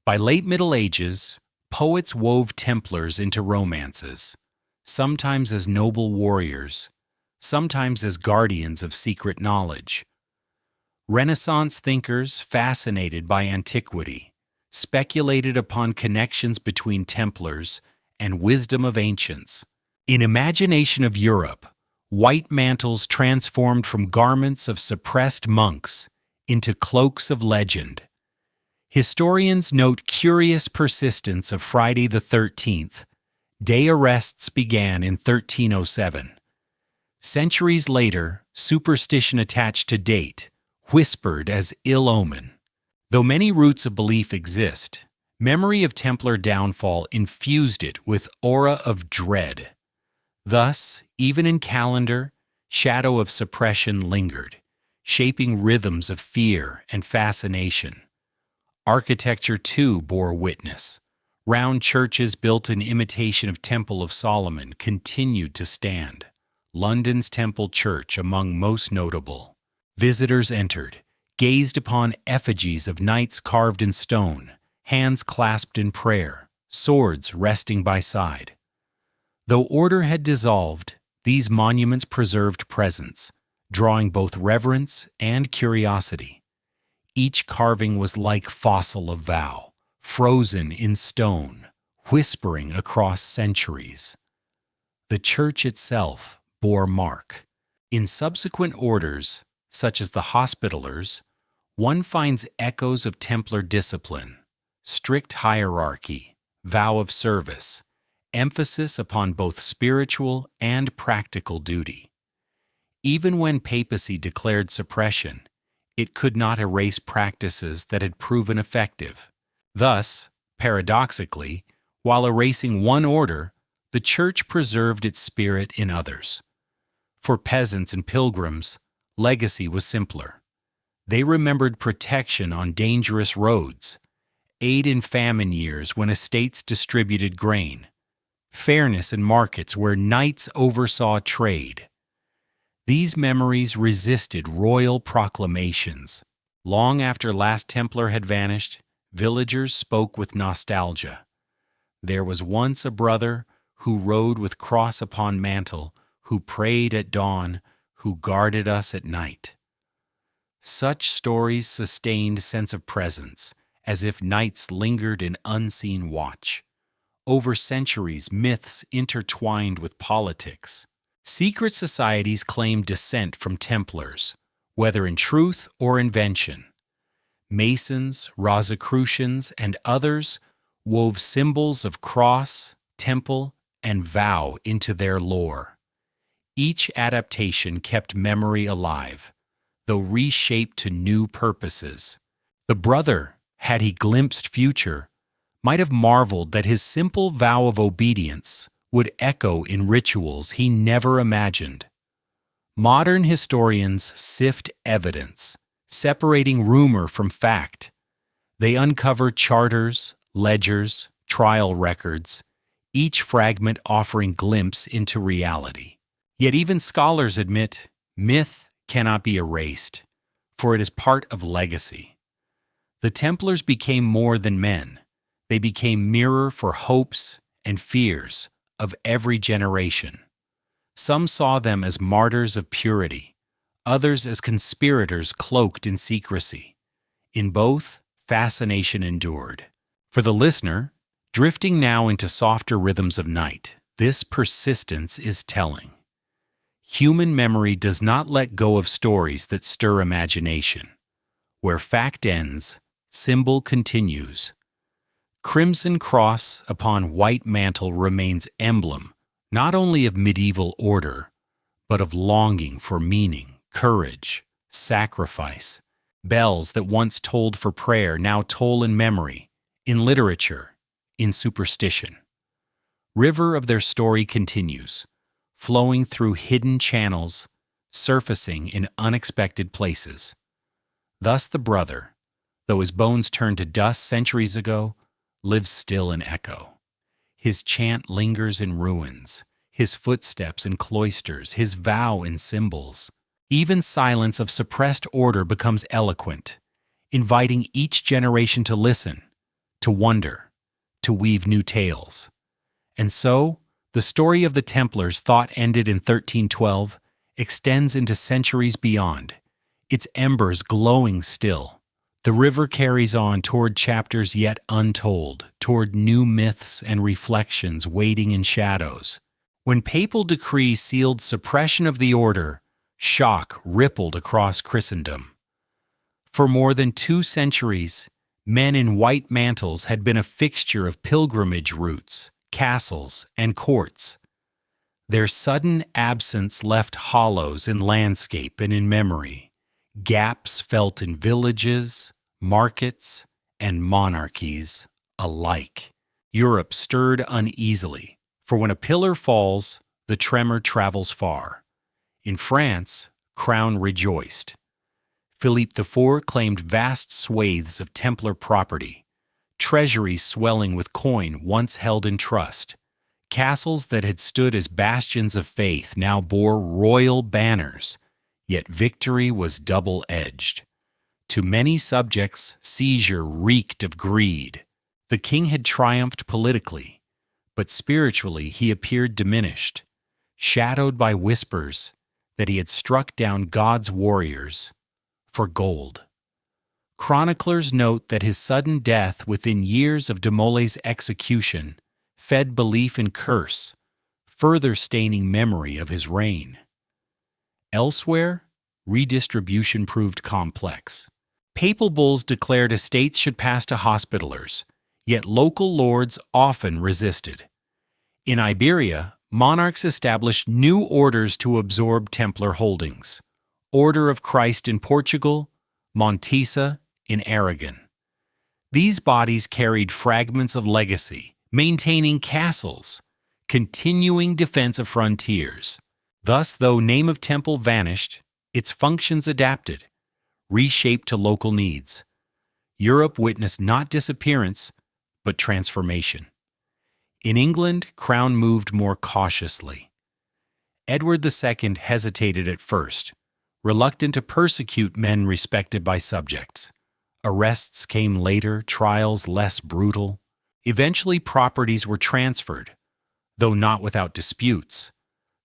By late Middle Ages, poets wove Templars into romances, sometimes as noble warriors, sometimes as guardians of secret knowledge. Renaissance thinkers, fascinated by antiquity, speculated upon connections between Templars and wisdom of ancients. In imagination of Europe, white mantles transformed from garments of suppressed monks into cloaks of legend. Historians note curious persistence of Friday the 13th. Day arrests began in 1307. Centuries later, superstition attached to date, whispered as ill omen. Though many roots of belief exist, memory of Templar downfall infused it with aura of dread. Thus, even in calendar, shadow of suppression lingered, shaping rhythms of fear and fascination. Architecture, too, bore witness. Round churches built in imitation of Temple of Solomon continued to stand, London's Temple Church among most notable. Visitors entered, gazed upon effigies of knights carved in stone, hands clasped in prayer, swords resting by side. Though order had dissolved, these monuments preserved presence, drawing both reverence and curiosity. Each carving was like fossil of vow, frozen in stone, whispering across centuries. The church itself bore mark. In subsequent orders, such as the Hospitallers, one finds echoes of Templar discipline, strict hierarchy, vow of service, emphasis upon both spiritual and practical duty. Even when papacy declared suppression, it could not erase practices that had proven effective. Thus, paradoxically, while erasing one order, the Church preserved its spirit in others. For peasants and pilgrims, legacy was simpler. They remembered protection on dangerous roads, aid in famine years when estates distributed grain, fairness in markets where knights oversaw trade. These memories resisted royal proclamations. Long after last Templar had vanished, villagers spoke with nostalgia. There was once a brother who rode with cross upon mantle, who prayed at dawn, who guarded us at night. Such stories sustained sense of presence, as if knights lingered in unseen watch. Over centuries, myths intertwined with politics. Secret societies claimed descent from Templars, whether in truth or invention. Masons, Rosicrucians, and others wove symbols of cross, temple, and vow into their lore. Each adaptation kept memory alive, though reshaped to new purposes. The brother, had he glimpsed future, might have marveled that his simple vow of obedience would echo in rituals he never imagined. Modern historians sift evidence, separating rumor from fact. They uncover charters, ledgers, trial records, each fragment offering glimpse into reality. Yet even scholars admit myth cannot be erased, for it is part of legacy. The Templars became more than men. They became mirror for hopes and fears of every generation. Some saw them as martyrs of purity, others as conspirators cloaked in secrecy. In both, fascination endured. For the listener, drifting now into softer rhythms of night, this persistence is telling. Human memory does not let go of stories that stir imagination. Where fact ends, symbol continues. Crimson cross upon white mantle remains emblem not only of medieval order, but of longing for meaning, courage, sacrifice. Bells that once tolled for prayer now toll in memory, in literature, in superstition. River of their story continues, flowing through hidden channels, surfacing in unexpected places. Thus the brother, though his bones turned to dust centuries ago, lives still in echo. His chant lingers in ruins, his footsteps in cloisters, his vow in symbols. Even silence of suppressed order becomes eloquent, inviting each generation to listen, to wonder, to weave new tales. And so, the story of the Templars thought ended in 1312 extends into centuries beyond, its embers glowing still. The river carries on toward chapters yet untold, toward new myths and reflections waiting in shadows. When papal decree sealed suppression of the order, shock rippled across Christendom. For more than 2 centuries, men in white mantles had been a fixture of pilgrimage routes, castles, and courts. Their sudden absence left hollows in landscape and in memory. Gaps felt in villages, markets, and monarchies alike. Europe stirred uneasily, for when a pillar falls, the tremor travels far. In France, crown rejoiced. Philippe IV claimed vast swathes of Templar property, treasuries swelling with coin once held in trust. Castles that had stood as bastions of faith now bore royal banners. Yet victory was double-edged. To many subjects, seizure reeked of greed. The king had triumphed politically, but spiritually he appeared diminished, shadowed by whispers that he had struck down God's warriors for gold. Chroniclers note that his sudden death within years of de Molay's execution fed belief in curse, further staining memory of his reign. Elsewhere, redistribution proved complex. Papal bulls declared estates should pass to hospitallers, yet local lords often resisted. In Iberia, monarchs established new orders to absorb Templar holdings. Order of Christ in Portugal, Montesa in Aragon. These bodies carried fragments of legacy, maintaining castles, continuing defense of frontiers. Thus, though name of temple vanished, its functions adapted, reshaped to local needs. Europe witnessed not disappearance, but transformation. In England, crown moved more cautiously. Edward II hesitated at first, reluctant to persecute men respected by subjects. Arrests came later, trials less brutal. Eventually, properties were transferred, though not without disputes.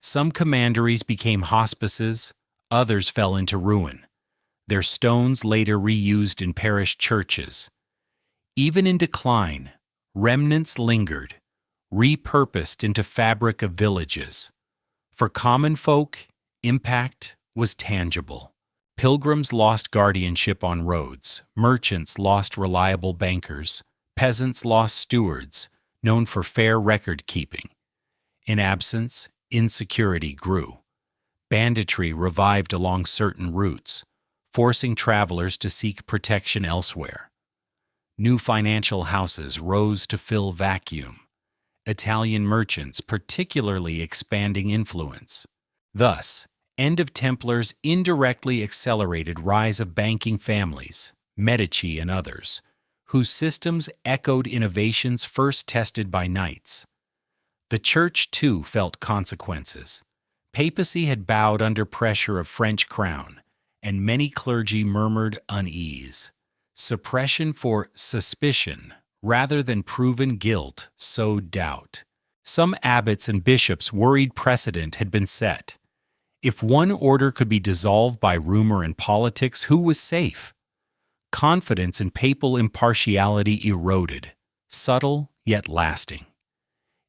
Some commanderies became hospices, others fell into ruin, their stones later reused in parish churches. Even in decline, remnants lingered, repurposed into fabric of villages. For common folk, impact was tangible. Pilgrims lost guardianship on roads, merchants lost reliable bankers, peasants lost stewards, known for fair record-keeping. In absence, insecurity grew. Banditry revived along certain routes, forcing travelers to seek protection elsewhere. New financial houses rose to fill vacuum, Italian merchants particularly expanding influence. Thus, end of Templars indirectly accelerated rise of banking families, Medici and others, whose systems echoed innovations first tested by knights. The Church, too, felt consequences. Papacy had bowed under pressure of French crown, and many clergy murmured unease. Suppression for suspicion, rather than proven guilt, sowed doubt. Some abbots and bishops worried precedent had been set. If one order could be dissolved by rumor and politics, who was safe? Confidence in papal impartiality eroded, subtle yet lasting.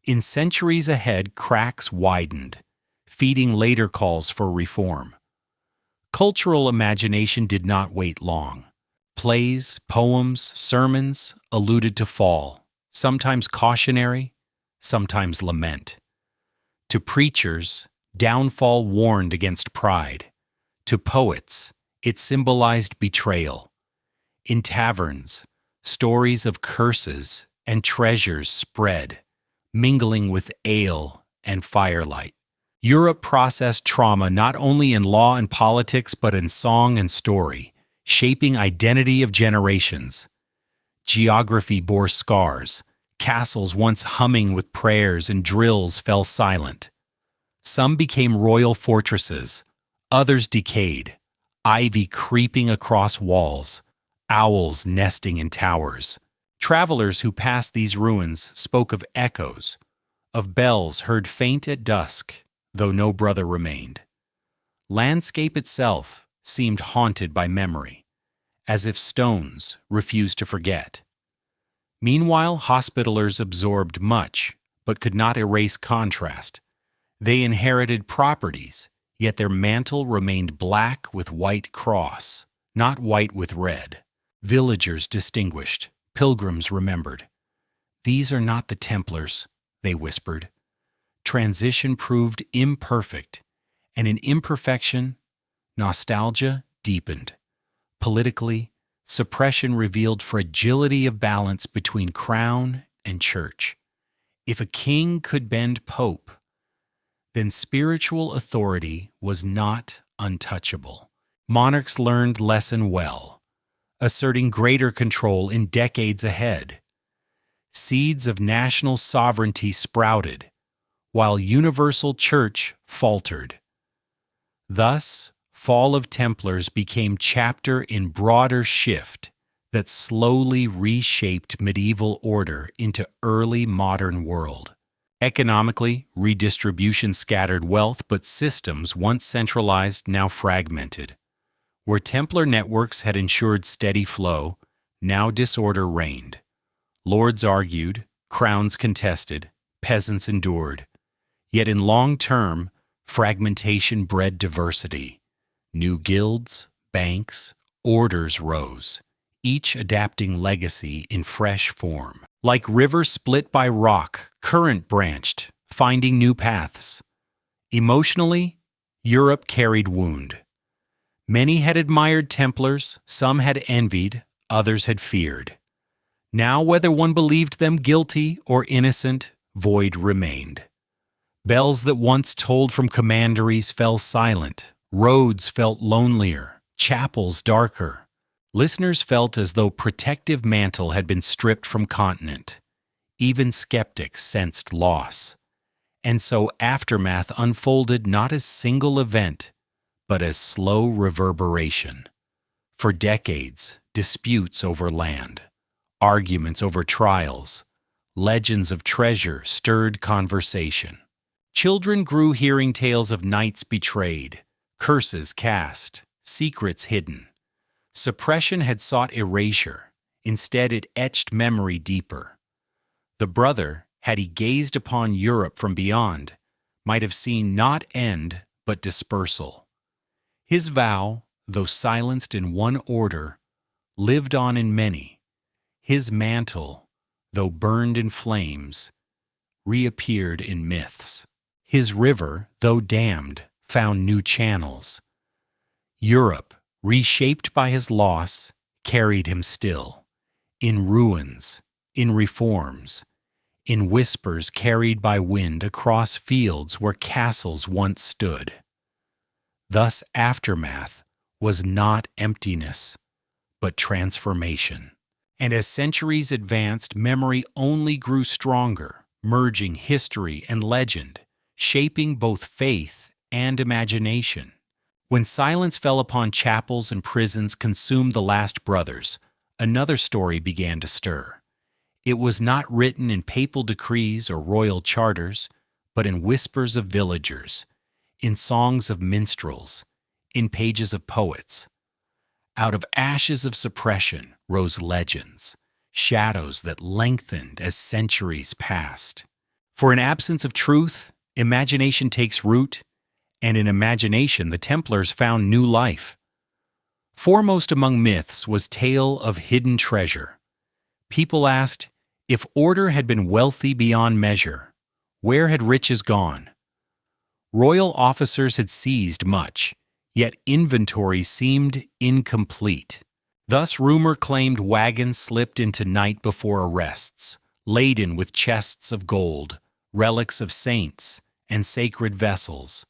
In centuries ahead, cracks widened, feeding later calls for reform. Cultural imagination did not wait long. Plays, poems, sermons alluded to fall, sometimes cautionary, sometimes lament. To preachers, downfall warned against pride. To poets, it symbolized betrayal. In taverns, stories of curses and treasures spread, mingling with ale and firelight. Europe processed trauma not only in law and politics but in song and story, shaping identity of generations. Geography bore scars. Castles once humming with prayers and drills fell silent. Some became royal fortresses, others decayed, ivy creeping across walls, owls nesting in towers. Travelers who passed these ruins spoke of echoes, of bells heard faint at dusk, though no brother remained. Landscape itself seemed haunted by memory, as if stones refused to forget. Meanwhile, Hospitallers absorbed much, but could not erase contrast. They inherited properties, yet their mantle remained black with white cross, not white with red. Villagers distinguished, pilgrims remembered. "These are not the Templars," they whispered. Transition proved imperfect, and in imperfection, nostalgia deepened. Politically, suppression revealed fragility of balance between crown and church. If a king could bend pope, then spiritual authority was not untouchable. Monarchs learned lesson well, asserting greater control in decades ahead. Seeds of national sovereignty sprouted, while universal church faltered. Thus, fall of Templars became chapter in broader shift that slowly reshaped medieval order into early modern world. Economically, redistribution scattered wealth, but systems once centralized now fragmented. Where Templar networks had ensured steady flow, now disorder reigned. Lords argued, crowns contested, peasants endured. Yet in long term, fragmentation bred diversity. New guilds, banks, orders rose, each adapting legacy in fresh form. Like rivers split by rock, current branched, finding new paths. Emotionally, Europe carried wound. Many had admired Templars, some had envied, others had feared. Now, whether one believed them guilty or innocent, void remained. Bells that once tolled from commanderies fell silent. Roads felt lonelier, chapels darker. Listeners felt as though protective mantle had been stripped from continent. Even skeptics sensed loss. And so aftermath unfolded not as single event, but as slow reverberation. For decades, disputes over land, arguments over trials, legends of treasure stirred conversation. Children grew hearing tales of knights betrayed, curses cast, secrets hidden. Suppression had sought erasure. Instead, it etched memory deeper. The brother, had he gazed upon Europe from beyond, might have seen not end but dispersal. His vow, though silenced in one order, lived on in many. His mantle, though burned in flames, reappeared in myths. His river, though dammed, found new channels. Europe, reshaped by his loss, carried him still, in ruins, in reforms, in whispers carried by wind across fields where castles once stood. Thus aftermath was not emptiness, but transformation. And as centuries advanced, memory only grew stronger, merging history and legend, shaping both faith and imagination. When silence fell upon chapels and prisons consumed the last brothers, another story began to stir. It was not written in papal decrees or royal charters, but in whispers of villagers, in songs of minstrels, in pages of poets. Out of ashes of suppression rose legends, shadows that lengthened as centuries passed. For in absence of truth, imagination takes root, and in imagination the Templars found new life. Foremost among myths was tale of hidden treasure. People asked, if order had been wealthy beyond measure, where had riches gone? Royal officers had seized much, yet inventory seemed incomplete. Thus rumor claimed wagons slipped into night before arrests, laden with chests of gold, relics of saints, and sacred vessels.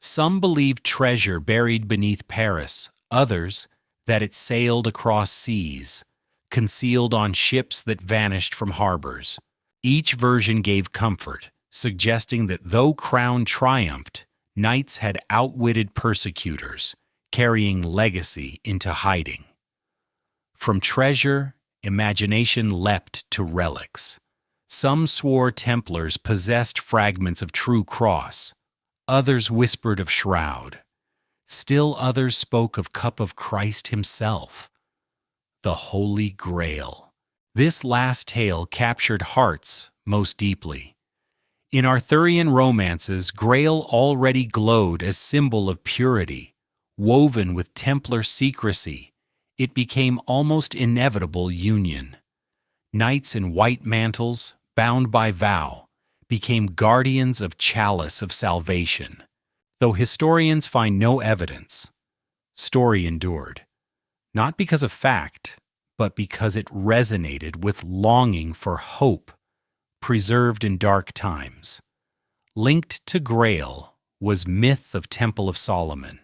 Some believed treasure buried beneath Paris, others that it sailed across seas, concealed on ships that vanished from harbors. Each version gave comfort, suggesting that though crown triumphed, knights had outwitted persecutors, carrying legacy into hiding. From treasure, imagination leapt to relics. Some swore Templars possessed fragments of true cross, others whispered of shroud. Still others spoke of cup of Christ himself, the Holy Grail. This last tale captured hearts most deeply. In Arthurian romances, Grail already glowed as symbol of purity. Woven with Templar secrecy, it became almost inevitable union. Knights in white mantles, bound by vow, became guardians of chalice of salvation. Though historians find no evidence, story endured, not because of fact, but because it resonated with longing for hope, preserved in dark times. Linked to Grail was myth of Temple of Solomon.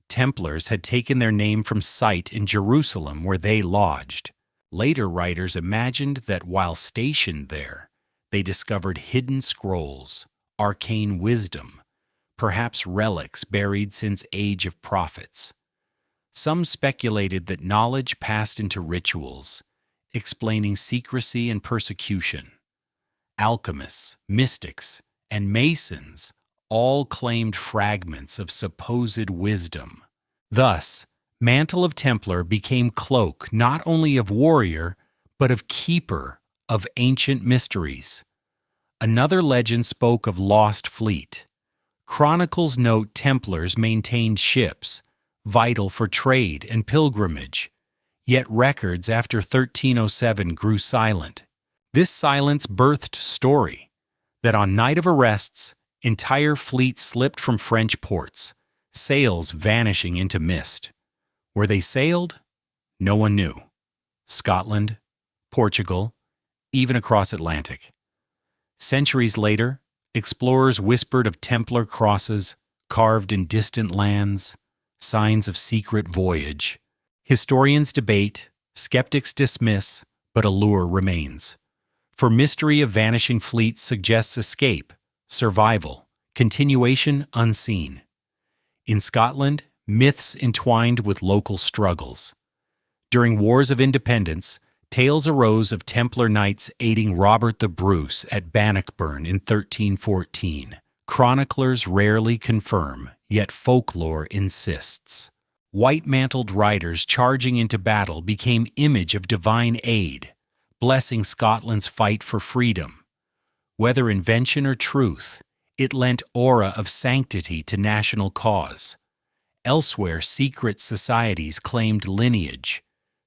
Templars had taken their name from site in Jerusalem where they lodged. Later writers imagined that while stationed there, they discovered hidden scrolls, arcane wisdom, perhaps relics buried since age of prophets. Some speculated that knowledge passed into rituals, explaining secrecy and persecution. Alchemists, mystics, and masons all claimed fragments of supposed wisdom. Thus, Mantle of Templar became cloak not only of warrior, but of keeper of ancient mysteries. Another legend spoke of lost fleet. Chronicles note Templars maintained ships, vital for trade and pilgrimage, yet records after 1307 grew silent. This silence birthed story that on night of arrests, entire fleets slipped from French ports, sails vanishing into mist. Where they sailed, no one knew. Scotland, Portugal, even across Atlantic. Centuries later, explorers whispered of Templar crosses carved in distant lands, signs of secret voyage. Historians debate, skeptics dismiss, but allure remains. For mystery of vanishing fleets suggests escape, survival, continuation unseen. In Scotland, myths entwined with local struggles. During wars of independence, tales arose of Templar knights aiding Robert the Bruce at Bannockburn in 1314. Chroniclers rarely confirm, yet folklore insists. White-mantled riders charging into battle became image of divine aid, blessing Scotland's fight for freedom. Whether invention or truth, it lent aura of sanctity to national cause. Elsewhere, secret societies claimed lineage.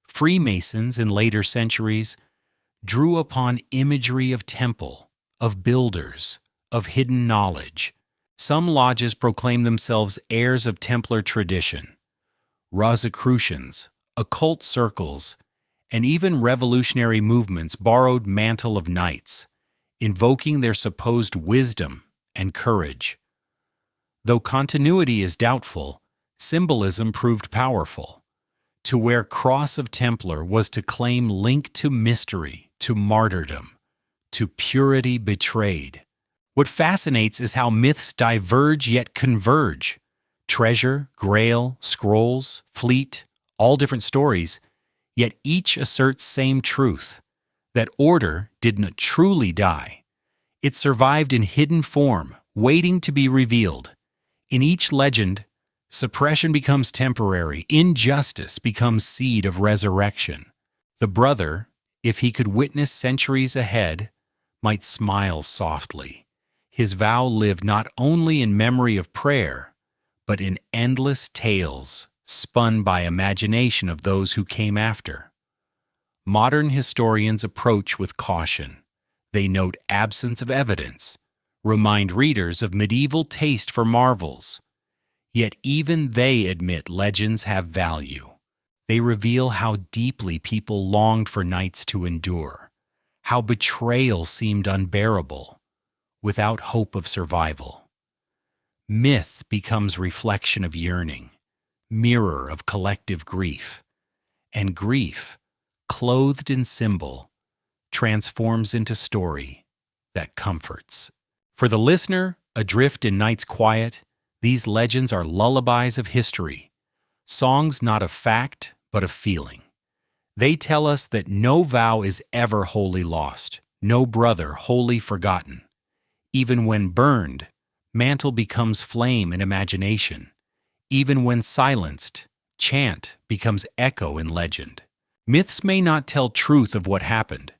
Freemasons in later centuries drew upon imagery of temple, of builders, of hidden knowledge. Some lodges proclaim themselves heirs of Templar tradition. Rosicrucians, occult circles, and even revolutionary movements borrowed mantle of knights, invoking their supposed wisdom and courage. Though continuity is doubtful, symbolism proved powerful. To wear Cross of Templar was to claim link to mystery, to martyrdom, to purity betrayed. What fascinates is how myths diverge yet converge. Treasure, grail, scrolls, fleet, all different stories, yet each asserts same truth, that order did not truly die. It survived in hidden form, waiting to be revealed. In each legend, suppression becomes temporary, injustice becomes seed of resurrection. The brother, if he could witness centuries ahead, might smile softly. His vow lived not only in memory of prayer, but in endless tales spun by imagination of those who came after. Modern historians approach with caution. They note absence of evidence, remind readers of medieval taste for marvels. Yet even they admit legends have value. They reveal how deeply people longed for knights to endure, how betrayal seemed unbearable, without hope of survival. Myth becomes reflection of yearning, mirror of collective grief, and grief, clothed in symbol, transforms into story that comforts. For the listener, adrift in night's quiet, these legends are lullabies of history, songs not of fact but of feeling. They tell us that no vow is ever wholly lost, no brother wholly forgotten. Even when burned, mantle becomes flame in imagination. Even when silenced, chant becomes echo in legend. Myths may not tell truth of what happened,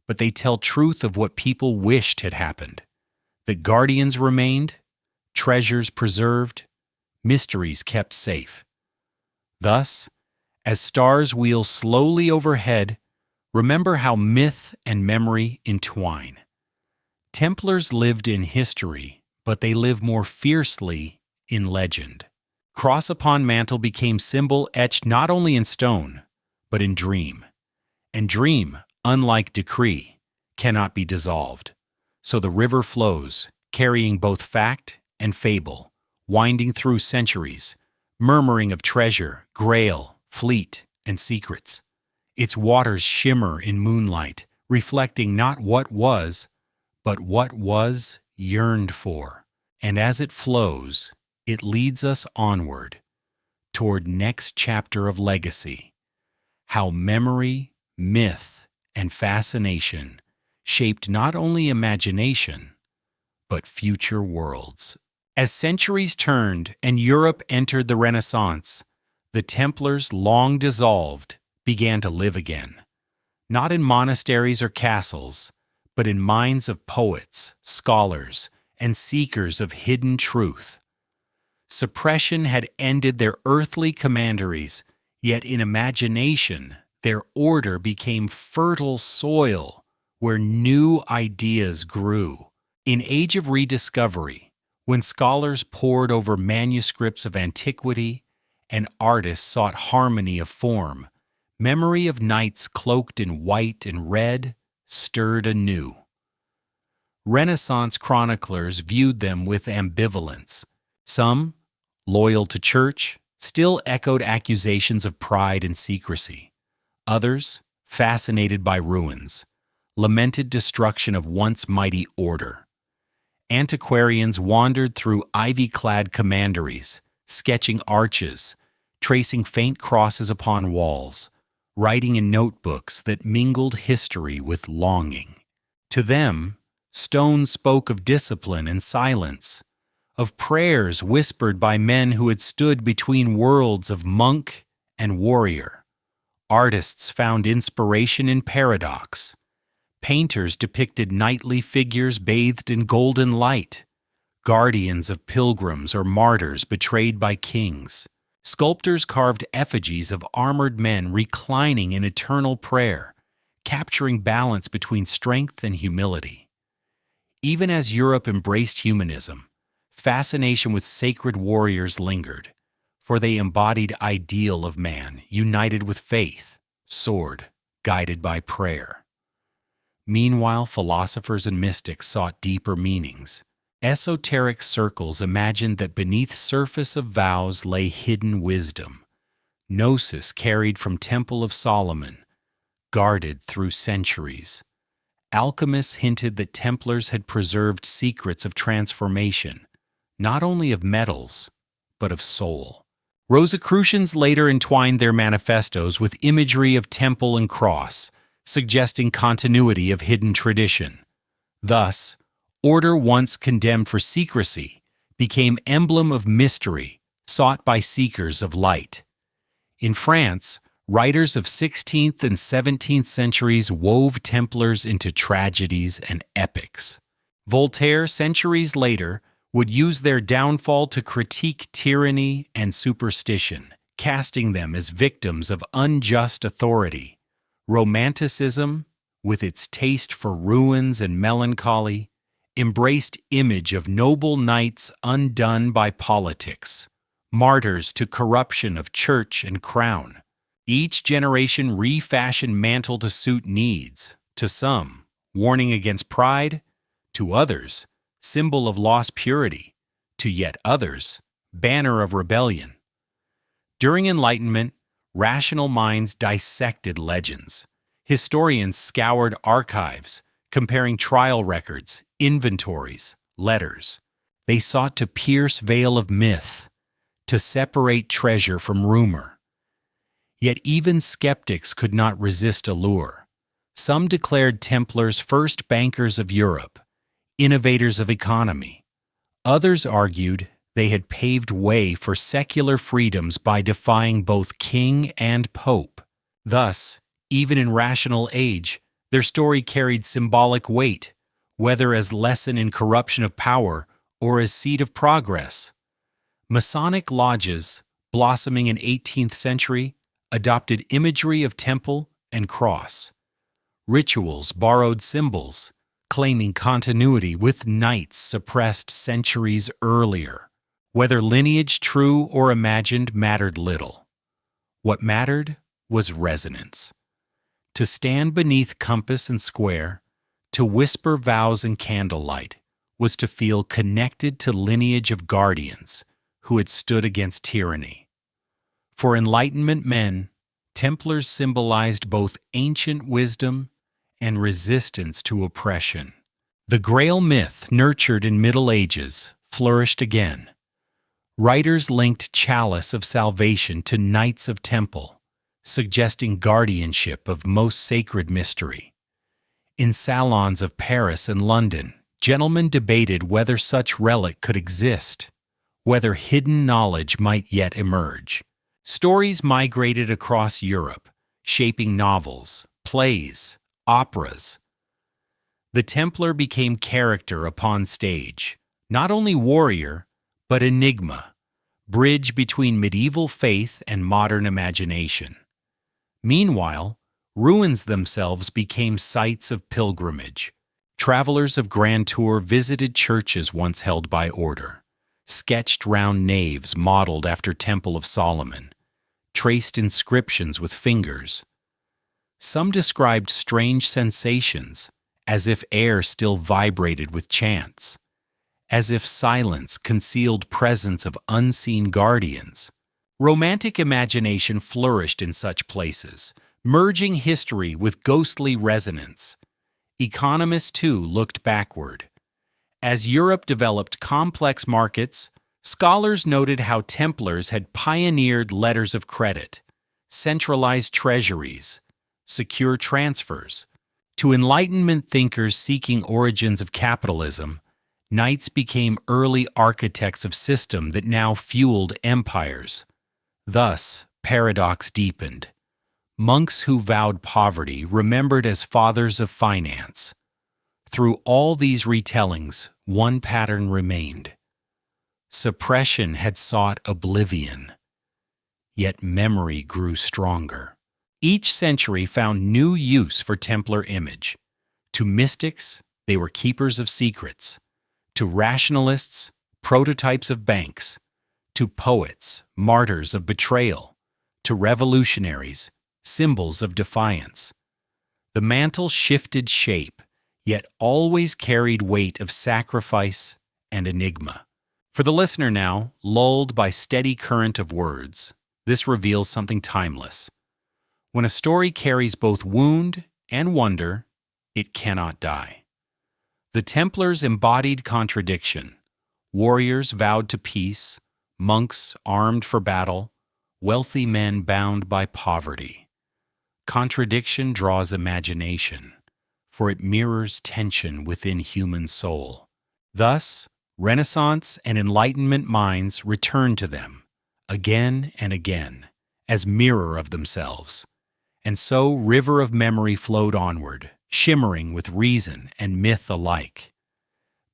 but they tell truth of what people wished had happened. That guardians remained, treasures preserved, mysteries kept safe. Thus, as stars wheel slowly overhead, remember how myth and memory entwine. Templars lived in history, but they live more fiercely in legend. Cross upon mantle became symbol etched not only in stone, but in dream. And dream, unlike decree, cannot be dissolved. So the river flows, carrying both fact and fable, winding through centuries, murmuring of treasure, grail, fleet, and secrets. Its waters shimmer in moonlight, reflecting not what was, but what was yearned for. And as it flows, it leads us onward, toward next chapter of legacy. How memory, myth, and fascination shaped not only imagination, but future worlds. As centuries turned and Europe entered the Renaissance, the Templars, long dissolved, began to live again. Not in monasteries or castles, but in minds of poets, scholars, and seekers of hidden truth. Suppression had ended their earthly commanderies, yet in imagination their order became fertile soil where new ideas grew. In Age of Rediscovery, when scholars pored over manuscripts of antiquity and artists sought harmony of form, memory of knights cloaked in white and red stirred anew. Renaissance chroniclers viewed them with ambivalence. Some, loyal to church, still echoed accusations of pride and secrecy. Others, fascinated by ruins, lamented destruction of once mighty order. Antiquarians wandered through ivy-clad commanderies, sketching arches, tracing faint crosses upon walls, writing in notebooks that mingled history with longing. To them, stone spoke of discipline and silence, of prayers whispered by men who had stood between worlds of monk and warrior. Artists found inspiration in paradox. Painters depicted knightly figures bathed in golden light, guardians of pilgrims or martyrs betrayed by kings. Sculptors carved effigies of armored men reclining in eternal prayer, capturing balance between strength and humility. Even as Europe embraced humanism, fascination with sacred warriors lingered, for they embodied ideal of man united with faith, sword, guided by prayer. Meanwhile, philosophers and mystics sought deeper meanings. Esoteric circles imagined that beneath surface of vows lay hidden wisdom, gnosis carried from Temple of Solomon, guarded through centuries. Alchemists hinted that Templars had preserved secrets of transformation, not only of metals, but of soul. Rosicrucians later entwined their manifestos with imagery of temple and cross, suggesting continuity of hidden tradition. Thus, order once condemned for secrecy became emblem of mystery sought by seekers of light. In France, writers of 16th and 17th centuries wove Templars into tragedies and epics. Voltaire, centuries later, would use their downfall to critique tyranny and superstition, casting them as victims of unjust authority. Romanticism, with its taste for ruins and melancholy, embraced image of noble knights undone by politics, martyrs to corruption of church and crown. Each generation refashioned mantle to suit needs, to some, warning against pride, to others, symbol of lost purity, to yet others, banner of rebellion. During Enlightenment, rational minds dissected legends. Historians scoured archives, comparing trial records, inventories, letters. They sought to pierce veil of myth, to separate treasure from rumor. Yet even skeptics could not resist allure. Some declared Templars first bankers of Europe, innovators of economy. Others argued they had paved way for secular freedoms by defying both king and pope. Thus, even in rational age, their story carried symbolic weight, whether as lesson in corruption of power or as seed of progress. Masonic lodges, blossoming in 18th century, adopted imagery of temple and cross. Rituals borrowed symbols, claiming continuity with knights suppressed centuries earlier. Whether lineage true or imagined mattered little. What mattered was resonance. To stand beneath compass and square, to whisper vows in candlelight, was to feel connected to lineage of guardians who had stood against tyranny. For Enlightenment men, Templars symbolized both ancient wisdom and resistance to oppression. The Grail myth, nurtured in Middle Ages, flourished again. Writers linked chalice of salvation to knights of temple, suggesting guardianship of most sacred mystery. In salons of Paris and London, gentlemen debated whether such relic could exist, whether hidden knowledge might yet emerge. Stories migrated across Europe, shaping novels, plays, operas. The Templar became character upon stage, not only warrior, but enigma, bridge between medieval faith and modern imagination. Meanwhile, ruins themselves became sites of pilgrimage. Travelers of grand tour visited churches once held by order, sketched round naves modeled after Temple of Solomon, traced inscriptions with fingers. Some described strange sensations, as if air still vibrated with chants, as if silence concealed presence of unseen guardians. Romantic imagination flourished in such places, merging history with ghostly resonance. Economists, too, looked backward. As Europe developed complex markets, scholars noted how Templars had pioneered letters of credit, centralized treasuries, secure transfers. To Enlightenment thinkers seeking origins of capitalism, knights became early architects of system that now fueled empires. Thus, paradox deepened. Monks who vowed poverty remembered as fathers of finance. Through all these retellings, one pattern remained. Suppression had sought oblivion, yet memory grew stronger. Each century found new use for Templar image. To mystics, they were keepers of secrets. To rationalists, prototypes of banks, to poets, martyrs of betrayal, to revolutionaries, symbols of defiance. The mantle shifted shape, yet always carried weight of sacrifice and enigma. For the listener now, lulled by steady current of words, this reveals something timeless. When a story carries both wound and wonder, it cannot die. The Templars embodied contradiction. Warriors vowed to peace, monks armed for battle, wealthy men bound by poverty. Contradiction draws imagination, for it mirrors tension within human soul. Thus, Renaissance and Enlightenment minds return to them, again and again, as mirror of themselves. And so river of memory flowed onward, shimmering with reason and myth alike.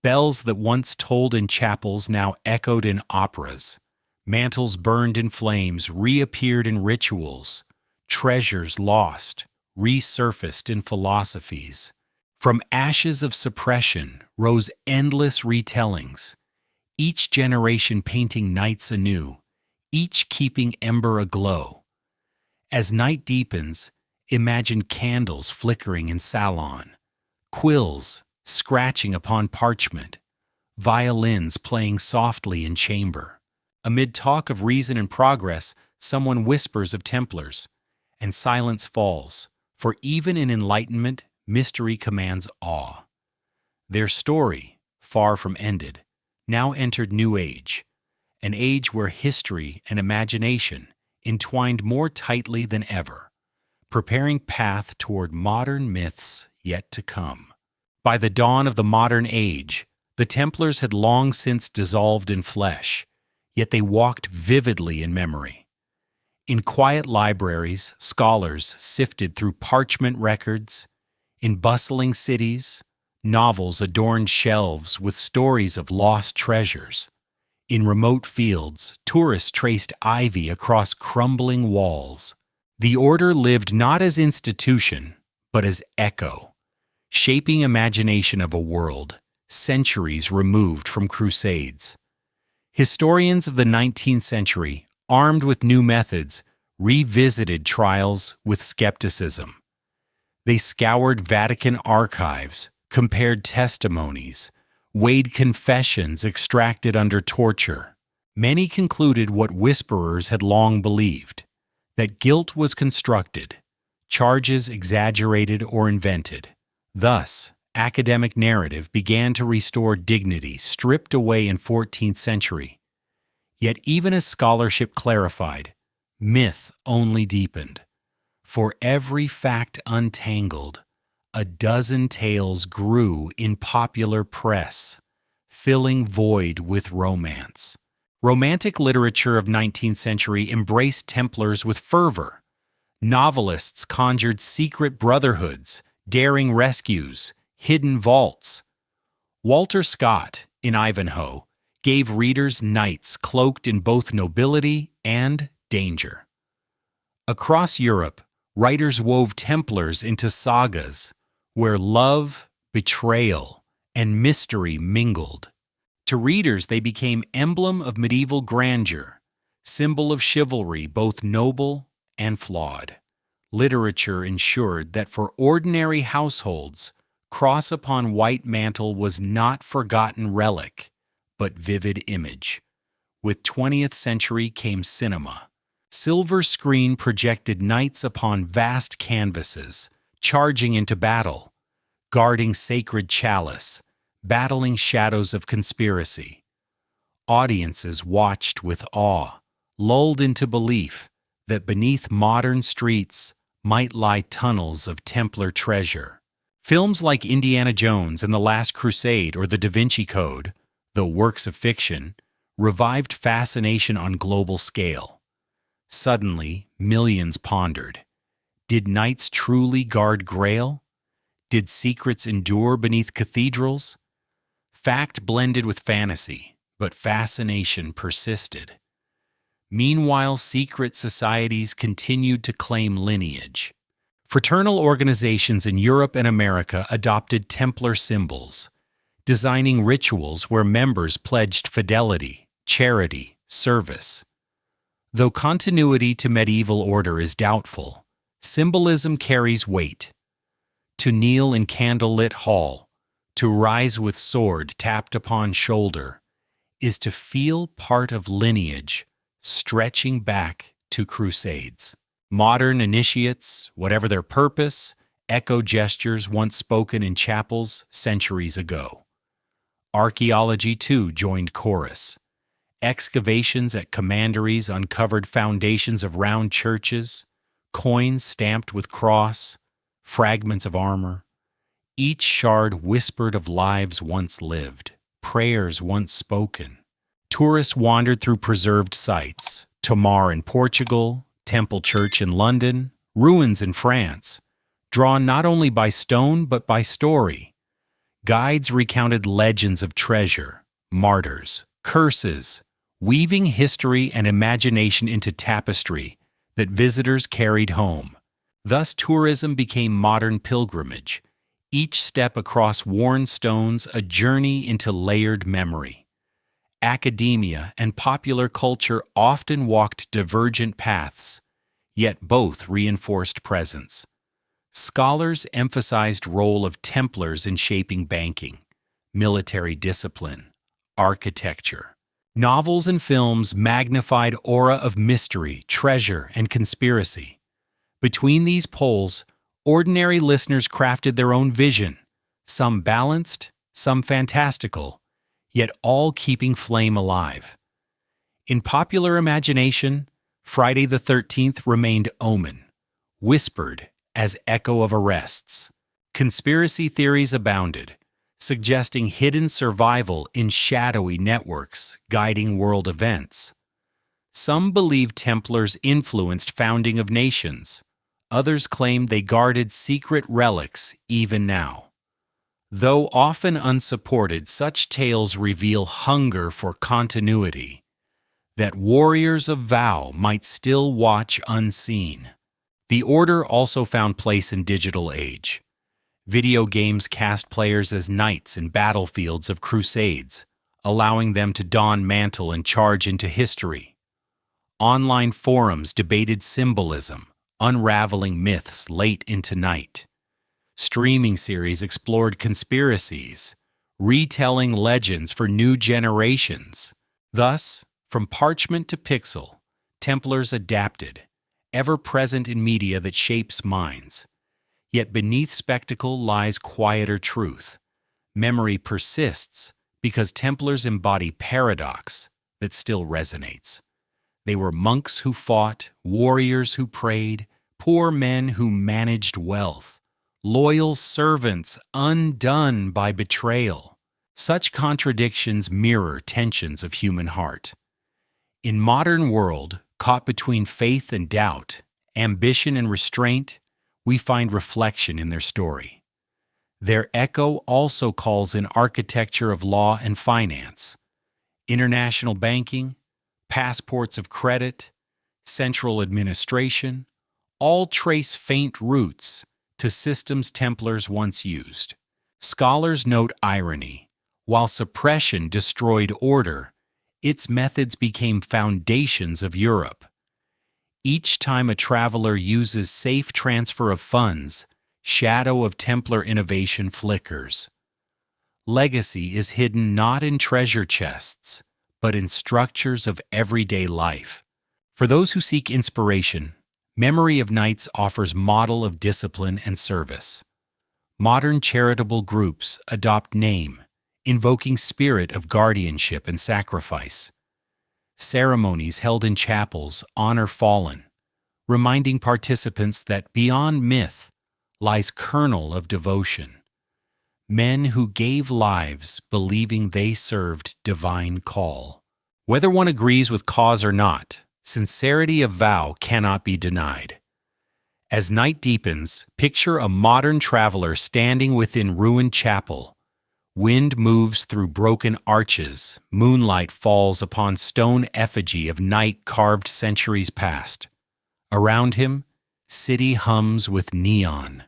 Bells that once tolled in chapels now echoed in operas. Mantles burned in flames reappeared in rituals. Treasures lost resurfaced in philosophies. From ashes of suppression rose endless retellings, each generation painting nights anew, each keeping ember aglow. As night deepens, imagine candles flickering in salon, quills scratching upon parchment, violins playing softly in chamber. Amid talk of reason and progress, someone whispers of Templars, and silence falls, for even in enlightenment, mystery commands awe. Their story, far from ended, now entered new age, an age where history and imagination entwined more tightly than ever, preparing path toward modern myths yet to come. By the dawn of the modern age, the Templars had long since dissolved in flesh, yet they walked vividly in memory. In quiet libraries, scholars sifted through parchment records. In bustling cities, novels adorned shelves with stories of lost treasures. In remote fields, tourists traced ivy across crumbling walls. The order lived not as institution, but as echo, shaping imagination of a world centuries removed from crusades. Historians of the 19th century, armed with new methods, revisited trials with skepticism. They scoured Vatican archives, compared testimonies, weighed confessions extracted under torture. Many concluded what whisperers had long believed, that guilt was constructed, charges exaggerated or invented. Thus, academic narrative began to restore dignity stripped away in 14th century. Yet even as scholarship clarified, myth only deepened. For every fact untangled, a dozen tales grew in popular press, filling void with romance. Romantic literature of 19th century embraced Templars with fervor. Novelists conjured secret brotherhoods, daring rescues, hidden vaults. Walter Scott, in Ivanhoe, gave readers knights cloaked in both nobility and danger. Across Europe, writers wove Templars into sagas where love, betrayal, and mystery mingled. To readers, they became emblem of medieval grandeur, symbol of chivalry both noble and flawed. Literature ensured that for ordinary households, cross upon white mantle was not forgotten relic, but vivid image. With 20th century came cinema. Silver screen projected knights upon vast canvases, charging into battle, guarding sacred chalice, battling shadows of conspiracy. Audiences watched with awe, lulled into belief that beneath modern streets might lie tunnels of Templar treasure. Films like Indiana Jones and the Last Crusade or the Da Vinci Code, though works of fiction, revived fascination on global scale. Suddenly, millions pondered. Did knights truly guard Grail? Did secrets endure beneath cathedrals? Fact blended with fantasy, but fascination persisted. Meanwhile, secret societies continued to claim lineage. Fraternal organizations in Europe and America adopted Templar symbols, designing rituals where members pledged fidelity, charity, service. Though continuity to medieval order is doubtful, symbolism carries weight. To kneel in candlelit hall, to rise with sword tapped upon shoulder, is to feel part of lineage stretching back to crusades. Modern initiates, whatever their purpose, echo gestures once spoken in chapels centuries ago. Archaeology, too, joined chorus. Excavations at commanderies uncovered foundations of round churches, coins stamped with cross, fragments of armor. Each shard whispered of lives once lived, prayers once spoken. Tourists wandered through preserved sites, Tomar in Portugal, Temple Church in London, ruins in France, drawn not only by stone but by story. Guides recounted legends of treasure, martyrs, curses, weaving history and imagination into tapestry that visitors carried home. Thus tourism became modern pilgrimage, each step across worn stones a journey into layered memory. Academia and popular culture often walked divergent paths, yet both reinforced presence. Scholars emphasized role of Templars in shaping banking, military discipline, architecture. Novels and films magnified aura of mystery, treasure, and conspiracy. Between these poles, ordinary listeners crafted their own vision, some balanced, some fantastical, yet all keeping flame alive. In popular imagination, Friday the 13th remained omen, whispered as echo of arrests. Conspiracy theories abounded, suggesting hidden survival in shadowy networks guiding world events. Some believed Templars influenced founding of nations. Others claimed they guarded secret relics even now. Though often unsupported, such tales reveal hunger for continuity, that warriors of vow might still watch unseen. The order also found place in digital age. Video games cast players as knights in battlefields of crusades, allowing them to don mantle and charge into history. Online forums debated symbolism, unraveling myths late into night. Streaming series explored conspiracies, retelling legends for new generations. Thus, from parchment to pixel, Templars adapted, ever present in media that shapes minds. Yet beneath spectacle lies quieter truth. Memory persists because Templars embody paradox that still resonates. They were monks who fought, warriors who prayed, poor men who managed wealth, loyal servants undone by betrayal. Such contradictions mirror tensions of human heart. In modern world, caught between faith and doubt, ambition and restraint, we find reflection in their story. Their echo also calls in architecture of law and finance, international banking, passports of credit, central administration, all trace faint roots to systems Templars once used. Scholars note irony. While suppression destroyed order, its methods became foundations of Europe. Each time a traveler uses safe transfer of funds, shadow of Templar innovation flickers. Legacy is hidden not in treasure chests, but in structures of everyday life. For those who seek inspiration, Memory of Knights offers model of discipline and service. Modern charitable groups adopt name, invoking spirit of guardianship and sacrifice. Ceremonies held in chapels honor fallen, reminding participants that beyond myth lies kernel of devotion. Men who gave lives believing they served divine call. Whether one agrees with cause or not, sincerity of vow cannot be denied. As night deepens, picture a modern traveler standing within ruined chapel. Wind moves through broken arches, moonlight falls upon stone effigy of knight carved centuries past. Around him, city hums with neon,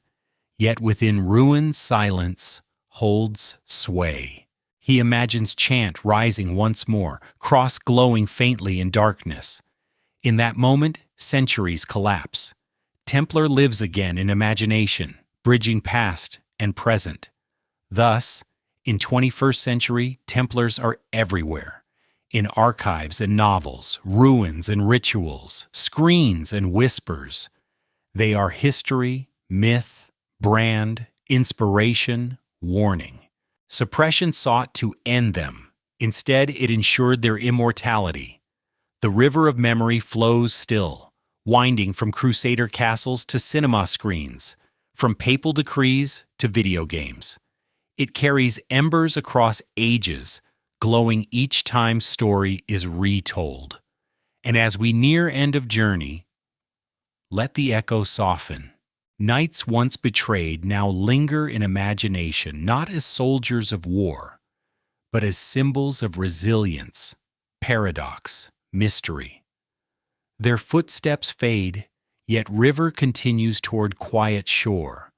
yet within ruin silence holds sway. He imagines chant rising once more, cross glowing faintly in darkness. In that moment, centuries collapse. Templar lives again in imagination, bridging past and present. Thus, in 21st century, Templars are everywhere. In archives and novels, ruins and rituals, screens and whispers. They are history, myth, brand, inspiration, warning. Suppression sought to end them. Instead, it ensured their immortality. The river of memory flows still, winding from crusader castles to cinema screens, from papal decrees to video games. It carries embers across ages, glowing each time story is retold. And as we near end of journey, let the echo soften. Knights once betrayed now linger in imagination, not as soldiers of war, but as symbols of resilience, paradox, mystery. Their footsteps fade, yet river continues toward quiet shore,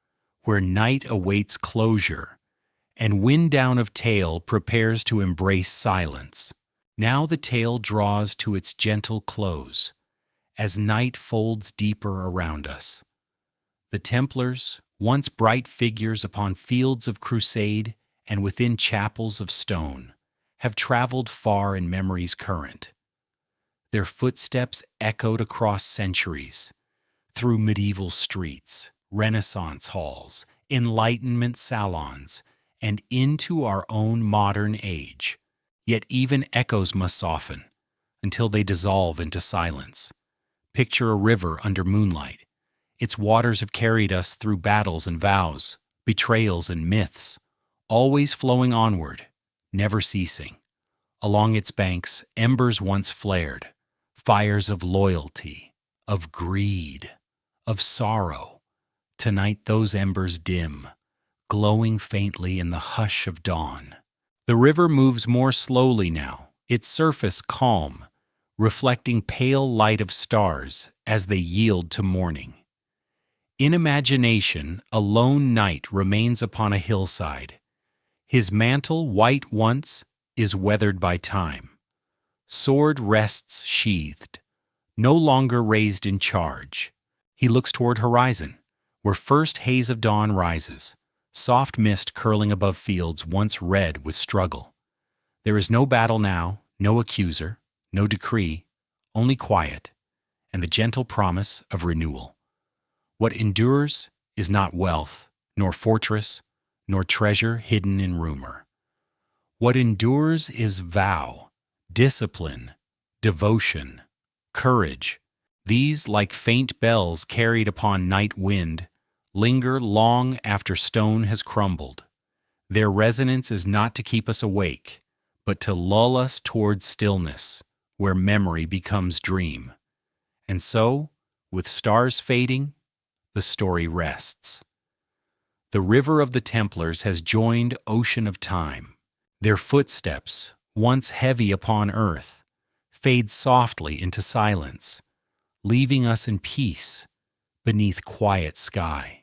where night awaits closure, and wind down of tale prepares to embrace silence. Now the tale draws to its gentle close, as night folds deeper around us. The Templars, once bright figures upon fields of crusade and within chapels of stone, have traveled far in memory's current. Their footsteps echoed across centuries, through medieval streets, Renaissance halls, Enlightenment salons, and into our own modern age. Yet even echoes must soften, until they dissolve into silence. Picture a river under moonlight. Its waters have carried us through battles and vows, betrayals and myths, always flowing onward, never ceasing. Along its banks, embers once flared, fires of loyalty, of greed, of sorrow. Tonight those embers dim, glowing faintly in the hush of dawn. The river moves more slowly now, its surface calm, reflecting pale light of stars as they yield to morning. In imagination, a lone knight remains upon a hillside. His mantle, white once, is weathered by time. Sword rests sheathed, no longer raised in charge. He looks toward horizon, where first haze of dawn rises, soft mist curling above fields once red with struggle. There is no battle now, no accuser, no decree, only quiet, and the gentle promise of renewal. What endures is not wealth, nor fortress, nor treasure hidden in rumor. What endures is vow, discipline, devotion, courage. These, like faint bells carried upon night wind, linger long after stone has crumbled. Their resonance is not to keep us awake, but to lull us toward stillness, where memory becomes dream. And so, with stars fading, the story rests. The river of the Templars has joined ocean of time. Their footsteps, once heavy upon earth, fade softly into silence, leaving us in peace beneath quiet sky.